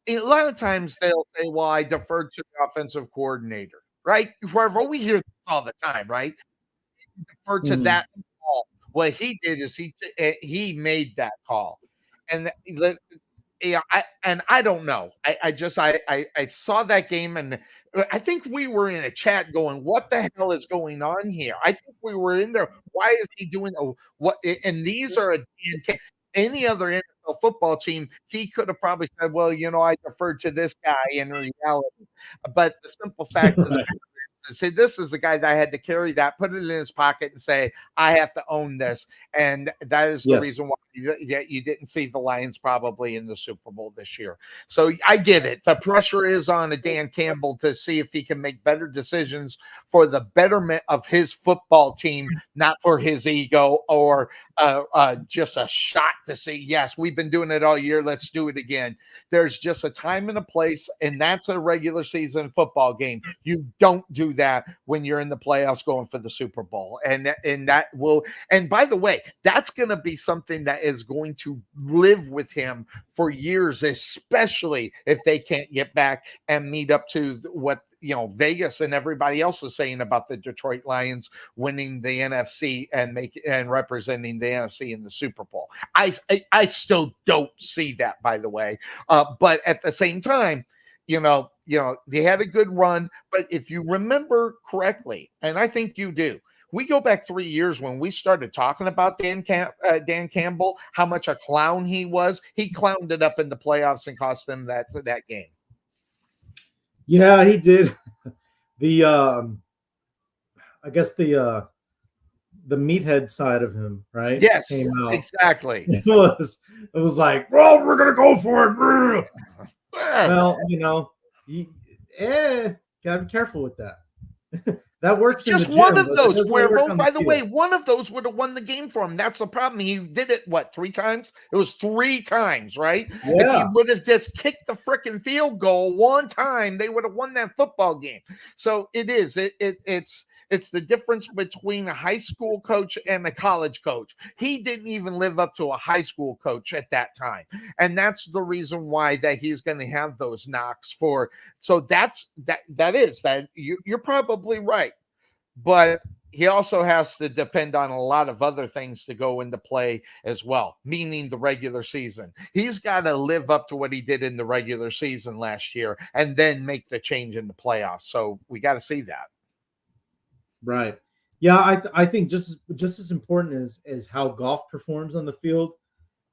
[SPEAKER 1] a lot of times they'll say, "Well, I deferred to the offensive coordinator," right? Wherever we hear this all the time, right? Defer to
[SPEAKER 8] Mhm.
[SPEAKER 1] that call. What he did is he made that call, and yeah, I don't know. I just I saw that game and I think we were in a chat going, "What the hell is going on here?" I think we were in there. Why is he doing what? And these are any other NFL football team. He could have probably said, "Well, I deferred to this guy in reality." But the simple fact of the
[SPEAKER 8] Right.
[SPEAKER 1] say this is the guy that had to carry that, put it in his pocket, and say, "I have to own this," and that is the
[SPEAKER 8] Yes.
[SPEAKER 1] reason why you didn't see the Lions probably in the Super Bowl this year. So I get it. The pressure is on a Dan Campbell to see if he can make better decisions for the betterment of his football team, not for his ego or just a shot to say, "Yes, we've been doing it all year. Let's do it again." There's just a time and a place, and that's a regular season football game. You don't do that when you're in the playoffs going for the Super Bowl. And that will, and by the way, that's going to be something that is going to live with him for years, especially if they can't get back and meet up to what Vegas and everybody else is saying about the Detroit Lions winning the NFC and representing the NFC in the Super Bowl. I still don't see that, by the way. But at the same time, they had a good run. But if you remember correctly, and I think you do, we go back 3 years when we started talking about Dan Campbell, how much a clown he was. He clowned it up in the playoffs and cost them that game.
[SPEAKER 8] Yeah, he did. The I guess the meathead side of him, right,
[SPEAKER 1] Yes,
[SPEAKER 8] came out.
[SPEAKER 1] exactly.
[SPEAKER 8] It was like, "Bro, we're gonna go for it." Well, gotta be careful with that. That works in the
[SPEAKER 1] Just one
[SPEAKER 8] gym,
[SPEAKER 1] of
[SPEAKER 8] but it
[SPEAKER 1] those,
[SPEAKER 8] doesn't work
[SPEAKER 1] Cuervo.
[SPEAKER 8] on the
[SPEAKER 1] By the
[SPEAKER 8] field.
[SPEAKER 1] way, one of those would have won the game for him. That's the problem. He did it, what, 3 times? It was 3 times, right? If he
[SPEAKER 8] Yeah,
[SPEAKER 1] would have just kicked the freaking field goal one time, they would have won that football game. So it is. It's the difference between a high school coach and a college coach. He didn't even live up to a high school coach at that time. And that's the reason why that he's going to have those knocks for. So you're probably right. But he also has to depend on a lot of other things to go into play as well, meaning the regular season. He's got to live up to what he did in the regular season last year and then make the change in the playoffs. So we got to see that.
[SPEAKER 8] right. Yeah, I think just as important as how golf performs on the field,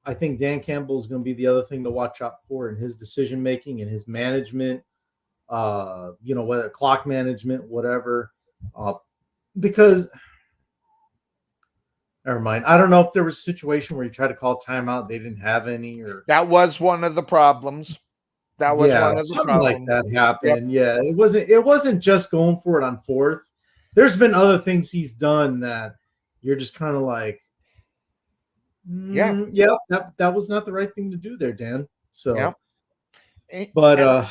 [SPEAKER 8] I think Dan Campbell is going to be the other thing to watch out for in his decision making and his management. Whether clock management, whatever. Because never mind. I don't know if there was a situation where he tried to call timeout, they didn't have any, or
[SPEAKER 1] That was one of the problems. That was
[SPEAKER 8] yeah,
[SPEAKER 1] one of the
[SPEAKER 8] something like
[SPEAKER 1] problems.
[SPEAKER 8] that
[SPEAKER 1] Yep.
[SPEAKER 8] happened. Yeah, it wasn't just going for it on fourth. There's been other things he's done that you're just kind of like,
[SPEAKER 1] Yeah.
[SPEAKER 8] yeah, that was not the right thing to do there, Dan. So,
[SPEAKER 1] Yep.
[SPEAKER 8] but
[SPEAKER 1] And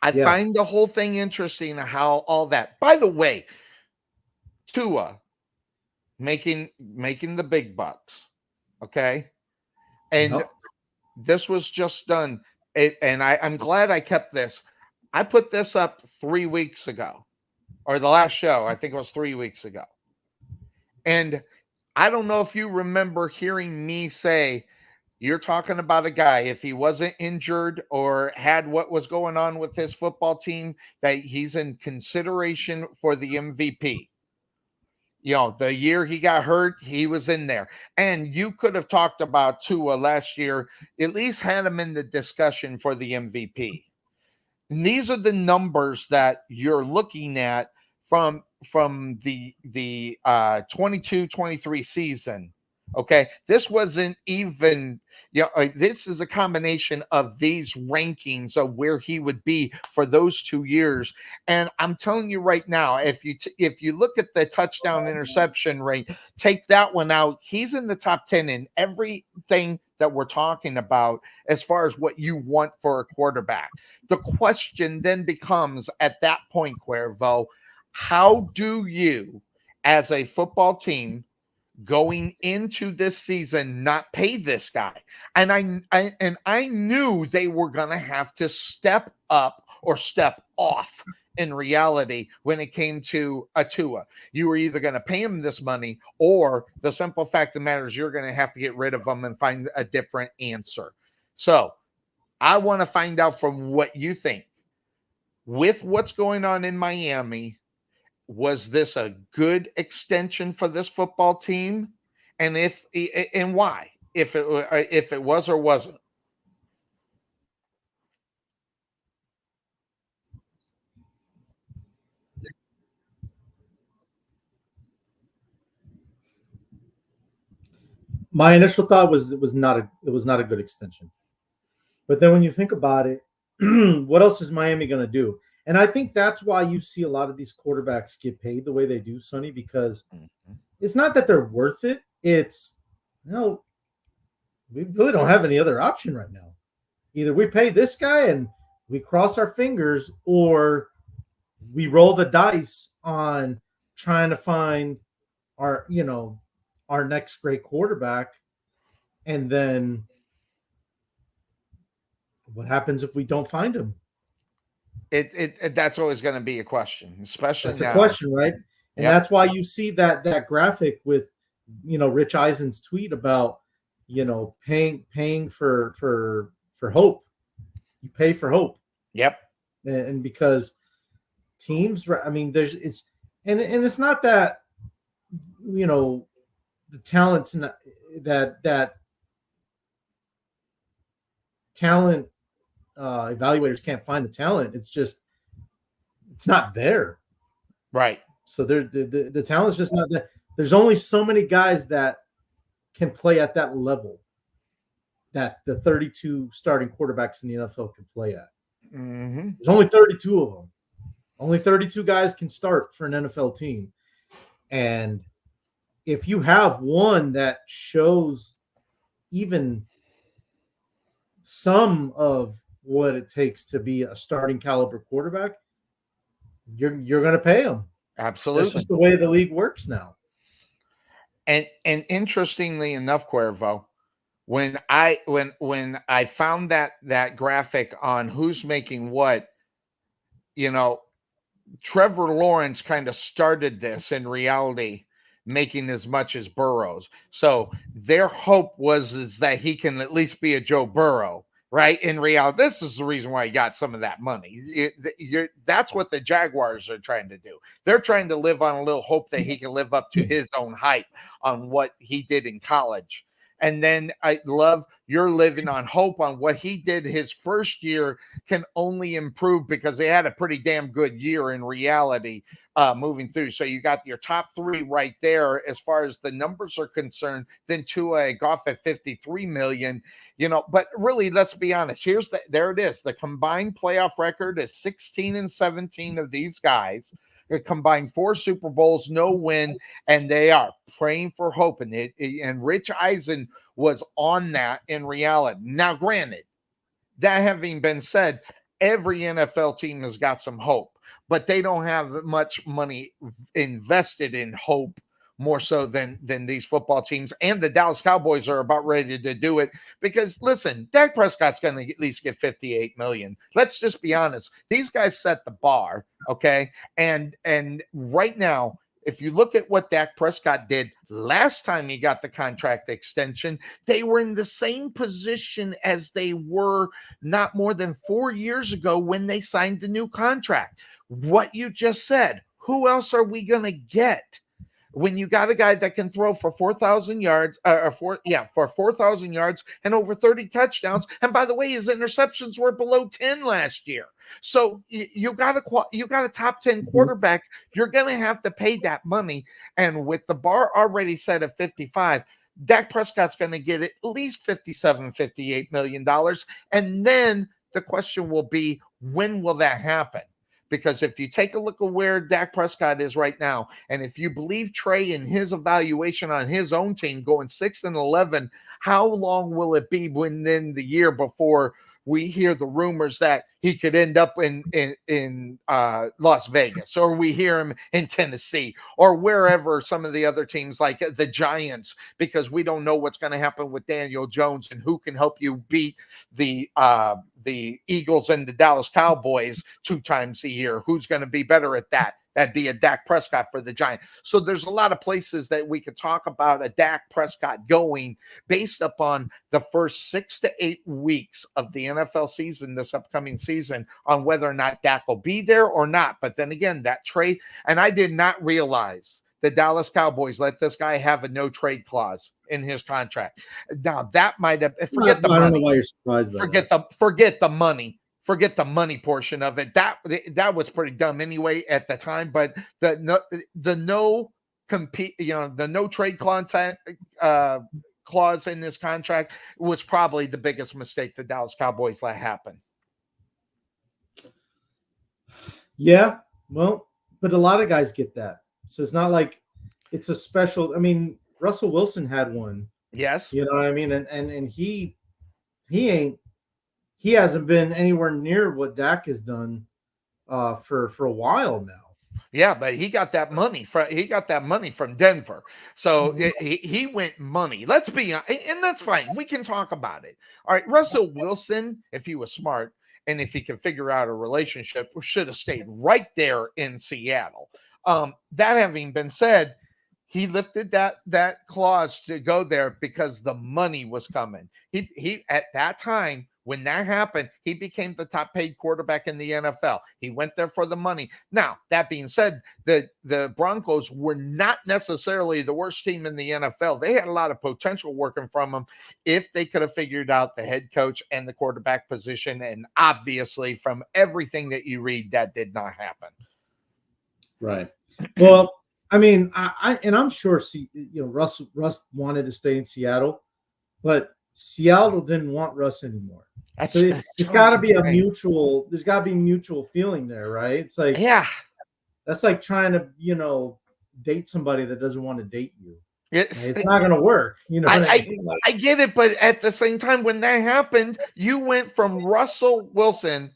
[SPEAKER 1] I
[SPEAKER 8] yeah,
[SPEAKER 1] find the whole thing interesting how all that. By the way, Tua making the big bucks. Okay. And
[SPEAKER 8] yep.
[SPEAKER 1] this was just done. And I'm glad I kept this. I put this up 3 weeks ago, or the last show. I think it was 3 weeks ago. And I don't know if you remember hearing me say, you're talking about a guy, if he wasn't injured or had what was going on with his football team, that he's in consideration for the MVP. The year he got hurt, he was in there. And you could have talked about Tua last year, at least had him in the discussion for the MVP. And these are the numbers that you're looking at from the 22-23 season. Okay, this wasn't even this is a combination of these rankings of where he would be for those 2 years. And I'm telling you right now, if you look at the touchdown interception rate, take that one out, he's in the top 10 in everything that we're talking about as far as what you want for a quarterback. The question then becomes at that point, Cuervo, how do you, as a football team, going into this season not pay this guy. And I knew they were going to have to step up or step off in reality when it came to Atua. You were either going to pay him this money, or the simple fact of the matter is you're going to have to get rid of him and find a different answer. So I want to find out from what you think. With what's going on in Miami, was this a good extension for this football team? And why? If it was or wasn't?
[SPEAKER 8] My initial thought was it was not a good extension. But then when you think about it, what else is Miami going to do? And I think that's why you see a lot of these quarterbacks get paid the way they do, Sonny, because it's not that they're worth it. It's, we really don't have any other option right now. Either we pay this guy and we cross our fingers, or we roll the dice on trying to find our next great quarterback. And then what happens if we don't find him?
[SPEAKER 1] That's always going to be a question, especially
[SPEAKER 8] that's
[SPEAKER 1] now.
[SPEAKER 8] a question, right? And that's why you see that graphic with Rich Eisen's tweet about paying for hope. You pay for hope.
[SPEAKER 1] Yep.
[SPEAKER 8] And because teams, I mean, it's not that the talent's not that talent evaluators can't find the talent. It's just it's not there.
[SPEAKER 1] Right.
[SPEAKER 8] So the talent's just not there. There's only so many guys that can play at that level that the 32 starting quarterbacks in the NFL can play at.
[SPEAKER 1] Mm-hmm.
[SPEAKER 8] There's only 32 of them. Only 32 guys can start for an NFL team. And if you have one that shows even some of what it takes to be a starting caliber quarterback, you're going to pay him.
[SPEAKER 1] Absolutely.
[SPEAKER 8] That's just the way the league works now.
[SPEAKER 1] And interestingly enough, Cuervo, when I found that graphic on who's making what, Trevor Lawrence kind of started this in reality, making as much as Burrows. So their hope is that he can at least be a Joe Burrow, right? In reality, this is the reason why he got some of that money. That's what the Jaguars are trying to do. They're trying to live on a little hope that he can live up to his own hype on what he did in college. And then I love you're living on hope on what he did his first year can only improve because they had a pretty damn good year in reality moving through. So you got your top three right there as far as the numbers are concerned. Then Tua Goff at 53 million, but really, let's be honest. There it is. The combined playoff record is 16-17 of these guys. Combined 4 Super Bowls, no win, and they are praying for hope. And Rich Eisen was on that in reality. Now, granted, that having been said, every NFL team has got some hope, but they don't have much money invested in hope more so than these football teams. And the Dallas Cowboys are about ready to do it because, listen, Dak Prescott's going to at least get $58 million. Let's just be honest. These guys set the bar, okay? And right now, if you look at what Dak Prescott did last time he got the contract extension, they were in the same position as they were not more than 4 years ago when they signed the new contract. What you just said, who else are we going to get? When you got a guy that can throw for 4,000 yards, for 4,000 yards and over 30 touchdowns, and by the way, his interceptions were below 10 last year. So you got a top 10 quarterback. You're going to have to pay that money, and with the bar already set at 55, Dak Prescott's going to get at least $57-58 million, and then the question will be, when will that happen? Because if you take a look at where Dak Prescott is right now, and if you believe Trey in his evaluation on his own team going 6-11, how long will it be within the year before we hear the rumors that he could end up in Las Vegas, or we hear him in Tennessee, or wherever some of the other teams like the Giants, because we don't know what's going to happen with Daniel Jones and who can help you beat the Eagles and the Dallas Cowboys 2 times a year. Who's going to be better at that? That'd be a Dak Prescott for the Giants. So there's a lot of places that we could talk about a Dak Prescott going based upon the first 6 to 8 weeks of the NFL season, this upcoming season, on whether or not Dak will be there or not. But then again, that trade, and I did not realize the Dallas Cowboys let this guy have a no trade clause in his contract. Now that might have forget the money.
[SPEAKER 8] I don't know why you're surprised by that.
[SPEAKER 1] Forget the money. Forget the money portion of it. That was pretty dumb anyway at the time. But the no compete, the no trade clause in this contract was probably the biggest mistake the Dallas Cowboys let happen.
[SPEAKER 8] Yeah, well, but a lot of guys get that. So it's not like it's a special. I mean, Russell Wilson had one.
[SPEAKER 1] Yes.
[SPEAKER 8] You know what I mean? And he hasn't been anywhere near what Dak has done for a while now.
[SPEAKER 1] Yeah, but he got that money from Denver. So he went money. Let's be honest, and that's fine. We can talk about it. All right, Russell Wilson, if he was smart and if he could figure out a relationship, should have stayed right there in Seattle. That having been said, he lifted that clause to go there because the money was coming. He at that time, when that happened, he became the top paid quarterback in the NFL. He went there for the money. Now, that being said, the Broncos were not necessarily the worst team in the NFL. They had a lot of potential working from them if they could have figured out the head coach and the quarterback position. And obviously, from everything that you read, that did not happen.
[SPEAKER 8] Right. Well, I mean, I'm sure Russ wanted to stay in Seattle, but Seattle didn't want Russ anymore. So it's got to be a mutual. There's got to be mutual feeling there, right? It's like,
[SPEAKER 1] yeah,
[SPEAKER 8] that's like trying to date somebody that doesn't want to date you. It's not going to work.
[SPEAKER 1] I get it, but at the same time, when that happened, you went from Russell Wilson.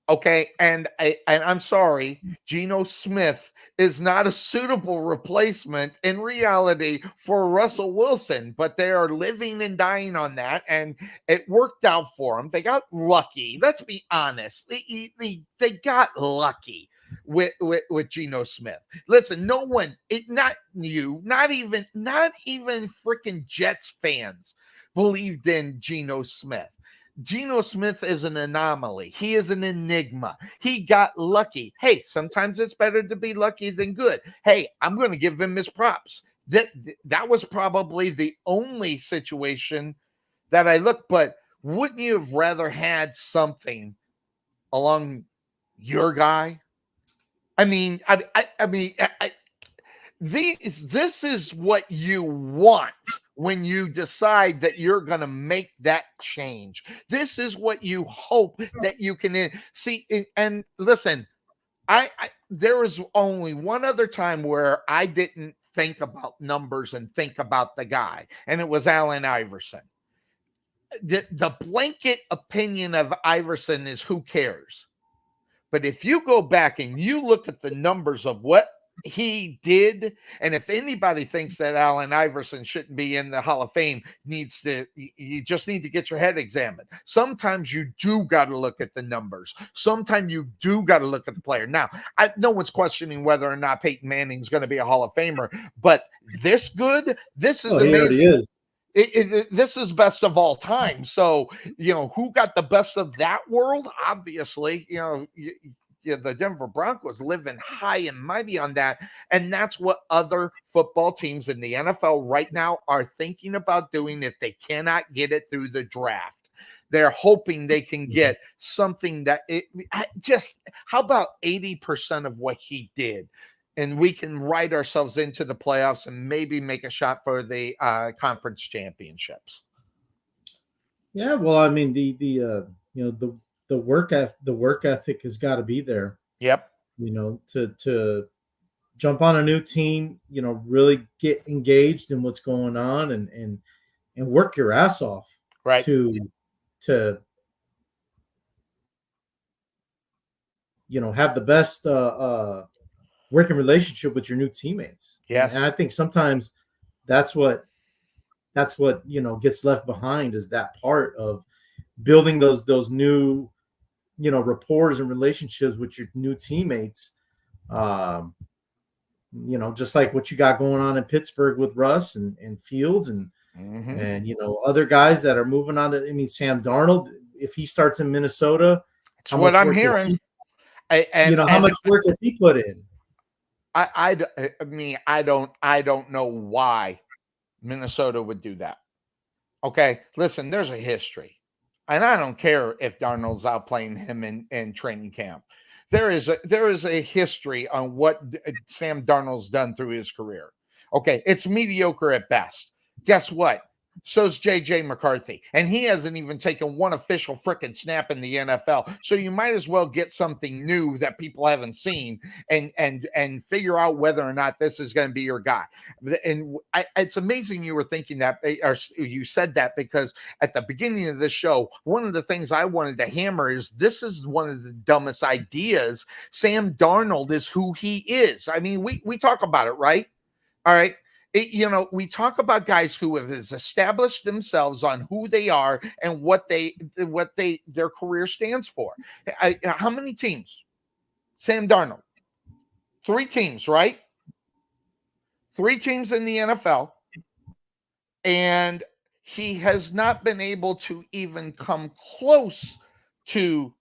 [SPEAKER 1] Okay, and I'm sorry, Geno Smith is not a suitable replacement in reality for Russell Wilson, but they are living and dying on that, and it worked out for them. They got lucky. Let's be honest. They got lucky with Geno Smith. Listen, no one, not you, not even freaking Jets fans believed in Geno Smith. Geno Smith is an anomaly. He is an enigma. He got lucky. Hey, sometimes it's better to be lucky than good. Hey, I'm going to give him his props. That was probably the only situation that I looked, but wouldn't you have rather had something along your guy? I mean, this is what you want when you decide that you're going to make that change. This is what you hope that you can see. And listen, there was only one other time where I didn't think about numbers and think about the guy, and it was Allen Iverson. The blanket opinion of Iverson is who cares? But if you go back and you look at the numbers of what he did, and if anybody thinks that Allen Iverson shouldn't be in the Hall of Fame, you just need to get your head examined. Sometimes you do got to look at the numbers. Sometimes you do got to look at the player. Now, no one's questioning whether or not Peyton Manning's going to be a Hall of Famer, but this good, this is amazing.
[SPEAKER 8] He already is.
[SPEAKER 1] This is best of all time. So, who got the best of that world? Obviously, the Denver Broncos living high and mighty on that. And that's what other football teams in the NFL right now are thinking about doing if they cannot get it through the draft. They're hoping they can get something how about 80% of what he did? And we can write ourselves into the playoffs and maybe make a shot for the conference championships.
[SPEAKER 8] Yeah, well, I mean, the work ethic has got to be there.
[SPEAKER 1] Yep.
[SPEAKER 8] To jump on a new team, really get engaged in what's going on and work your ass off.
[SPEAKER 1] Right.
[SPEAKER 8] To have the best working relationship with your new teammates.
[SPEAKER 1] Yes.
[SPEAKER 8] And I think sometimes that's what gets left behind, is that part of building those new rapport and relationships with your new teammates. Just like what you got going on in Pittsburgh with Russ and Fields and other guys that are moving on to. I mean, Sam Darnold, if he starts in Minnesota,
[SPEAKER 1] That's what I'm hearing.
[SPEAKER 8] How much work has he put in?
[SPEAKER 1] I don't know why Minnesota would do that. Okay, listen, there's a history, and I don't care if Darnold's outplaying him in training camp. There is a history on what Sam Darnold's done through his career. Okay, it's mediocre at best. Guess what? So's J.J. McCarthy, and he hasn't even taken one official frickin' snap in the NFL. So you might as well get something new that people haven't seen, and figure out whether or not this is going to be your guy. And it's amazing you were thinking that, or you said that, because at the beginning of this show, one of the things I wanted to hammer is this is one of the dumbest ideas. Sam Darnold is who he is. I mean, we talk about it, right? All right. We talk about guys who have established themselves on who they are and what their career stands for. How many teams? Sam Darnold. 3 teams, right? 3 teams in the NFL. And he has not been able to even come close to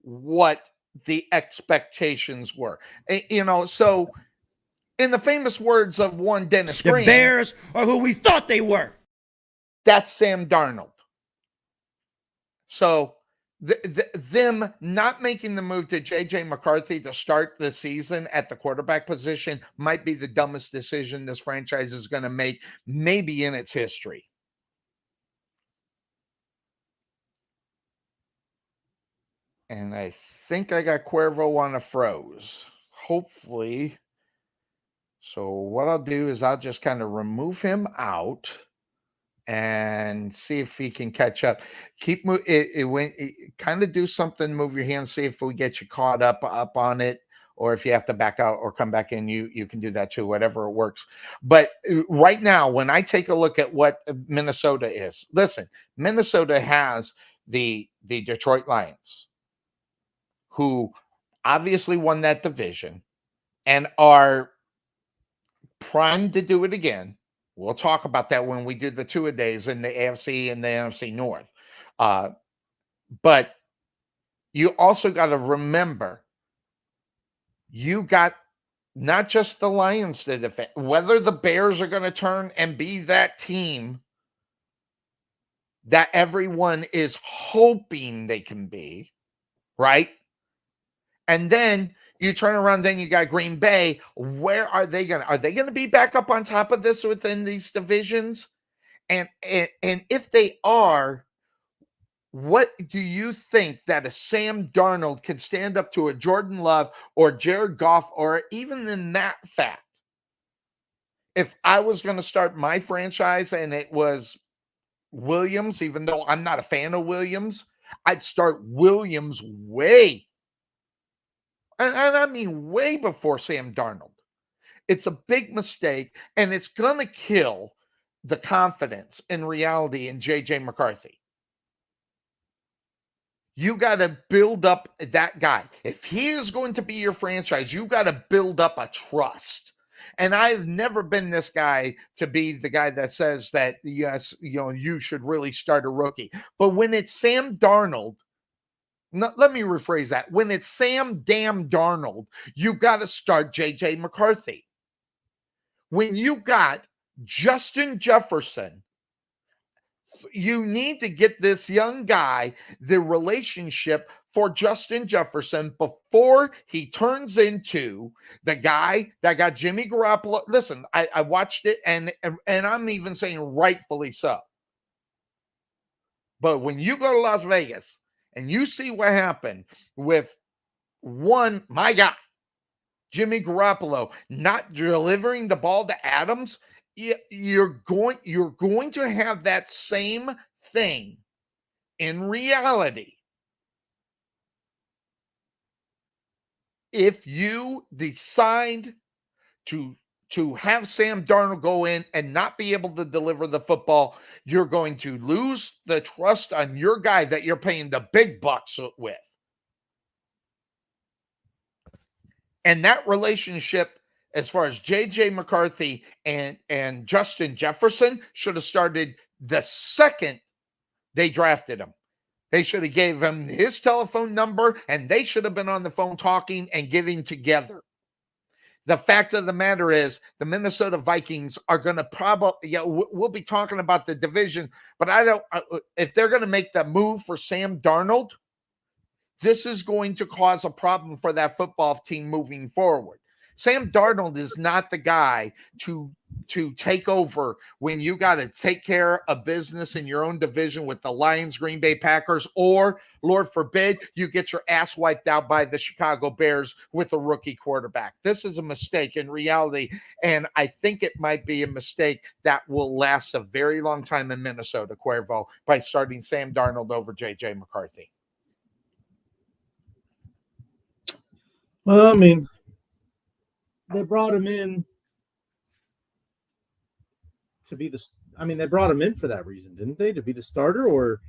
[SPEAKER 1] what the expectations were. So in the famous words of one Dennis Green,
[SPEAKER 9] the Bears are who we thought they were.
[SPEAKER 1] That's Sam Darnold. So them not making the move to J.J. McCarthy to start the season at the quarterback position might be the dumbest decision this franchise is going to make, maybe in its history. And I think I got Cuervo on a froze. Hopefully. So what I'll do is I'll just kind of remove him out and see if he can catch up. Keep kind of do something, move your hand, see if we get you caught up on it, or if you have to back out or come back in, you can do that too, whatever works. But right now, when I take a look at what Minnesota is, listen, Minnesota has the Detroit Lions, who obviously won that division and are primed to do it again. We'll talk about that when we do the two-a-days in the AFC and the NFC North. But you also got to remember, you got not just the Lions to defend, whether the Bears are going to turn and be that team that everyone is hoping they can be, right? And then you turn around, then you got Green Bay. Where are they going to? Are they going to be back up on top of this within these divisions? And if they are, what do you think that a Sam Darnold can stand up to a Jordan Love or Jared Goff, or even in that fact? If I was going to start my franchise and it was Williams, even though I'm not a fan of Williams, I'd start Williams way. And I mean way before Sam Darnold. It's a big mistake, and it's going to kill the confidence in reality in J.J. McCarthy. You got to build up that guy. If he is going to be your franchise, you got to build up a trust. And I've never been this guy to be the guy that says that, yes, you should really start a rookie. But when it's Sam Darnold, let me rephrase that. When it's Sam damn Darnold, you got to start J.J. McCarthy. When you got Justin Jefferson, you need to get this young guy the relationship for Justin Jefferson before he turns into the guy that got Jimmy Garoppolo. Listen, I watched it, and I'm even saying rightfully so. But when you go to Las Vegas and you see what happened with my guy, Jimmy Garoppolo, not delivering the ball to Adams, you're going to have that same thing in reality. if you decide to have Sam Darnold go in and not be able to deliver the football, you're going to lose the trust on your guy that you're paying the big bucks with. And that relationship, as far as JJ McCarthy and Justin Jefferson, should have started the second they drafted him. They should have gave him his telephone number, and they should have been on the phone talking and getting together. The fact of the matter is, the Minnesota Vikings are going to probably, we'll be talking about the division, but if they're going to make the move for Sam Darnold, this is going to cause a problem for that football team moving forward. Sam Darnold is not the guy to take over when you got to take care of business in your own division with the Lions, Green Bay Packers, or Lord forbid, you get your ass wiped out by the Chicago Bears with a rookie quarterback. This is a mistake in reality, and I think it might be a mistake that will last a very long time in Minnesota, Cuervo, by starting Sam Darnold over J.J. McCarthy.
[SPEAKER 8] Well, I mean, they brought him in to be the. I mean, they brought him in for that reason, didn't they? To be the starter or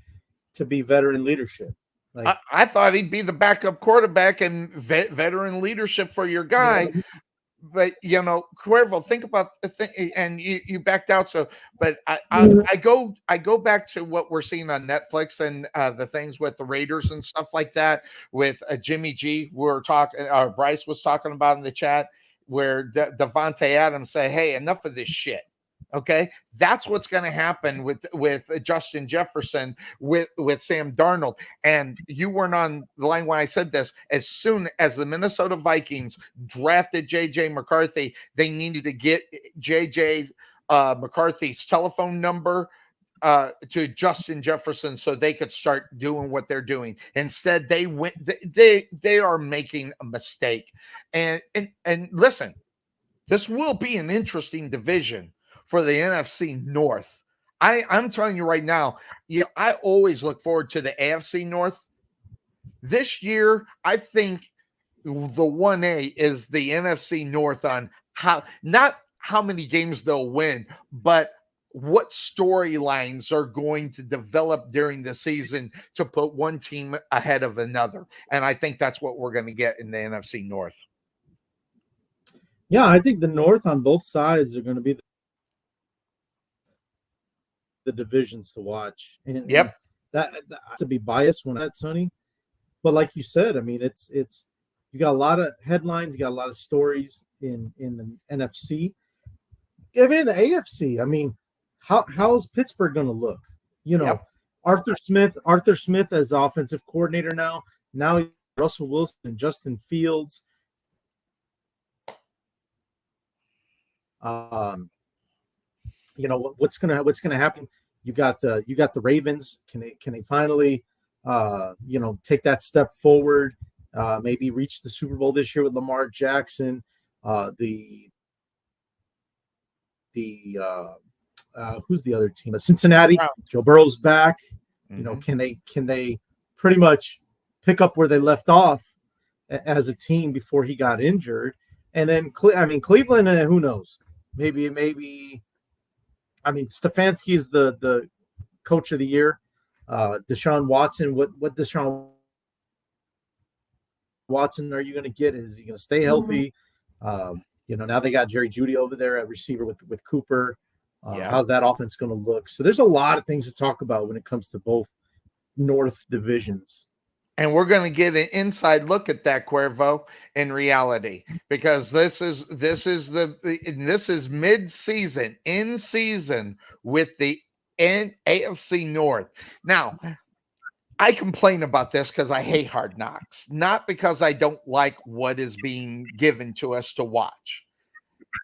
[SPEAKER 8] to be veteran leadership?
[SPEAKER 1] Like, I thought he'd be the backup quarterback and veteran leadership for your guy. Yeah. But Cuervo, think about the thing, and you backed out. So, but I go back to what we're seeing on Netflix and the things with the Raiders and stuff like that. With Jimmy G, Bryce was talking about in the chat, where Devontae Adams said, "Hey, enough of this shit." Okay, that's what's going to happen with Justin Jefferson, with Sam Darnold. And you weren't on the line when I said this. As soon as the Minnesota Vikings drafted J.J. McCarthy, they needed to get J.J. McCarthy's telephone number to Justin Jefferson so they could start doing what they're doing. Instead, they are making a mistake. And listen, this will be an interesting division for the NFC North. I'm telling you right now, I always look forward to the AFC North. This year, I think the 1A is the NFC North on not how many games they'll win, but what storylines are going to develop during the season to put one team ahead of another. And I think that's what we're going to get in the NFC North.
[SPEAKER 8] Yeah, I think the North on both sides are going to be the divisions to watch. And that to be biased when that's Sonny. But like you said, I mean, it's you got a lot of headlines, you got a lot of stories in the NFC. Even in the AFC, I mean, how's Pittsburgh going to look? Arthur Smith as the offensive coordinator now. Now Russell Wilson and Justin Fields. What's gonna happen? You got the Ravens. Can they finally take that step forward? Maybe reach the Super Bowl this year with Lamar Jackson. Who's the other team? Cincinnati. Wow. Joe Burrow's back. Mm-hmm. Can they pretty much pick up where they left off as a team before he got injured? And then Cleveland. Who knows? Maybe. I mean, Stefanski is the coach of the year. Deshaun Watson. What Deshaun Watson are you going to get? Is he going to stay healthy? Now they got Jerry Jeudy over there at receiver with Cooper. How's that offense going to look? So there's a lot of things to talk about when it comes to both North divisions.
[SPEAKER 1] And we're going to get an inside look at that, Cuervo, in reality, because this is mid-season, in season with the AFC North. Now, I complain about this because I hate Hard Knocks, not because I don't like what is being given to us to watch.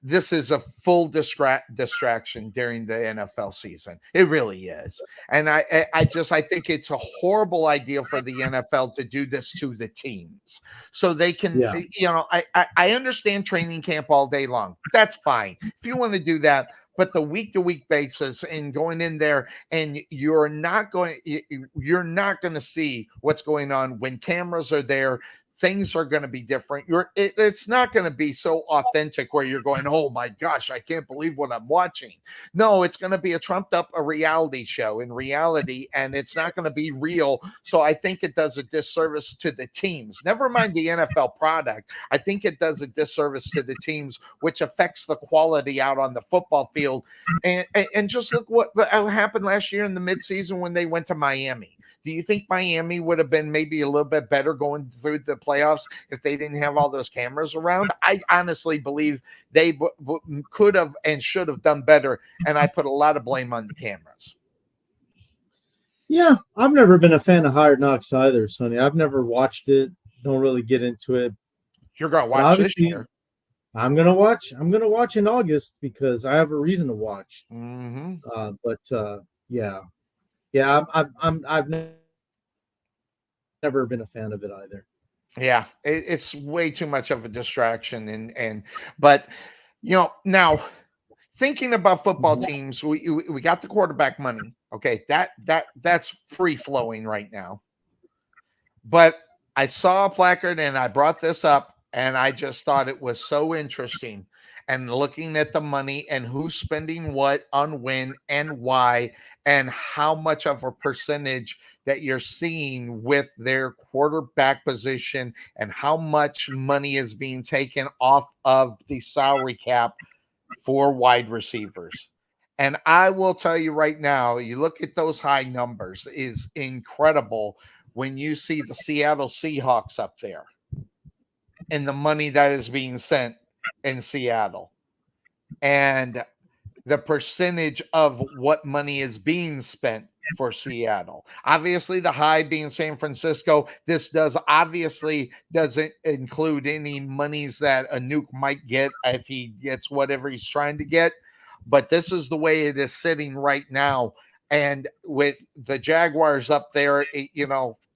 [SPEAKER 1] This is a full distraction during the NFL season. It really is. And I think it's a horrible idea for the NFL to do this to the teams. So they can, I understand training camp all day long. That's fine. If you want to do that, but the week-to-week basis and going in there, and you're not going to see what's going on when cameras are there things are going to be different. It's not going to be so authentic where you're going, oh my gosh, I can't believe what I'm watching. No, it's going to be a trumped up a reality show in reality, and it's not going to be real. So I think it does a disservice to the teams. Never mind the NFL product. I think it does a disservice to the teams, which affects the quality out on the football field. And just look what happened last year in the midseason when they went to Miami. Do you think Miami would have been maybe a little bit better going through the playoffs if they didn't have all those cameras around? I honestly believe they could have and should have done better, and I put a lot of blame on the cameras.
[SPEAKER 8] Yeah, I've never been a fan of Hard Knocks either, Sonny. I've never watched it. Don't really get into it.
[SPEAKER 1] You're going to
[SPEAKER 8] But
[SPEAKER 1] watch this
[SPEAKER 8] obviously,
[SPEAKER 1] year.
[SPEAKER 8] I'm gonna watch. I'm gonna watch in August because I have a reason to watch. Yeah, I've never been a fan of it either.
[SPEAKER 1] Yeah, it's way too much of a distraction, but now thinking about football teams, we got the quarterback money. Okay, that's free flowing right now. But I saw a placard and I brought this up, and I just thought it was so interesting. And looking at the money and who's spending what on when and why, and how much of a percentage that you're seeing with their quarterback position, and how much money is being taken off of the salary cap for wide receivers. And I will tell you right now, you look at those high numbers, is incredible when you see the Seattle Seahawks up there and the money that is being sent in Seattle and the percentage of what money is being spent for Seattle. Obviously, the high being San Francisco. This obviously doesn't include any monies that a nuke might get if he gets whatever he's trying to get. But this is the way it is sitting right now. And with the Jaguars up there,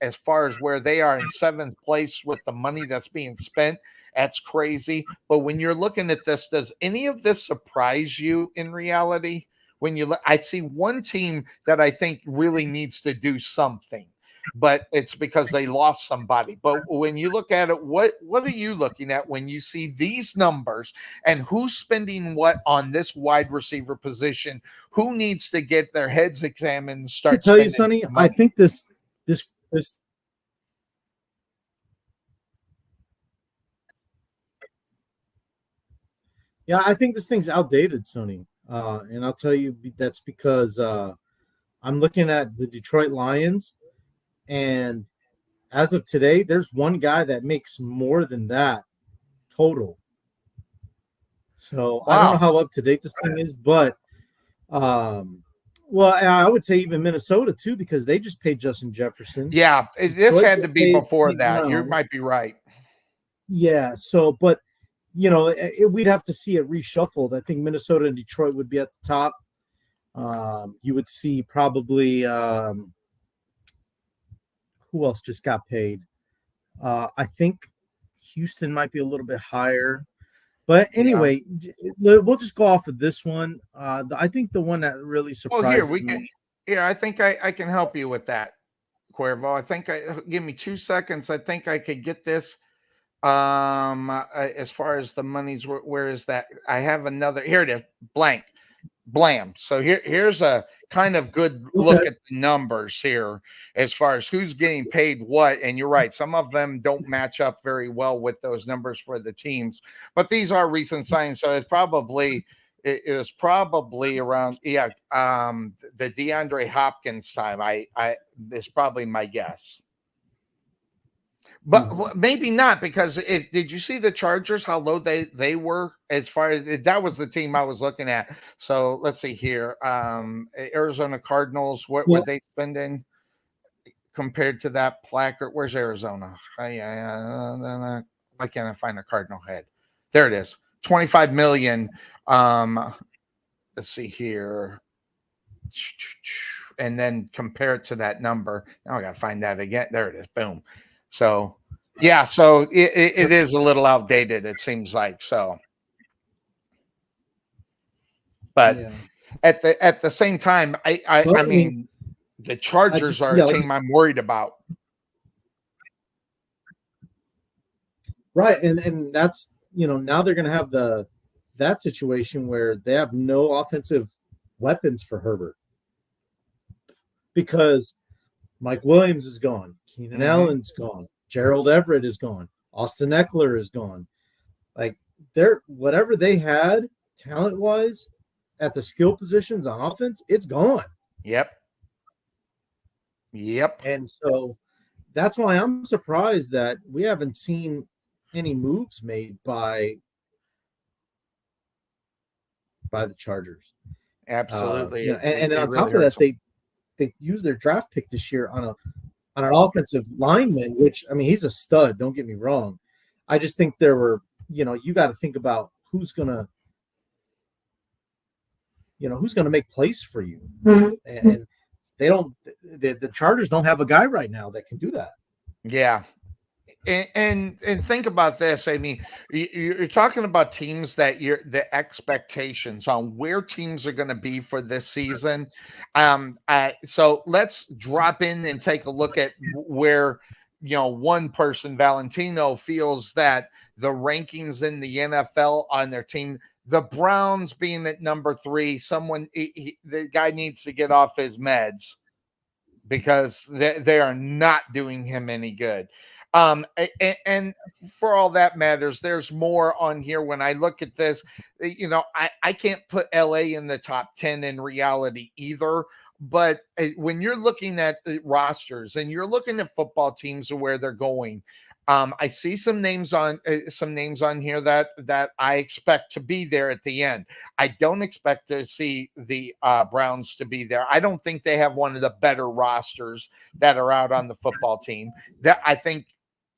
[SPEAKER 1] as far as where they are in seventh place with the money that's being spent, that's crazy. But when you're looking at this, does any of this surprise you in reality? When you look, I see one team that I think really needs to do something, but it's because they lost somebody. But when you look at it, what are you looking at when you see these numbers and who's spending what on this wide receiver position? Who needs to get their heads examined and start
[SPEAKER 8] I tell you,
[SPEAKER 1] spending
[SPEAKER 8] Sonny,
[SPEAKER 1] money?
[SPEAKER 8] I think this. Yeah, I think this thing's outdated, Sonny. And I'll tell you that's because I'm looking at the Detroit Lions, and as of today, there's one guy that makes more than that total. So I don't know
[SPEAKER 1] Wow.
[SPEAKER 8] how up to date this thing is, but well, I would say even Minnesota too, because they just paid Justin Jefferson.
[SPEAKER 1] Yeah, this
[SPEAKER 8] Detroit
[SPEAKER 1] had to
[SPEAKER 8] just
[SPEAKER 1] be
[SPEAKER 8] paid
[SPEAKER 1] before
[SPEAKER 8] Pete
[SPEAKER 1] that. You
[SPEAKER 8] Brown.
[SPEAKER 1] might be right.
[SPEAKER 8] Yeah. So, but we'd have to see it reshuffled. I think Minnesota and Detroit would be at the top. You would see probably who else just got paid? I think Houston might be a little bit higher. But anyway, we'll just go off of this one. I think the one that really
[SPEAKER 1] Well, here
[SPEAKER 8] surprises
[SPEAKER 1] we can.
[SPEAKER 8] me.
[SPEAKER 1] Here, I think I can help you with that, Cuervo. I think give me 2 seconds. I think I could get this. As far as the monies, where is that? I have another. Here it is. Blam. So here's a kind of good look at the numbers here as far as who's getting paid what. And you're right, some of them don't match up very well with those numbers for the teams, but these are recent signings, so it was probably around the DeAndre Hopkins time. I is probably my guess. But maybe not, because did you see the Chargers, how low they were as far as that was the team I was looking at. So let's see here. Arizona Cardinals, what were they spending compared to that placard? Where's Arizona? Why can't I find a Cardinal head? There it is. 25 million. Let's see here. And then compare it to that number. Now I gotta find that again. There it is. Boom. So yeah, so it is a little outdated, it seems like. So, but at the same time, I mean, the Chargers are a team I'm worried about.
[SPEAKER 8] Right, and that's now they're going to have that situation where they have no offensive weapons for Herbert because Mike Williams is gone, Keenan Allen's gone, Gerald Everett is gone, Austin Eckler is gone. Like they're whatever they had talent wise at the skill positions on offense, it's gone.
[SPEAKER 1] Yep.
[SPEAKER 8] And so that's why I'm surprised that we haven't seen any moves made by the Chargers.
[SPEAKER 1] Absolutely.
[SPEAKER 8] And
[SPEAKER 1] It
[SPEAKER 8] on
[SPEAKER 1] really
[SPEAKER 8] top of that,
[SPEAKER 1] hurts them.
[SPEAKER 8] they used their draft pick this year on an offensive lineman, which I mean he's a stud. Don't get me wrong. I just think there were you got to think about who's gonna make plays for you, and they don't. The Chargers don't have a guy right now that can do that.
[SPEAKER 1] Yeah. And think about this. I mean, you're talking about teams that the expectations on where teams are going to be for this season. So let's drop in and take a look at where one person, Valentino, feels that the rankings in the NFL on their team. The Browns being at number 3, the guy needs to get off his meds because they are not doing him any good. And for all that matters, there's more on here. When I look at this, I can't put LA in the top 10 in reality either. But when you're looking at the rosters and you're looking at football teams and where they're going, I see some names on here that I expect to be there at the end. I don't expect to see the Browns to be there. I don't think they have one of the better rosters that are out on the football team. That I think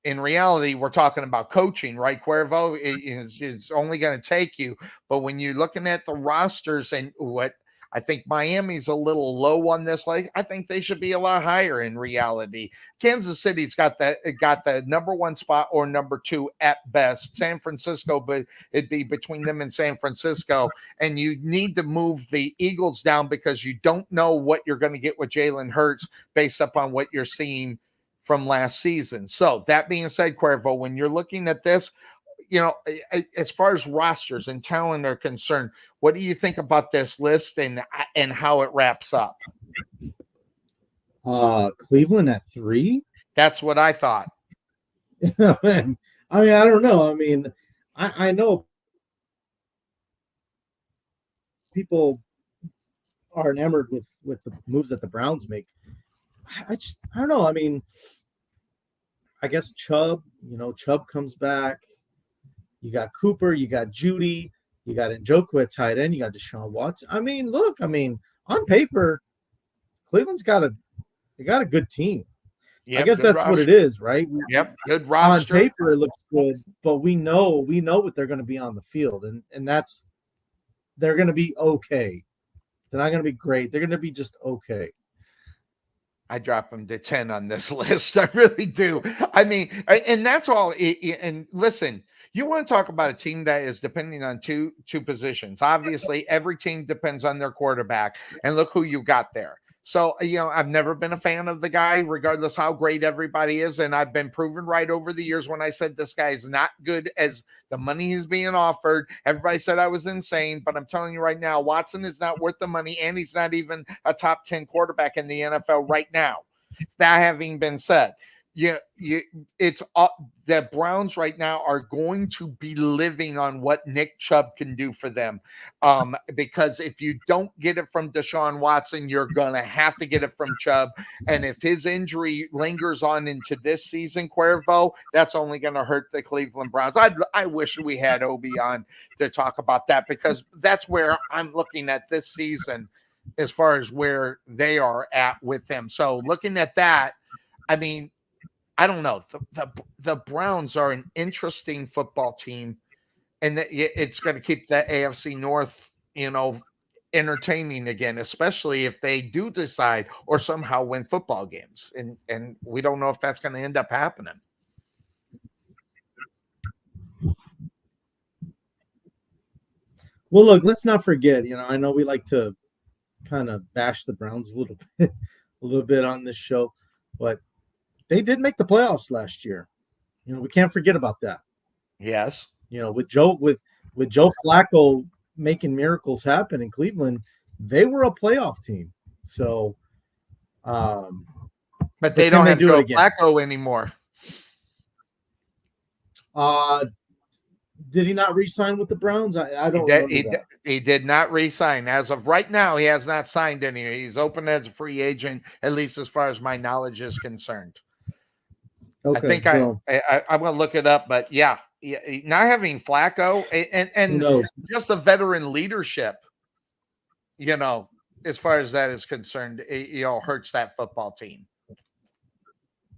[SPEAKER 1] in reality, we're talking about coaching, right, Cuervo? It's only going to take you. But when you're looking at the rosters and what I think Miami's a little low on this, like I think they should be a lot higher in reality. Kansas City's got the number 1 spot or number 2 at best. San Francisco, but it'd be between them and San Francisco. And you need to move the Eagles down because you don't know what you're going to get with Jalen Hurts based upon what you're seeing from last season. So that being said, Cuervo, when you're looking at this, as far as rosters and talent are concerned, what do you think about this list and how it wraps up?
[SPEAKER 8] Cleveland at 3.
[SPEAKER 1] That's what I thought.
[SPEAKER 8] I mean, I don't know. I mean, I know people are enamored with the moves that the Browns make. I don't know. I mean, I guess Chubb comes back. You got Cooper, you got Judy, you got Njoku at tight end, you got Deshaun Watson. I mean, look, on paper, Cleveland's got a good team.
[SPEAKER 1] Yep,
[SPEAKER 8] I guess that's roster. What it is, right?
[SPEAKER 1] Yep, good roster.
[SPEAKER 8] On paper, it looks good, but we know what they're going to be on the field, and that's they're going to be okay. They're not going to be great. They're going to be just okay.
[SPEAKER 1] I drop them to 10 on this list. I really do. I mean, and that's all. And listen, you want to talk about a team that is depending on two positions. Obviously, every team depends on their quarterback, and look who you got there. So, I've never been a fan of the guy, regardless how great everybody is. And I've been proven right over the years when I said this guy is not good as the money he's being offered. Everybody said I was insane, but I'm telling you right now, Watson is not worth the money, and he's not even a top 10 quarterback in the NFL right now. That having been said, it's the Browns right now are going to be living on what Nick Chubb can do for them. Because if you don't get it from Deshaun Watson, you're going to have to get it from Chubb. And if his injury lingers on into this season, Cuervo, that's only going to hurt the Cleveland Browns. I wish we had Obi on to talk about that, because that's where I'm looking at this season as far as where they are at with him. So looking at that, I mean, I don't know. The Browns are an interesting football team, and it's going to keep the AFC North, entertaining again, especially if they do decide or somehow win football games. And we don't know if that's going to end up happening.
[SPEAKER 8] Well, look, let's not forget, I know we like to kind of bash the Browns a little bit on this show, but they did make the playoffs last year. We can't forget about that.
[SPEAKER 1] Yes.
[SPEAKER 8] With Joe Flacco making miracles happen in Cleveland, they were a playoff team. So,
[SPEAKER 1] but they
[SPEAKER 8] can
[SPEAKER 1] don't
[SPEAKER 8] they
[SPEAKER 1] have
[SPEAKER 8] do it
[SPEAKER 1] Joe
[SPEAKER 8] again?
[SPEAKER 1] Flacco anymore.
[SPEAKER 8] Did he not re-sign with the Browns? I don't remember that.
[SPEAKER 1] He did not re-sign. As of right now, he has not signed any. He's open as a free agent, at least as far as my knowledge is concerned.
[SPEAKER 8] Okay,
[SPEAKER 1] I think I'm going to look it up, but yeah, not having Flacco and just the veteran leadership, as far as that is concerned, it hurts that football team.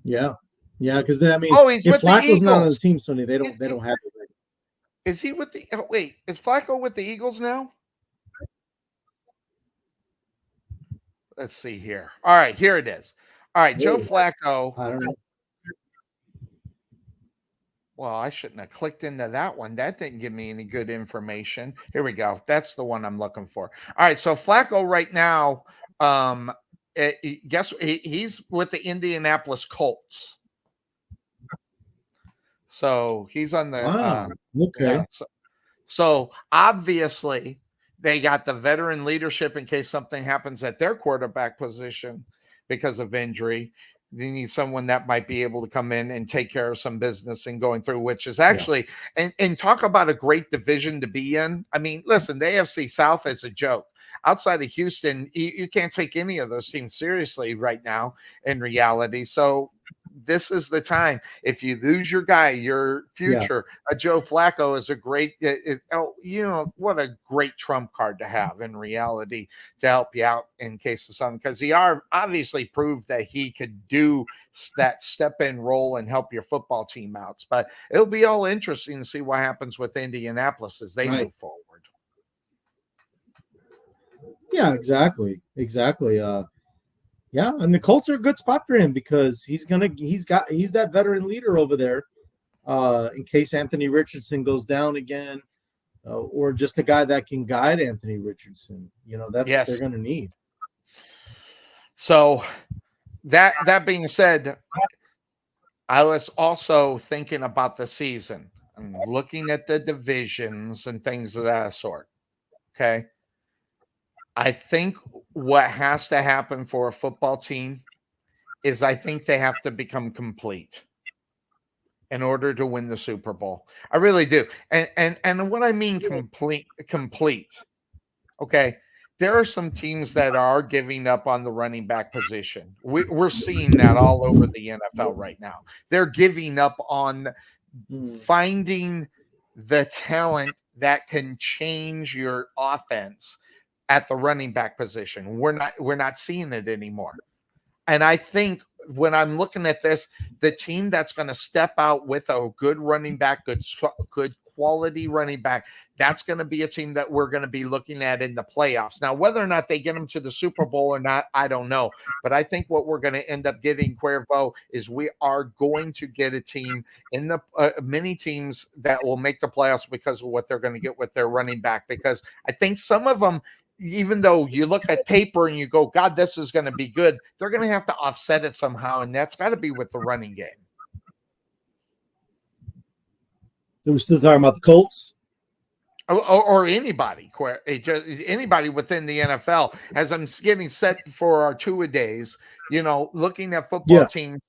[SPEAKER 8] Yeah, because
[SPEAKER 1] he's
[SPEAKER 8] if
[SPEAKER 1] with the
[SPEAKER 8] Flacco's not on the
[SPEAKER 1] Eagles.
[SPEAKER 8] team, Sonny, they don't have it.
[SPEAKER 1] Is he with the? Wait, is Flacco with the Eagles now? Let's see here. All right, here it is. All right, Joe Flacco.
[SPEAKER 8] I don't know.
[SPEAKER 1] Well, I shouldn't have clicked into that one. That didn't give me any good information. Here we go. That's the one I'm looking for. All right, so Flacco right now, he's with the Indianapolis Colts. So he's on the
[SPEAKER 8] okay.
[SPEAKER 1] Yeah, so obviously they got the veteran leadership in case something happens at their quarterback position because of injury. They need someone that might be able to come in and take care of some business and going through, which is actually, and talk about a great division to be in. I mean, listen, the AFC South is a joke. Outside of Houston, you can't take any of those teams seriously right now in reality. So this is the time. If you lose your guy, your future, Joe Flacco is a great, what a great trump card to have in reality to help you out in case of something, because he obviously proved that he could do that step-in role and help your football team out. But it'll be all interesting to see what happens with Indianapolis as they move forward.
[SPEAKER 8] Yeah, exactly. Yeah, and the Colts are a good spot for him because he's that veteran leader over there, in case Anthony Richardson goes down again, or just a guy that can guide Anthony Richardson. That's what they're going to need.
[SPEAKER 1] So that being said, I was also thinking about the season. I'm looking at the divisions and things of that sort. Okay. I think what has to happen for a football team is I think they have to become complete in order to win the Super Bowl. I really do. And what I mean complete. Okay. There are some teams that are giving up on the running back position. We're seeing that all over the NFL right now. They're giving up on finding the talent that can change your offense at the running back position. We're not seeing it anymore. And I think when I'm looking at this, the team that's going to step out with a good running back, good quality running back, that's going to be a team that we're going to be looking at in the playoffs. Now, whether or not they get them to the Super Bowl or not, I don't know. But I think what we're going to end up getting, Cuervo, is we are going to get a team in the many teams that will make the playoffs because of what they're going to get with their running back. Because I think some of them, even though you look at paper and you go, God, this is going to be good, they're going to have to offset it somehow, and that's got to be with the running game.
[SPEAKER 8] We're still talking about the Colts?
[SPEAKER 1] Or anybody within the NFL. As I'm getting set for our two-a-days, looking at football teams,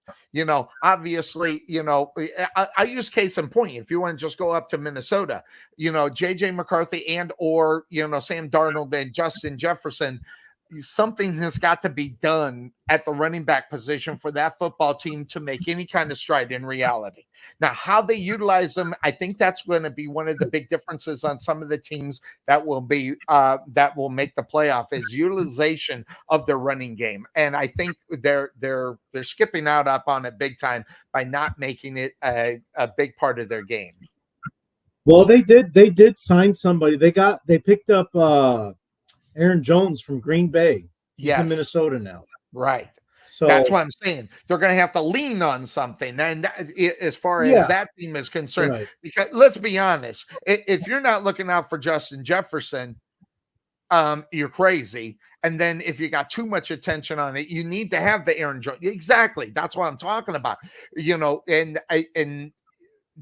[SPEAKER 1] obviously, I use case in point. If you want to just go up to Minnesota, JJ McCarthy and or Sam Darnold and Justin Jefferson, something has got to be done at the running back position for that football team to make any kind of stride in reality. Now, how they utilize them, I think that's going to be one of the big differences on some of the teams that will make the playoff is utilization of their running game. And I think they're skipping out up on it big time by not making it a big part of their game.
[SPEAKER 8] Well, they did sign somebody. They picked up Aaron Jones from Green Bay. He's in Minnesota now.
[SPEAKER 1] Right.
[SPEAKER 8] So
[SPEAKER 1] that's what I'm saying. They're going to have to lean on something. And as far as that team is concerned, because let's be honest, if you're not looking out for Justin Jefferson, you're crazy. And then if you got too much attention on it, you need to have the Aaron Jones. Exactly. That's what I'm talking about. And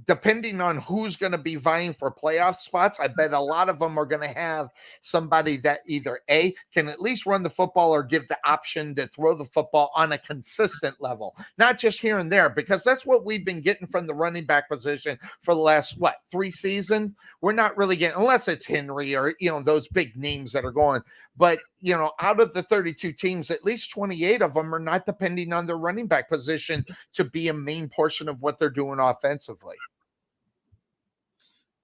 [SPEAKER 1] depending on who's going to be vying for playoff spots, I bet a lot of them are going to have somebody that either A, can at least run the football or give the option to throw the football on a consistent level, not just here and there, because that's what we've been getting from the running back position for the last, 3 seasons. We're not really getting, unless it's Henry or, those big names that are going. But, out of the 32 teams, at least 28 of them are not depending on their running back position to be a main portion of what they're doing offensively.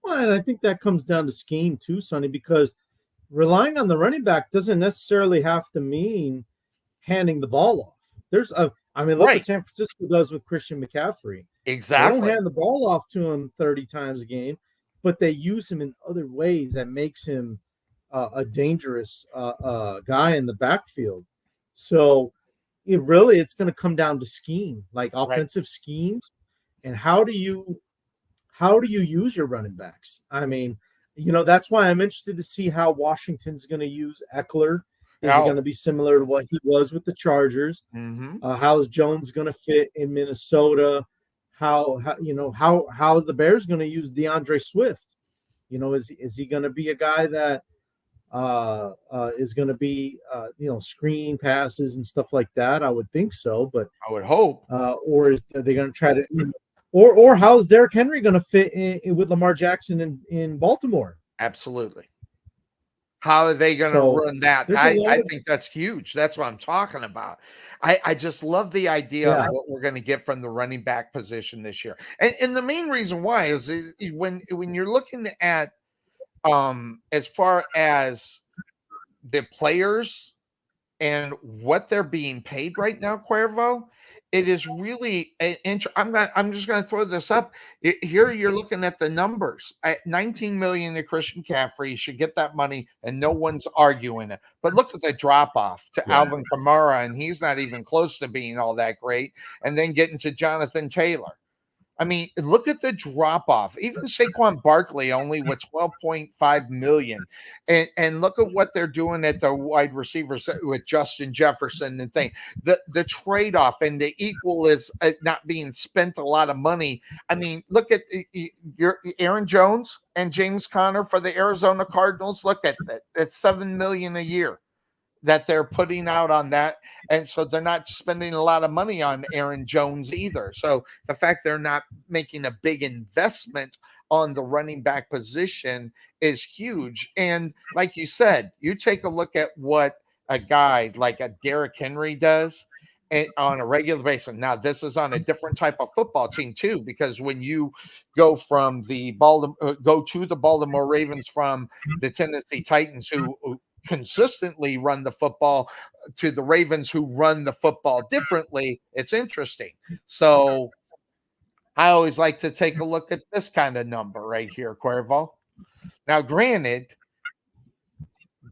[SPEAKER 8] Well, and I think that comes down to scheme too, Sonny, because relying on the running back doesn't necessarily have to mean handing the ball off. Look what San Francisco does with Christian McCaffrey.
[SPEAKER 1] Exactly.
[SPEAKER 8] They don't hand the ball off to him 30 times a game, but they use him in other ways that makes him a dangerous guy in the backfield. So it's going to come down to scheme, like offensive schemes, and how do you use your running backs? I mean, that's why I'm interested to see how Washington's going to use Eckler. Is it going to be similar to what he was with the Chargers? How's Jones going to fit in Minnesota? How's the Bears going to use DeAndre Swift? Is he going to be a guy that is going to be screen passes and stuff like that? I would think so, but
[SPEAKER 1] I would hope.
[SPEAKER 8] Or are they going to try to? Or how's Derrick Henry going to fit in with Lamar Jackson in Baltimore?
[SPEAKER 1] Absolutely. How are they going to run that? I think that's huge. That's what I'm talking about. I just love the idea of what we're going to get from the running back position this year. And the main reason why is when you're looking at as far as the players and what they're being paid right now, Cuervo, it is really I'm just going to throw this up. Here you're looking at the numbers. At $19 million to Christian McCaffrey, you should get that money, and no one's arguing it. But look at the drop off to Alvin Kamara, and he's not even close to being all that great. And then getting to Jonathan Taylor. I mean, look at the drop off. Even Saquon Barkley only with $12.5 million, and look at what they're doing at the wide receivers with Justin Jefferson and thing. The trade off and the equal is not being spent a lot of money. I mean, look at your Aaron Jones and James Conner for the Arizona Cardinals. Look at that. That's $7 million a year that they're putting out on that. And so they're not spending a lot of money on Aaron Jones either. So the fact they're not making a big investment on the running back position is huge. And like you said, you take a look at what a guy like a Derrick Henry does on a regular basis. Now, this is on a different type of football team too, because when you go from go to the Baltimore Ravens from the Tennessee Titans, who consistently run the football, to the Ravens who run the football differently, it's interesting. So I always like to take a look at this kind of number right here, Cuervo. Now, granted,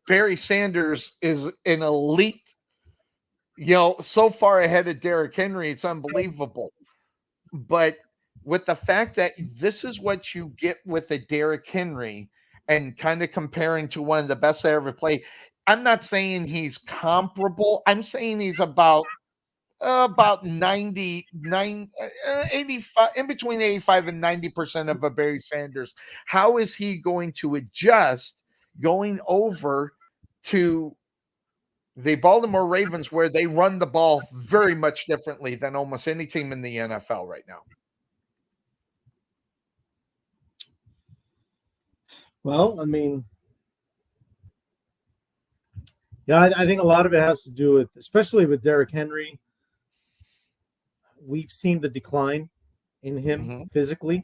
[SPEAKER 1] Barry Sanders is an elite, so far ahead of Derrick Henry, it's unbelievable. But with the fact that this is what you get with a Derrick Henry, and kind of comparing to one of the best I ever played, I'm not saying he's comparable. I'm saying he's about 99, 85, in between 85 and 90% of a Barry Sanders. How is he going to adjust going over to the Baltimore Ravens, where they run the ball very much differently than almost any team in the NFL right now?
[SPEAKER 8] Well, I mean, I think a lot of it has to do with, especially with Derrick Henry, we've seen the decline in him physically.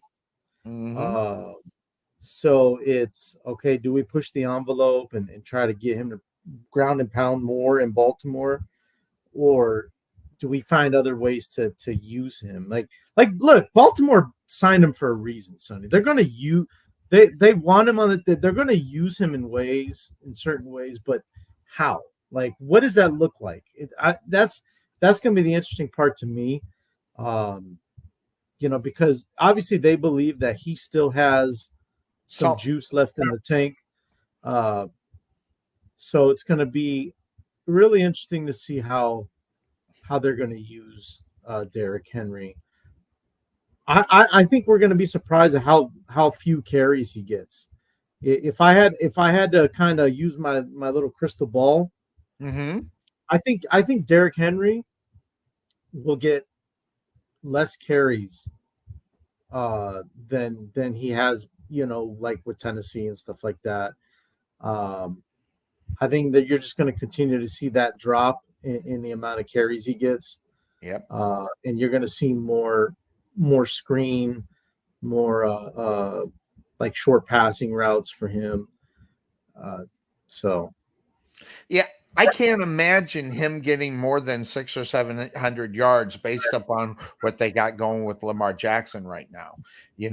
[SPEAKER 8] So it's okay. Do we push the envelope and try to get him to ground and pound more in Baltimore, or do we find other ways to use him? Like look, Baltimore signed him for a reason, Sonny. They're going to use. They want him on they're going to use him in certain ways, but how? Like, what does that look like? That's going to be the interesting part to me, because obviously they believe that he still has some juice left in the tank. So it's going to be really interesting to see how they're going to use Derrick Henry. I think we're going to be surprised at how few carries he gets. If I had to kind of use my little crystal ball,
[SPEAKER 1] Mm-hmm.
[SPEAKER 8] I think Derrick Henry will get less carries than he has, like with Tennessee and stuff like that. Um, I think that you're just going to continue to see that drop in the amount of carries he gets,
[SPEAKER 1] Yep.
[SPEAKER 8] and you're going to see more screen, more like short passing routes for him. So
[SPEAKER 1] Yeah, I can't imagine him getting more than 600 or 700 yards based upon what they got going with Lamar Jackson right now. You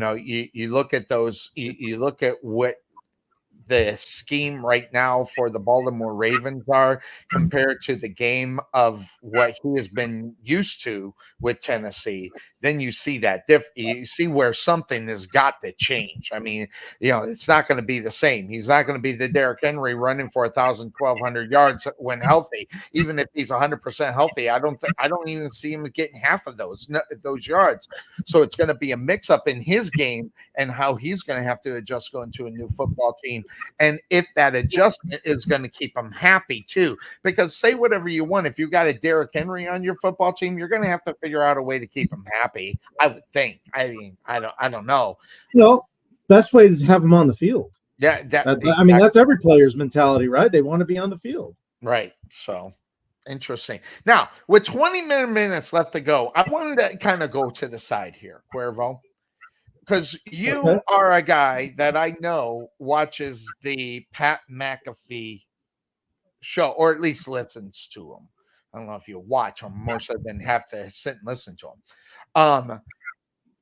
[SPEAKER 1] look at those, you look at what the scheme right now for the Baltimore Ravens are compared to the game of what he has been used to with Tennessee, then you see you see where something has got to change. I mean, it's not going to be the same. He's not going to be the Derrick Henry running for 1,200 yards when healthy. Even if he's 100% healthy, I don't even see him getting half of those yards. So it's going to be a mix up in his game and how he's going to have to adjust going to a new football team, and if that adjustment is going to keep them happy too. Because say whatever you want, if you got a Derrick Henry on your football team, you're going to have to figure out a way to keep him happy. I would think. I mean, I don't know.
[SPEAKER 8] best way is have him on the field.
[SPEAKER 1] Yeah,
[SPEAKER 8] I mean, that's every player's mentality, right? They want to be on the field.
[SPEAKER 1] Right. So interesting. Now, with 20 minutes left to go, I wanted to kind of go to the side here, Cuervo, because you are a guy that I know watches the Pat McAfee show, or at least listens to him. I don't know if you watch him more so than have to sit and listen to him.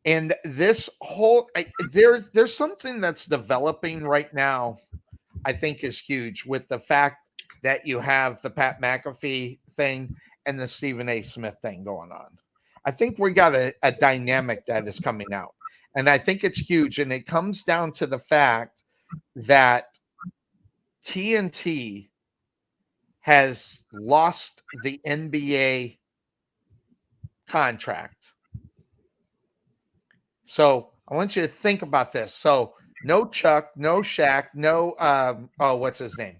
[SPEAKER 1] And this whole there's something that's developing right now, I think is huge with the fact that you have the Pat McAfee thing and the Stephen A. Smith thing going on. I think we got a dynamic that is coming out. And I think it's huge. And it comes down to the fact that TNT has lost the NBA contract. So I want you to think about this. So no Chuck, no Shaq, no what's his name?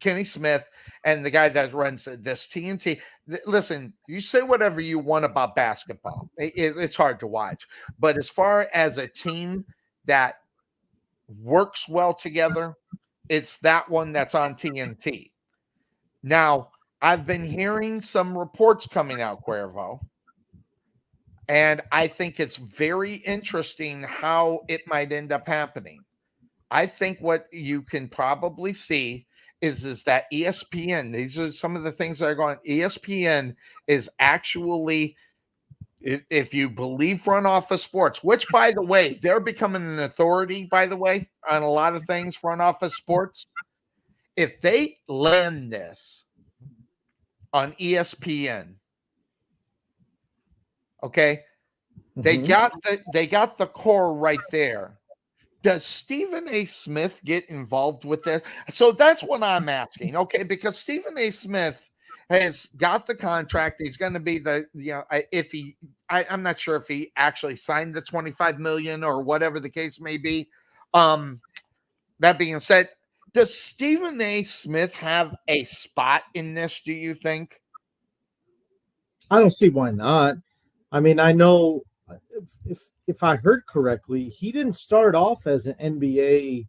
[SPEAKER 1] Kenny Smith, and the guy that runs this TNT. Listen, you say whatever you want about basketball. It's hard to watch. But as far as a team that works well together, it's that one that's on TNT. Now, I've been hearing some reports coming out, Cuervo, and I think it's very interesting how it might end up happening. I think what you can probably see is that ESPN, these are some of the things that are going, ESPN is actually, if you believe front office sports, which by the way, they're becoming an authority, by the way, on a lot of things, front office sports. If they land this on ESPN, okay, they got the core right there. Does Stephen A. Smith get involved with this? So that's what I'm asking. Okay, because Stephen A. Smith has got the contract. He's going to be I'm not sure if he actually signed the 25 million or whatever the case may be. That being said, does Stephen A. Smith have a spot in this, do you think?
[SPEAKER 8] I don't see why not. I mean, I know if I heard correctly, he didn't start off as an NBA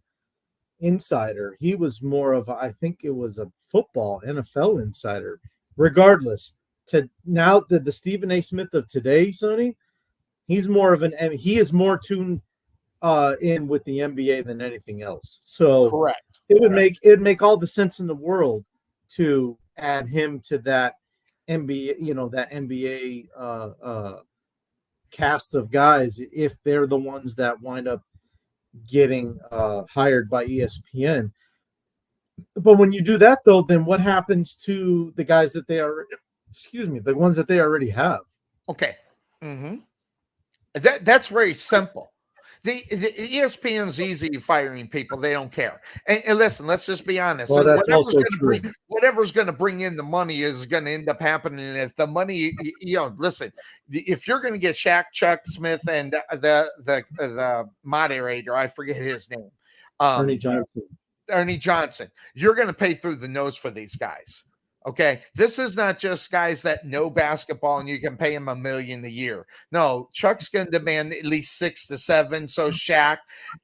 [SPEAKER 8] insider. He was more of I think it was a football NFL insider. Regardless, to now the Stephen A. Smith of today, Sonny, he is more tuned in with the NBA than anything else. So
[SPEAKER 1] correct.
[SPEAKER 8] It'd make all the sense in the world to add him to that NBA, that NBA cast of guys if they're the ones that wind up getting hired by ESPN. But when you do that, though, then what happens to the guys that they are? Excuse me, the ones that they already have.
[SPEAKER 1] Okay, that's very simple. The ESPN's easy firing people. They don't care. And listen, let's just be honest.
[SPEAKER 8] Well, that's also true.
[SPEAKER 1] Whatever's going to bring in the money is going to end up happening. If the money, listen, if you're going to get Shaq, Chuck Smith, and the moderator, I forget his name,
[SPEAKER 8] Ernie Johnson.
[SPEAKER 1] You're going to pay through the nose for these guys. Okay, this is not just guys that know basketball and you can pay them $1 million a year. No, Chuck's going to demand at least 6 to 7. So Shaq,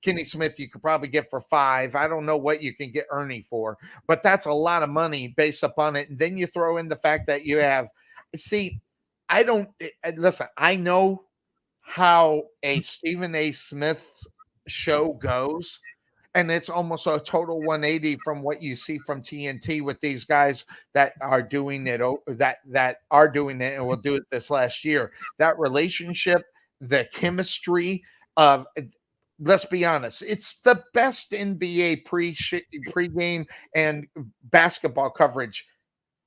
[SPEAKER 1] Kenny Smith, you could probably get for 5. I don't know what you can get Ernie for, but that's a lot of money based upon it. And then you throw in the fact that you have, see, listen. I know how a Stephen A. Smith show goes. And it's almost a total 180 from what you see from TNT with these guys that are doing it, that are doing it and will do it this last year. That relationship, the chemistry of, let's be honest, it's the best NBA pregame and basketball coverage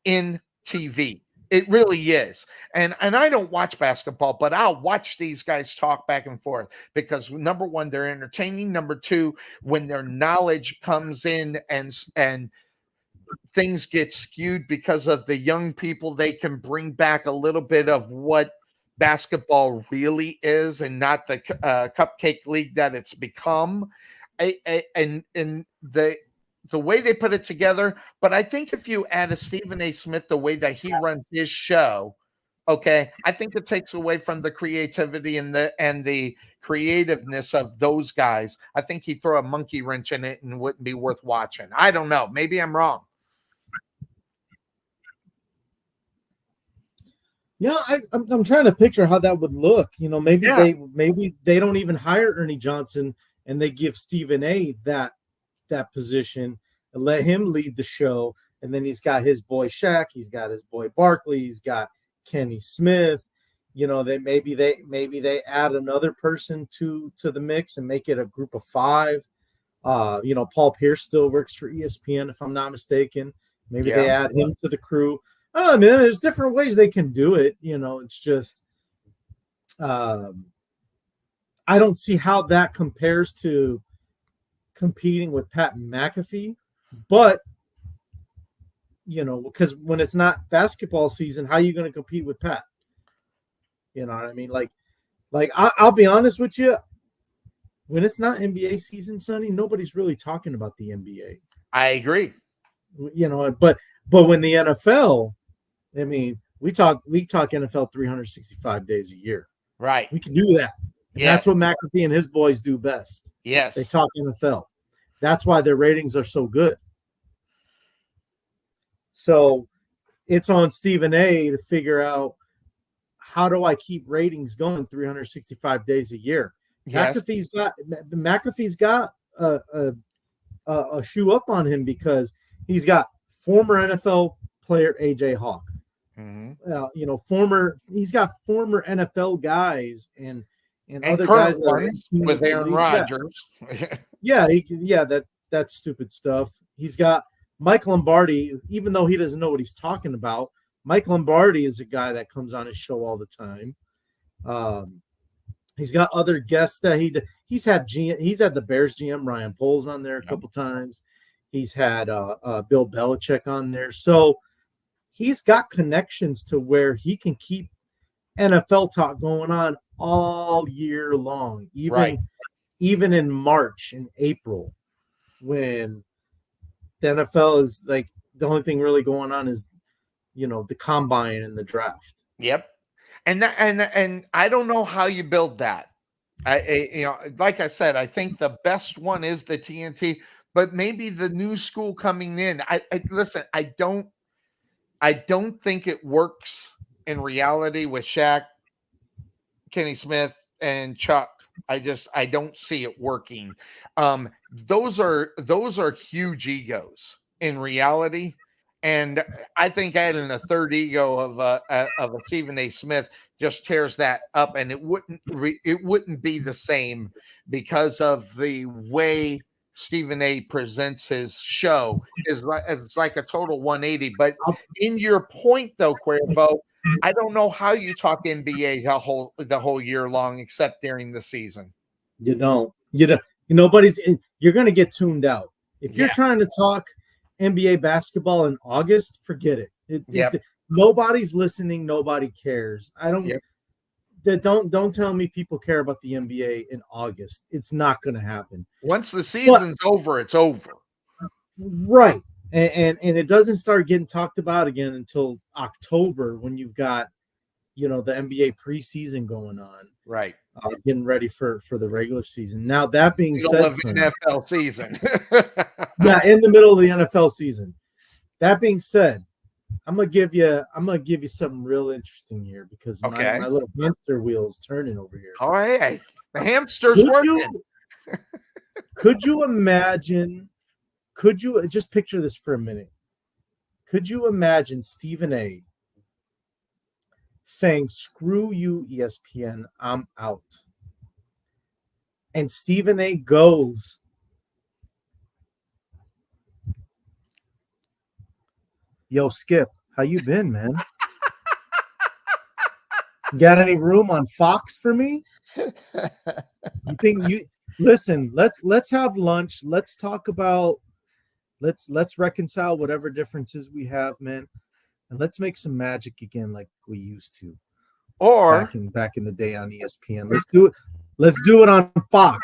[SPEAKER 1] in TV. It really is. And I don't watch basketball, but I'll watch these guys talk back and forth because number one, they're entertaining. Number two, when their knowledge comes in and things get skewed because of the young people, they can bring back a little bit of what basketball really is and not the cupcake league that it's become. And the way they put it together. But I think if you add a Stephen A. Smith, the way that he runs his show, okay, I think it takes away from the creativity and the creativeness of those guys. I think he'd throw a monkey wrench in it and wouldn't be worth watching. I don't know. Maybe I'm wrong.
[SPEAKER 8] Yeah, I'm trying to picture how that would look. Maybe they don't even hire Ernie Johnson and they give Stephen A. that position and let him lead the show. And then he's got his boy Shaq, he's got his boy Barkley, he's got Kenny Smith. Maybe they add another person to the mix and make it a group of 5. Paul Pierce still works for ESPN, if I'm not mistaken. Maybe they add him to the crew. Oh man, there's different ways they can do it. It's just I don't see how that compares to competing with Pat McAfee, but because when it's not basketball season, how are you going to compete with Pat? You know what I mean? Like I'll be honest with you, when it's not NBA season, Sonny, nobody's really talking about the NBA.
[SPEAKER 1] I agree.
[SPEAKER 8] But when the NFL, I mean, we talk NFL 365 days a year.
[SPEAKER 1] Right.
[SPEAKER 8] We can do that. Yeah. That's what McAfee and his boys do best.
[SPEAKER 1] Yes.
[SPEAKER 8] They talk NFL. That's why their ratings are so good. So it's on Stephen A. to figure out, how do I keep ratings going 365 days a year? Yes. McAfee's got a shoe up on him because he's got former NFL player AJ Hawk. Mm-hmm. He's got former NFL guys and other guys
[SPEAKER 1] with Aaron Rodgers.
[SPEAKER 8] That's stupid stuff. He's got Mike Lombardi, even though he doesn't know what he's talking about. Mike Lombardi is a guy that comes on his show all the time. He's got other guests that he's had the Bears GM Ryan Poles on there a couple times. He's had Bill Belichick on there. So he's got connections to where he can keep NFL talk going on all year long, even in March and April, when the NFL is like, the only thing really going on is the combine and the draft.
[SPEAKER 1] Yep. And I don't know how you build that. Like I said, I think the best one is the TNT, but maybe the new school coming in. Listen, I don't think it works in reality with Shaq, Kenny Smith, and Chuck. I don't see it working. Those are huge egos in reality. And I think adding a third ego of a Stephen A. Smith just tears that up, and it wouldn't be the same because of the way Stephen A. presents his show. It's like a total 180. But in your point, though, Cuervo, I don't know how you talk NBA the whole year long, except during the season.
[SPEAKER 8] You don't. Nobody's. You're going to get tuned out if you're
[SPEAKER 1] Yeah.
[SPEAKER 8] trying to talk NBA basketball in August. Forget it.
[SPEAKER 1] Yep.
[SPEAKER 8] Nobody's listening. Nobody cares. I don't.
[SPEAKER 1] Yep.
[SPEAKER 8] Don't tell me people care about the NBA in August. It's not going to happen.
[SPEAKER 1] Once the season's over, it's over.
[SPEAKER 8] Right. And it doesn't start getting talked about again until October when you've got, the NBA preseason going on.
[SPEAKER 1] Right.
[SPEAKER 8] Getting ready for the regular season. Now, that being
[SPEAKER 1] Middle
[SPEAKER 8] said,
[SPEAKER 1] of NFL season.
[SPEAKER 8] yeah, in the middle of the NFL season. That being said, I'm gonna give you something real interesting here because
[SPEAKER 1] Okay.
[SPEAKER 8] my little hamster wheel is turning over here.
[SPEAKER 1] All right. The hamster's working.
[SPEAKER 8] Could you imagine? Could you just picture this for a minute? Could you imagine Stephen A. saying, "Screw you, ESPN, I'm out," and Stephen A. goes, "Yo, Skip, how you been, man? Got any room on Fox for me? You think you listen? Let's have lunch. Let's talk about let's reconcile whatever differences we have, man, and let's make some magic again like we used to,
[SPEAKER 1] Or
[SPEAKER 8] back in the day on ESPN. Let's do it. Let's do it on Fox.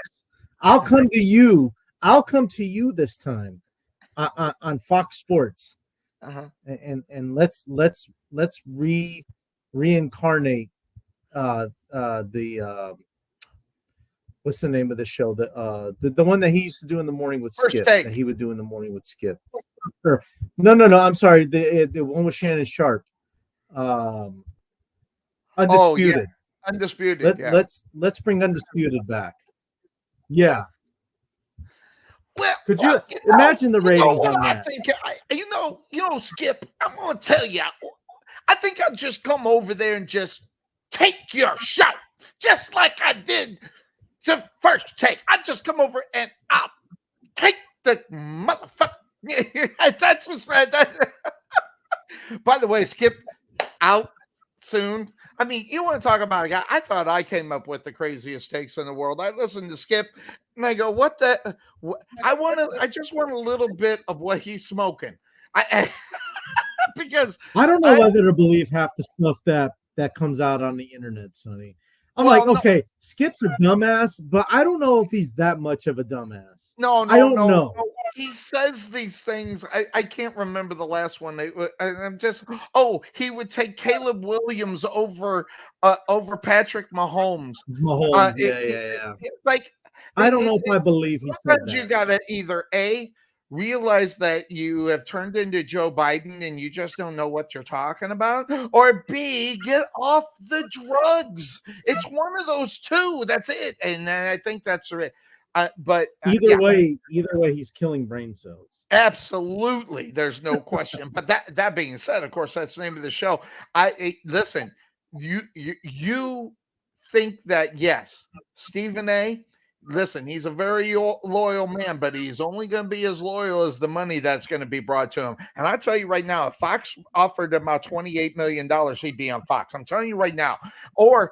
[SPEAKER 8] I'll come to you. I'll come to you this time on Fox Sports." And let's reincarnate the what's the name of the show, the one that he used to do in the morning with
[SPEAKER 1] First
[SPEAKER 8] Skip,
[SPEAKER 1] Take.
[SPEAKER 8] that he would do in the morning with Skip. Or, no, I'm sorry, the one with Shannon Sharp, Undisputed.
[SPEAKER 1] Undisputed.
[SPEAKER 8] Let's bring Undisputed back. Yeah.
[SPEAKER 1] Well,
[SPEAKER 8] Could you imagine the ratings on
[SPEAKER 1] I
[SPEAKER 8] that?
[SPEAKER 1] think Skip. I'm gonna tell you. I think I'll just come over there and just take your show, just like I did to First Take. I just come over and I'll take the motherfucker. That's what's right. By the way, Skip out soon. I mean, you want to talk about a guy? I thought I came up with the craziest takes in the world. I listened to Skip, and I go, "What the? I just want a little bit of what he's smoking." Because
[SPEAKER 8] I don't know whether to believe half the stuff that comes out on the internet, Sonny. I'm like, okay, Skip's a dumbass, but I don't know if he's that much of a dumbass. I don't know.
[SPEAKER 1] He says these things. I can't remember the last one. I'm just, he would take Caleb Williams over Patrick Mahomes.
[SPEAKER 8] Yeah.
[SPEAKER 1] Like,
[SPEAKER 8] I don't know if I believe he said that.
[SPEAKER 1] You gotta either A, realize that you have turned into Joe Biden and you just don't know what you're talking about, or B, get off the drugs. It's one of those two. That's it. And I think that's it. But
[SPEAKER 8] either way, he's killing brain cells.
[SPEAKER 1] Absolutely, there's no question. But that being said, of course, that's the name of the show. Listen. You think that yes, Stephen A. Listen, he's a very loyal man, but he's only going to be as loyal as the money that's going to be brought to him. And I tell you right now, if Fox offered him about $28 million, he'd be on Fox. I'm telling you right now. Or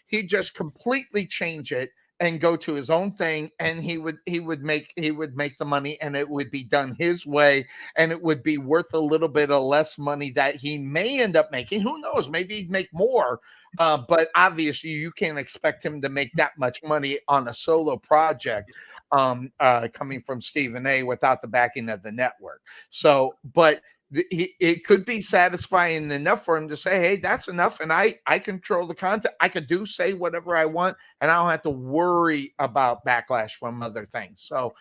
[SPEAKER 1] he'd just completely change it and go to his own thing, and he would make the money, and it would be done his way, and it would be worth a little bit of less money that he may end up making. Who knows? Maybe he'd make more. But obviously, you can't expect him to make that much money on a solo project coming from Stephen A. without the backing of the network. So, but it could be satisfying enough for him to say, hey, that's enough, and I control the content. I could say whatever I want, and I don't have to worry about backlash from other things. So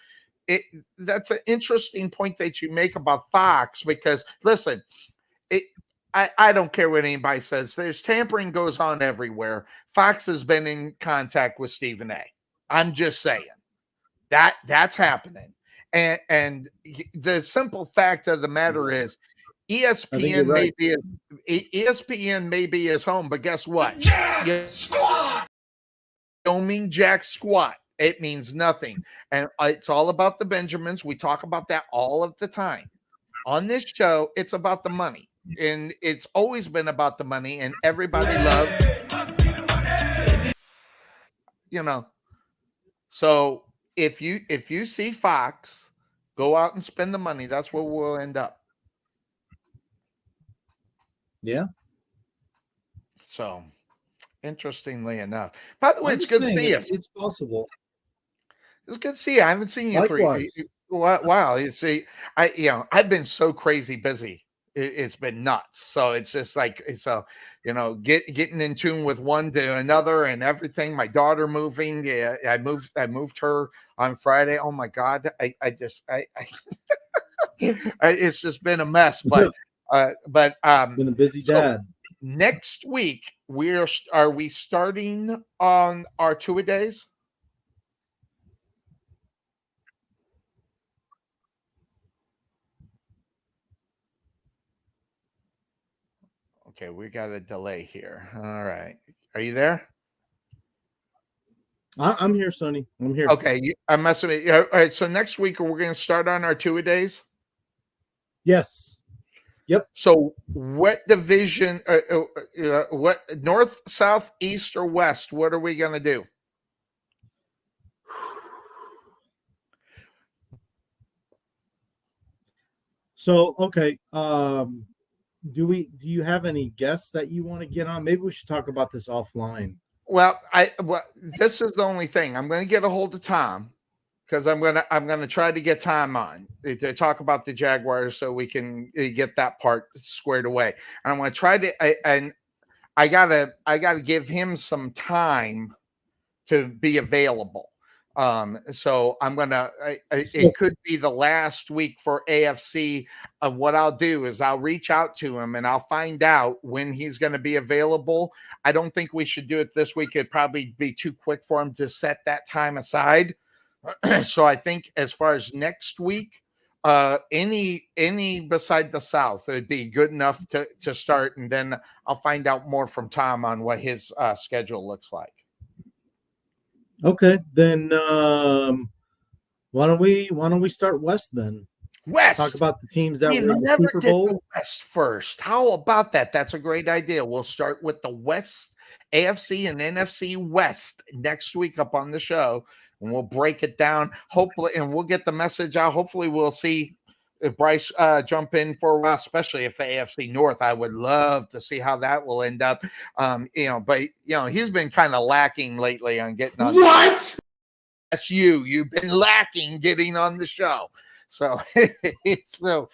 [SPEAKER 1] that's an interesting point that you make about Fox, because listen, I don't care what anybody says. There's tampering goes on everywhere. Fox has been in contact with Stephen A. I'm just saying that's happening. And the simple fact of the matter is, ESPN may be his home, but guess what? Squat don't mean jack squat. It means nothing. And it's all about the Benjamins. We talk about that all of the time. On this show, it's about the money. And it's always been about the money, and everybody loves, So if you see Fox, go out and spend the money. That's where we'll end up.
[SPEAKER 8] Yeah.
[SPEAKER 1] So interestingly enough. By the way,
[SPEAKER 8] I'm
[SPEAKER 1] it's
[SPEAKER 8] just
[SPEAKER 1] good to
[SPEAKER 8] saying
[SPEAKER 1] see you.
[SPEAKER 8] it's possible.
[SPEAKER 1] It's good to see you. I haven't seen you
[SPEAKER 8] Likewise.
[SPEAKER 1] wow. You see, I've been so crazy busy. It's been nuts. So it's just like getting in tune with one to another and everything. My daughter moving. Yeah, I moved her on Friday. Oh my God. It's just been a mess. But
[SPEAKER 8] Been a busy
[SPEAKER 1] so
[SPEAKER 8] dad.
[SPEAKER 1] next week are we starting on our two-a-days? Okay, we got a delay here. All right. Are you there?
[SPEAKER 8] I'm here, Sonny. I'm here.
[SPEAKER 1] Okay, I'm messing with you. All right, so next week we're going to start on our two-a-days.
[SPEAKER 8] Yes. Yep.
[SPEAKER 1] So what division, what north, south, east, or west, what are we going to do?
[SPEAKER 8] So okay. Do you have any guests that you want to get on? Maybe we should talk about this offline.
[SPEAKER 1] Well, this is the only thing. I'm going to get a hold of Tom because I'm gonna try to get Tom on to talk about the Jaguars so we can get that part squared away. And I'm going to try to and I gotta give him some time to be available. So I'm gonna.
[SPEAKER 8] So,
[SPEAKER 1] It could be the last week for AFC. What I'll do is I'll reach out to him and I'll find out when he's going to be available. I don't think we should do it this week. It'd probably be too quick for him to set that time aside. So I think as far as next week, any beside the South, it'd be good enough to start, and then I'll find out more from Tom on what his schedule looks like.
[SPEAKER 8] okay, then why don't we start west then? Talk
[SPEAKER 1] West.
[SPEAKER 8] about the teams that
[SPEAKER 1] We
[SPEAKER 8] won the
[SPEAKER 1] never
[SPEAKER 8] Super
[SPEAKER 1] did the
[SPEAKER 8] Bowl.
[SPEAKER 1] West first. How about that? That's a great idea. We'll start with the West, AFC and NFC West next week up on the show, and we'll break it down. Hopefully, and we'll get the message out. Hopefully, we'll see if Bryce jump in for a while, especially if the AFC North. I would love to see how that will end up. But he's been kind of lacking lately on getting on.
[SPEAKER 9] What?
[SPEAKER 1] That's you. You've been lacking getting on the show. So,
[SPEAKER 8] Well,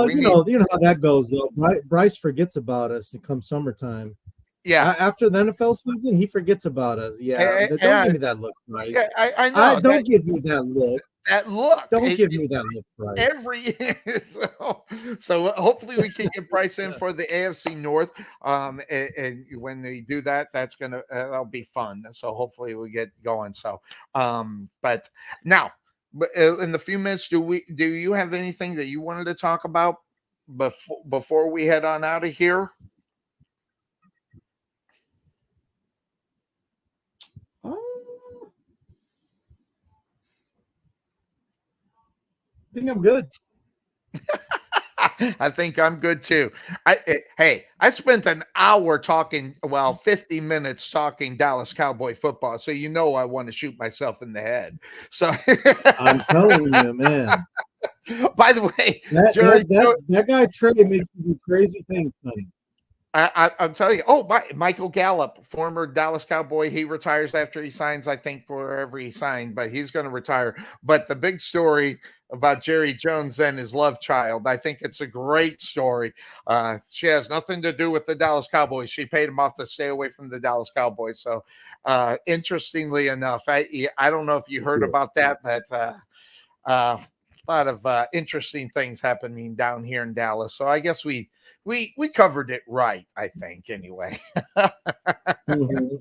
[SPEAKER 1] we
[SPEAKER 8] you
[SPEAKER 1] need,
[SPEAKER 8] know how that goes though. Bryce forgets about us. It comes summertime.
[SPEAKER 1] yeah,
[SPEAKER 8] After the NFL season, he forgets about us. Yeah, don't give me that look, Bryce.
[SPEAKER 1] yeah, I know
[SPEAKER 8] Don't give me that look.
[SPEAKER 1] that look.
[SPEAKER 8] Don't give me that look, Bryce.
[SPEAKER 1] Every so hopefully we can get Bryce in for the AFC North. And when they do that, that'll be fun. So hopefully we get going. So, but now, in the few minutes, do you have anything that you wanted to talk about before we head on out of here?
[SPEAKER 8] I think I'm good.
[SPEAKER 1] I think I'm good too. Hey, I spent an hour talking, 50 minutes talking Dallas Cowboy football. So I want to shoot myself in the head. So
[SPEAKER 8] I'm telling you, man.
[SPEAKER 1] By the way,
[SPEAKER 8] That guy Trey makes you do crazy things, Sonny.
[SPEAKER 1] I'm telling you. Oh, Michael Gallup, former Dallas Cowboy, he retires after he signs. I think wherever he signed, but he's going to retire. But the big story about Jerry Jones and his love child, I think it's a great story. She has nothing to do with the Dallas Cowboys. She paid him off to stay away from the Dallas Cowboys. So, interestingly enough, I don't know if you heard about that, but a lot of interesting things happening down here in Dallas. So I guess we covered it right, I think, anyway.
[SPEAKER 8] Mhm.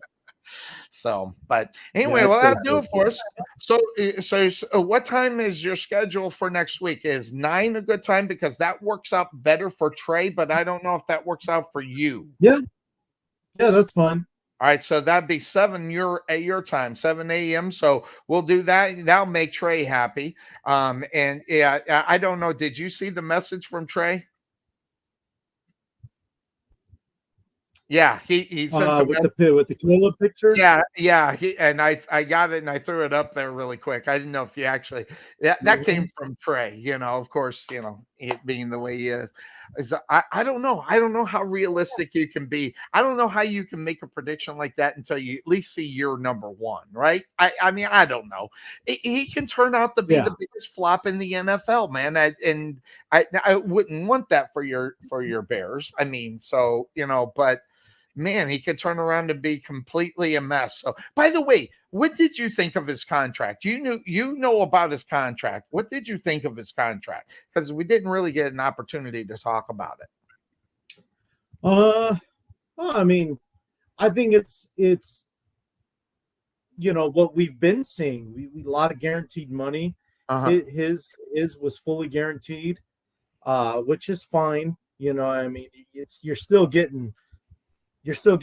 [SPEAKER 1] So, but anyway,
[SPEAKER 8] Yeah,
[SPEAKER 1] well,
[SPEAKER 8] I'd
[SPEAKER 1] that'll
[SPEAKER 8] say
[SPEAKER 1] do it
[SPEAKER 8] so,
[SPEAKER 1] for us. So, what time is your schedule for next week? Is 9 a good time? Because that works out better for Trey, but I don't know if that works out for you.
[SPEAKER 8] Yeah, that's fine.
[SPEAKER 1] All right, so that'd be 7 your time, 7 a.m. So we'll do that. That'll make Trey happy. And yeah, I don't know. Did you see the message from Trey? Yeah, he sent a
[SPEAKER 8] with the Caleb picture.
[SPEAKER 1] yeah. I got it and I threw it up there really quick. I didn't know if you actually that came from Trey. Of course, it being the way he is. I don't know. I don't know how realistic you can be. I don't know how you can make a prediction like that until you at least see your number one, right? I mean, I don't know. He can turn out to be the biggest flop in the NFL, man. I wouldn't want that for your Bears. I mean, so but man, he could turn around and be completely a mess. So, by the way, what did you think of his contract? You know about his contract. What did you think of his contract? Because we didn't really get an opportunity to talk about it.
[SPEAKER 8] Well, I mean, I think it's what we've been seeing. We a lot of guaranteed money. His was fully guaranteed, which is fine. I mean, you're still getting he's on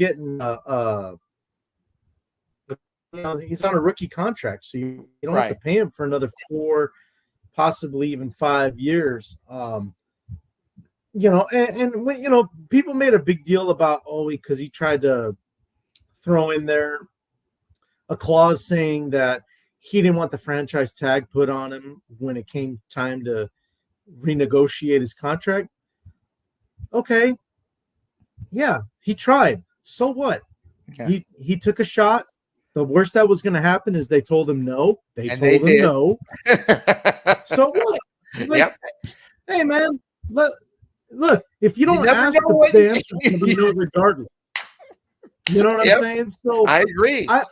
[SPEAKER 8] a rookie contract, so you don't have to pay him for another 4, possibly even 5 years. And when people made a big deal about because he tried to throw in there a clause saying that he didn't want the franchise tag put on him when it came time to renegotiate his contract. Okay. Yeah, he tried. So what? Yeah. He took a shot. The worst that was going to happen is they told him no. They told him no. So what? Hey, man, look, if you don't ask, the answer's going to be no regardless. You know what I'm saying? So
[SPEAKER 1] I agree.
[SPEAKER 8] I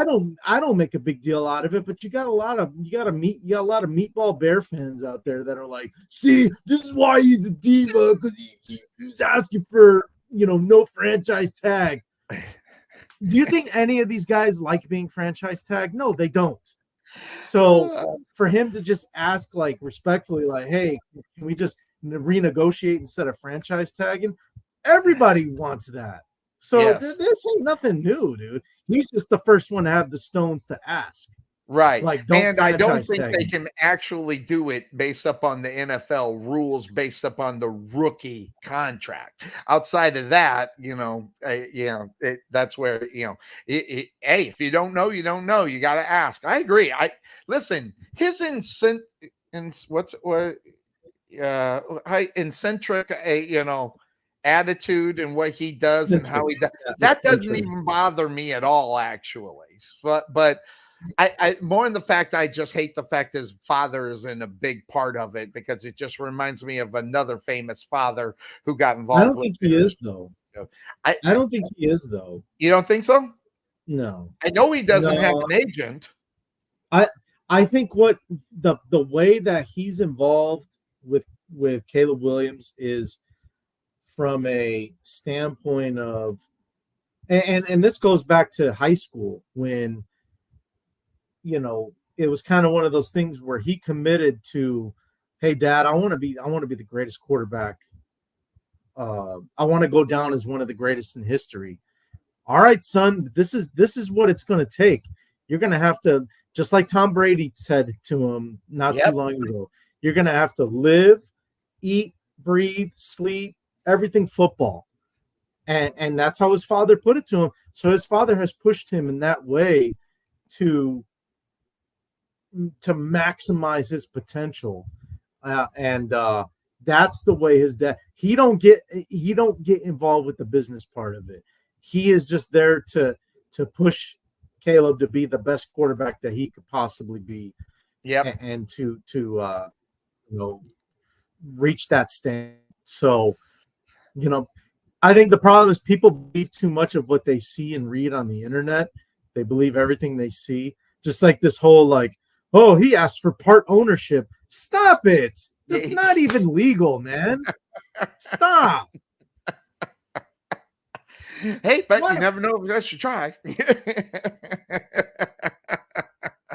[SPEAKER 8] don't make a big deal out of it, but you got a lot of meatball Bear fans out there that are like, see, this is why he's a diva, because he's asking for no franchise tag. Do you think any of these guys like being franchise tagged? No, they don't. So for him to just ask respectfully, hey, can we just renegotiate instead of franchise tagging? Everybody wants that. So this ain't nothing new, dude. He's just the first one to have the stones to ask.
[SPEAKER 1] Right.
[SPEAKER 8] And
[SPEAKER 1] I don't think they can actually do it based upon the NFL rules, based upon the rookie contract. Outside of that, that's where, hey, if you don't know, you don't know. You got to ask. I agree. Listen, his eccentric, attitude and what he does and how he does that doesn't even bother me at all, actually. But I more in the fact I just hate the fact his father is in a big part of it, because it just reminds me of another famous father who got involved.
[SPEAKER 8] I don't think he is, though. I don't think he is, though.
[SPEAKER 1] You don't think so?
[SPEAKER 8] No.
[SPEAKER 1] I know he doesn't have an agent.
[SPEAKER 8] I think what the way that he's involved with Caleb Williams is from a standpoint of, and this goes back to high school when, it was kind of one of those things where he committed to, hey, Dad, I want to be the greatest quarterback. I want to go down as one of the greatest in history. All right, son, this is what it's going to take. You're going to have to, just like Tom Brady said to him not too long ago, you're going to have to live, eat, breathe, sleep, everything football. And that's how his father put it to him. So his father has pushed him in that way to maximize his potential. And that's the way his dad, he don't get involved with the business part of it. He is just there to push Caleb to be the best quarterback that he could possibly be. And to reach that stand. So, I think the problem is people believe too much of what they see and read on the internet. They believe everything they see. Just like this whole oh, he asked for part ownership. Stop it. That's not even legal, man. Stop.
[SPEAKER 1] Hey, but you never know if you should try.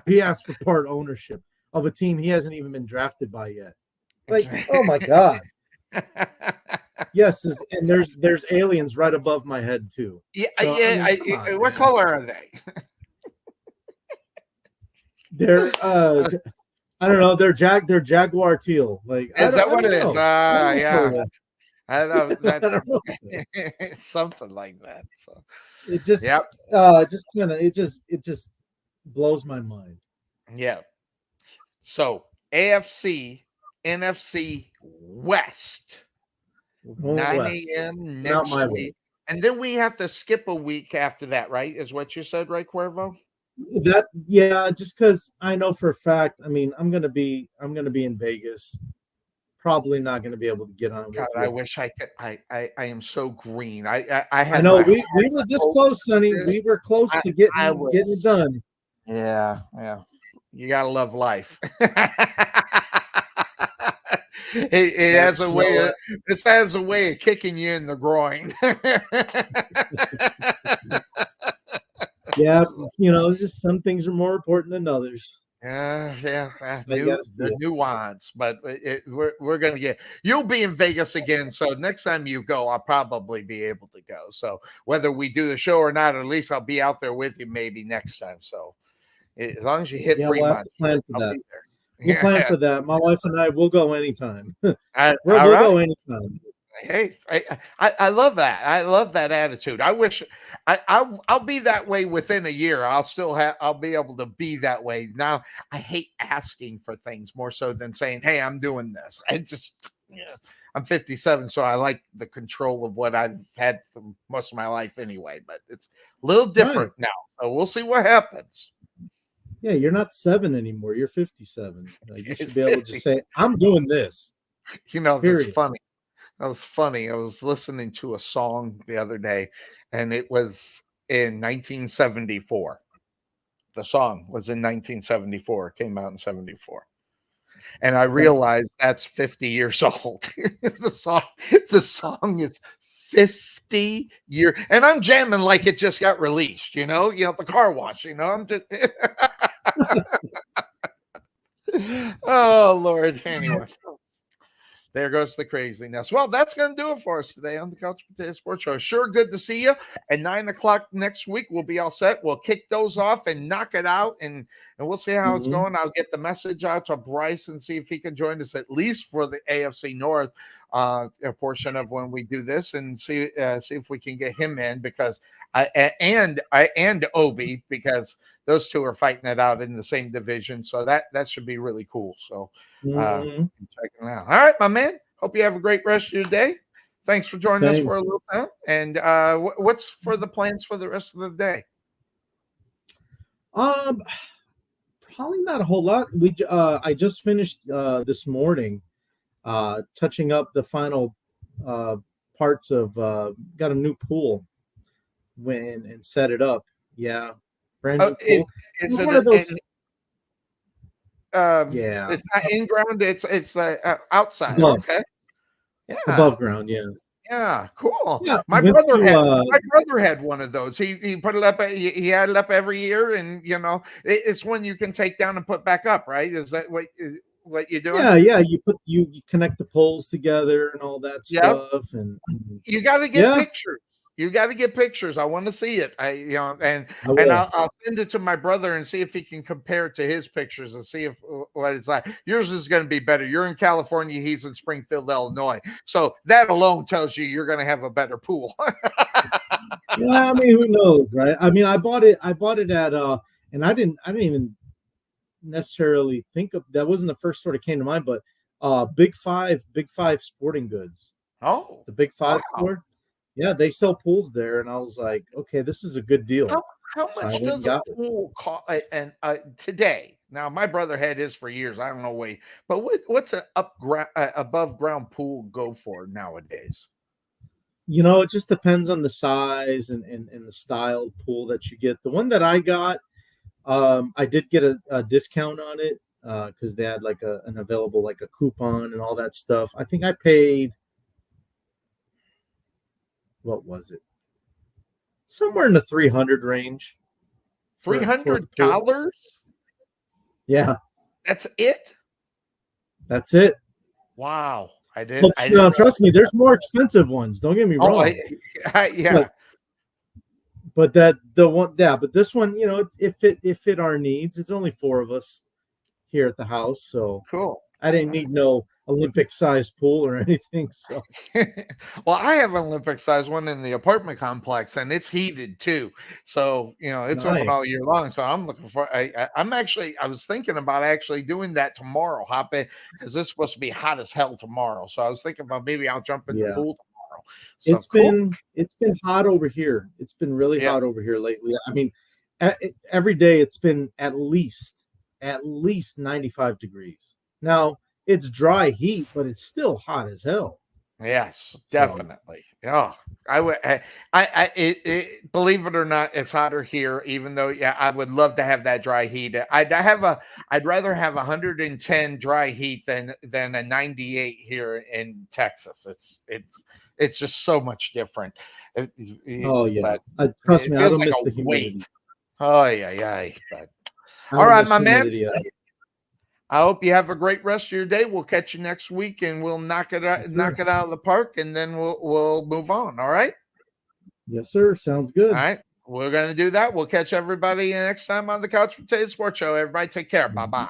[SPEAKER 8] He asked for part ownership of a team he hasn't even been drafted by yet. Oh my God. Yes, and there's aliens right above my head too.
[SPEAKER 1] What color are they?
[SPEAKER 8] They're I don't know. They're jaguar teal.
[SPEAKER 1] Is that what it is? Yeah. I know
[SPEAKER 8] I
[SPEAKER 1] that's
[SPEAKER 8] don't know.
[SPEAKER 1] something like that. So,
[SPEAKER 8] It just
[SPEAKER 1] yep,
[SPEAKER 8] it just blows my mind.
[SPEAKER 1] yeah. So AFC, NFC West,
[SPEAKER 8] We're going
[SPEAKER 1] 9
[SPEAKER 8] west.
[SPEAKER 1] a.m.
[SPEAKER 8] Not
[SPEAKER 1] next
[SPEAKER 8] my
[SPEAKER 1] week,
[SPEAKER 8] way.
[SPEAKER 1] and then we have to skip a week after that, right? Is what you said, right, Cuervo?
[SPEAKER 8] That yeah, just because I know for a fact. I mean, I'm gonna be in Vegas. Probably not gonna be able to get on
[SPEAKER 1] God,
[SPEAKER 8] with
[SPEAKER 1] I
[SPEAKER 8] you.
[SPEAKER 1] wish I could. I am so green. I
[SPEAKER 8] I
[SPEAKER 1] had
[SPEAKER 8] know
[SPEAKER 1] my
[SPEAKER 8] we were this
[SPEAKER 1] hope
[SPEAKER 8] close,
[SPEAKER 1] for
[SPEAKER 8] Sonny.
[SPEAKER 1] this.
[SPEAKER 8] We were close
[SPEAKER 1] I
[SPEAKER 8] to
[SPEAKER 1] I
[SPEAKER 8] getting it
[SPEAKER 1] was.
[SPEAKER 8] done.
[SPEAKER 1] Yeah, yeah. You gotta love life. It
[SPEAKER 8] Yeah,
[SPEAKER 1] has
[SPEAKER 8] but
[SPEAKER 1] a
[SPEAKER 8] you know
[SPEAKER 1] way of
[SPEAKER 8] what?
[SPEAKER 1] it has a way of kicking you in the groin.
[SPEAKER 8] Yeah, you know, just some things are more important than others.
[SPEAKER 1] Yeah,
[SPEAKER 8] I gotta see
[SPEAKER 1] the
[SPEAKER 8] it.
[SPEAKER 1] nuance, but we're gonna get. You'll be in Vegas again, so next time you go, I'll probably be able to go. So whether we do the show or not, at least I'll be out there with you maybe next time. So as long as you hit
[SPEAKER 8] Yeah, we'll have
[SPEAKER 1] Fremont,
[SPEAKER 8] to plan for
[SPEAKER 1] I'll
[SPEAKER 8] that.
[SPEAKER 1] be there.
[SPEAKER 8] We'll plan
[SPEAKER 1] Yeah,
[SPEAKER 8] for that. My wife and I will go anytime.
[SPEAKER 1] all
[SPEAKER 8] We'll go
[SPEAKER 1] right.
[SPEAKER 8] anytime.
[SPEAKER 1] Hey, I love that. I love that attitude. I wish I'll be that way within a year. I'll be able to be that way. Now I hate asking for things more so than saying, "Hey, I'm doing this." I just yeah, I'm 57, so I like the control of what I've had for most of my life anyway. But it's a little
[SPEAKER 8] Right.
[SPEAKER 1] different now, so we'll see what happens.
[SPEAKER 8] Yeah, you're not 7 anymore. You're 57. You
[SPEAKER 1] It's
[SPEAKER 8] should be able to
[SPEAKER 1] 50.
[SPEAKER 8] just say, "I'm doing this."
[SPEAKER 1] That's
[SPEAKER 8] Period.
[SPEAKER 1] funny. That was funny. I was listening to a song the other day, and it was in 1974. The song was in 1974. It came out in 74. And I
[SPEAKER 8] Okay.
[SPEAKER 1] realized that's 50 years old. the song the song is 50 years. And I'm jamming like it just got released, the car wash, I'm just Oh Lord. Anyway. There goes the craziness. Well, that's going to do it for us today on the Couch Potato Sports Show. Sure, good to see you. At 9 o'clock next week, we'll be all set. We'll kick those off and knock it out, and we'll see how it's
[SPEAKER 8] Mhm.
[SPEAKER 1] going. I'll get the message out to Bryce and see if he can join us at least for the AFC North a portion of when we do this, and see if we can get him in because and Obi because those two are fighting it out in the same division. So that should be really cool. So.
[SPEAKER 8] Mhm.
[SPEAKER 1] Checking it out. All right, my man. Hope you have a great rest of your day. Thanks for joining us
[SPEAKER 8] Same.
[SPEAKER 1] for a little time. And what's for the plans for the rest of the day?
[SPEAKER 8] Um, Probably not a whole lot. I just finished this morning touching up the final uh parts of got a new pool when and set it up. Yeah. Brand
[SPEAKER 1] Oh,
[SPEAKER 8] new pool.
[SPEAKER 1] is
[SPEAKER 8] It's
[SPEAKER 1] it
[SPEAKER 8] one of those. Yeah.
[SPEAKER 1] It's not in ground. It's outside.
[SPEAKER 8] Above
[SPEAKER 1] Okay. Yeah.
[SPEAKER 8] above ground, yeah.
[SPEAKER 1] Yeah. Cool.
[SPEAKER 8] Yeah.
[SPEAKER 1] My
[SPEAKER 8] Went
[SPEAKER 1] brother
[SPEAKER 8] to
[SPEAKER 1] had my brother had one of those. He put it up. He had it up every year, and it's one you can take down and put back up. Right? Is that what you're doing?
[SPEAKER 8] yeah, you connect the poles together and all that
[SPEAKER 1] Yep.
[SPEAKER 8] stuff and
[SPEAKER 1] You got to get
[SPEAKER 8] yeah,
[SPEAKER 1] pictures. You got to get pictures. I want to see it. And
[SPEAKER 8] I will.
[SPEAKER 1] I'll send it to my brother and see if he can compare it to his pictures and see if what it's like. Yours is going to be better. You're in California. He's in Springfield, Illinois. So that alone tells you you're going to have a better pool.
[SPEAKER 8] Yeah, I mean, who knows, right? I mean, I bought it at and I didn't even necessarily think of that wasn't the first store that came to mind, but Big Five Sporting Goods.
[SPEAKER 1] Oh,
[SPEAKER 8] The Big
[SPEAKER 1] wow.
[SPEAKER 8] Five store. Yeah, they sell pools there, and I was like, okay, this is a good deal.
[SPEAKER 1] How
[SPEAKER 8] So I
[SPEAKER 1] much
[SPEAKER 8] went
[SPEAKER 1] does
[SPEAKER 8] and
[SPEAKER 1] a
[SPEAKER 8] got it.
[SPEAKER 1] pool cost? And today, now my brother had his for years. I don't know why, but what's an above ground pool go for nowadays?
[SPEAKER 8] It just depends on the size and the style pool that you get. The one that I got, I did get a discount on it because they had like an available like a coupon and all that stuff. I think I paid, what was it? Somewhere in the 300 range
[SPEAKER 1] Three
[SPEAKER 8] for
[SPEAKER 1] hundred
[SPEAKER 8] the pool.
[SPEAKER 1] dollars?
[SPEAKER 8] Yeah,
[SPEAKER 1] That's it?
[SPEAKER 8] that's it.
[SPEAKER 1] Wow.
[SPEAKER 8] But
[SPEAKER 1] I didn't
[SPEAKER 8] trust me, there's more expensive ones. Don't get me
[SPEAKER 1] oh
[SPEAKER 8] wrong.
[SPEAKER 1] yeah.
[SPEAKER 8] But that the one, yeah. But this one, it fit our needs. It's only four of us here at the house, so
[SPEAKER 1] Cool.
[SPEAKER 8] I didn't need no Olympic-sized pool or anything. So
[SPEAKER 1] Well, I have an Olympic size one in the apartment complex, and it's heated too. So it's open all
[SPEAKER 8] nice.
[SPEAKER 1] year long. So I'm looking for. I was thinking about actually doing that tomorrow, hop in because it's supposed to be hot as hell tomorrow. So I was thinking about maybe I'll jump in the
[SPEAKER 8] Yeah.
[SPEAKER 1] pool tomorrow. So
[SPEAKER 8] It's been hot over here. It's been really
[SPEAKER 1] Yeah.
[SPEAKER 8] hot over here lately. I mean, every day it's been at least 95 degrees. Now it's dry heat, but it's still hot as hell.
[SPEAKER 1] Yes,
[SPEAKER 8] So
[SPEAKER 1] definitely. Yeah, I would. Believe it or not, it's hotter here. Even though, yeah, I would love to have that dry heat. I'd rather have 110 dry heat than a 98 here in Texas. It's just so much different.
[SPEAKER 8] oh yeah,
[SPEAKER 1] But
[SPEAKER 8] trust
[SPEAKER 1] it
[SPEAKER 8] me, I
[SPEAKER 1] feels
[SPEAKER 8] don't
[SPEAKER 1] like
[SPEAKER 8] miss
[SPEAKER 1] a
[SPEAKER 8] the humidity.
[SPEAKER 1] weight. Oh yeah. But
[SPEAKER 8] I
[SPEAKER 1] all
[SPEAKER 8] don't
[SPEAKER 1] right,
[SPEAKER 8] miss
[SPEAKER 1] my man.
[SPEAKER 8] humidity at all.
[SPEAKER 1] I hope you have a great rest of your day. We'll catch you next week, and we'll knock it out,
[SPEAKER 8] Yes,
[SPEAKER 1] knock
[SPEAKER 8] sir.
[SPEAKER 1] it out of the park, and then we'll move on. All right.
[SPEAKER 8] Yes, sir. Sounds
[SPEAKER 1] All
[SPEAKER 8] good.
[SPEAKER 1] right. We're gonna do that. We'll catch everybody next time on the Couch Potato Sports Show. Everybody, take care. Bye bye.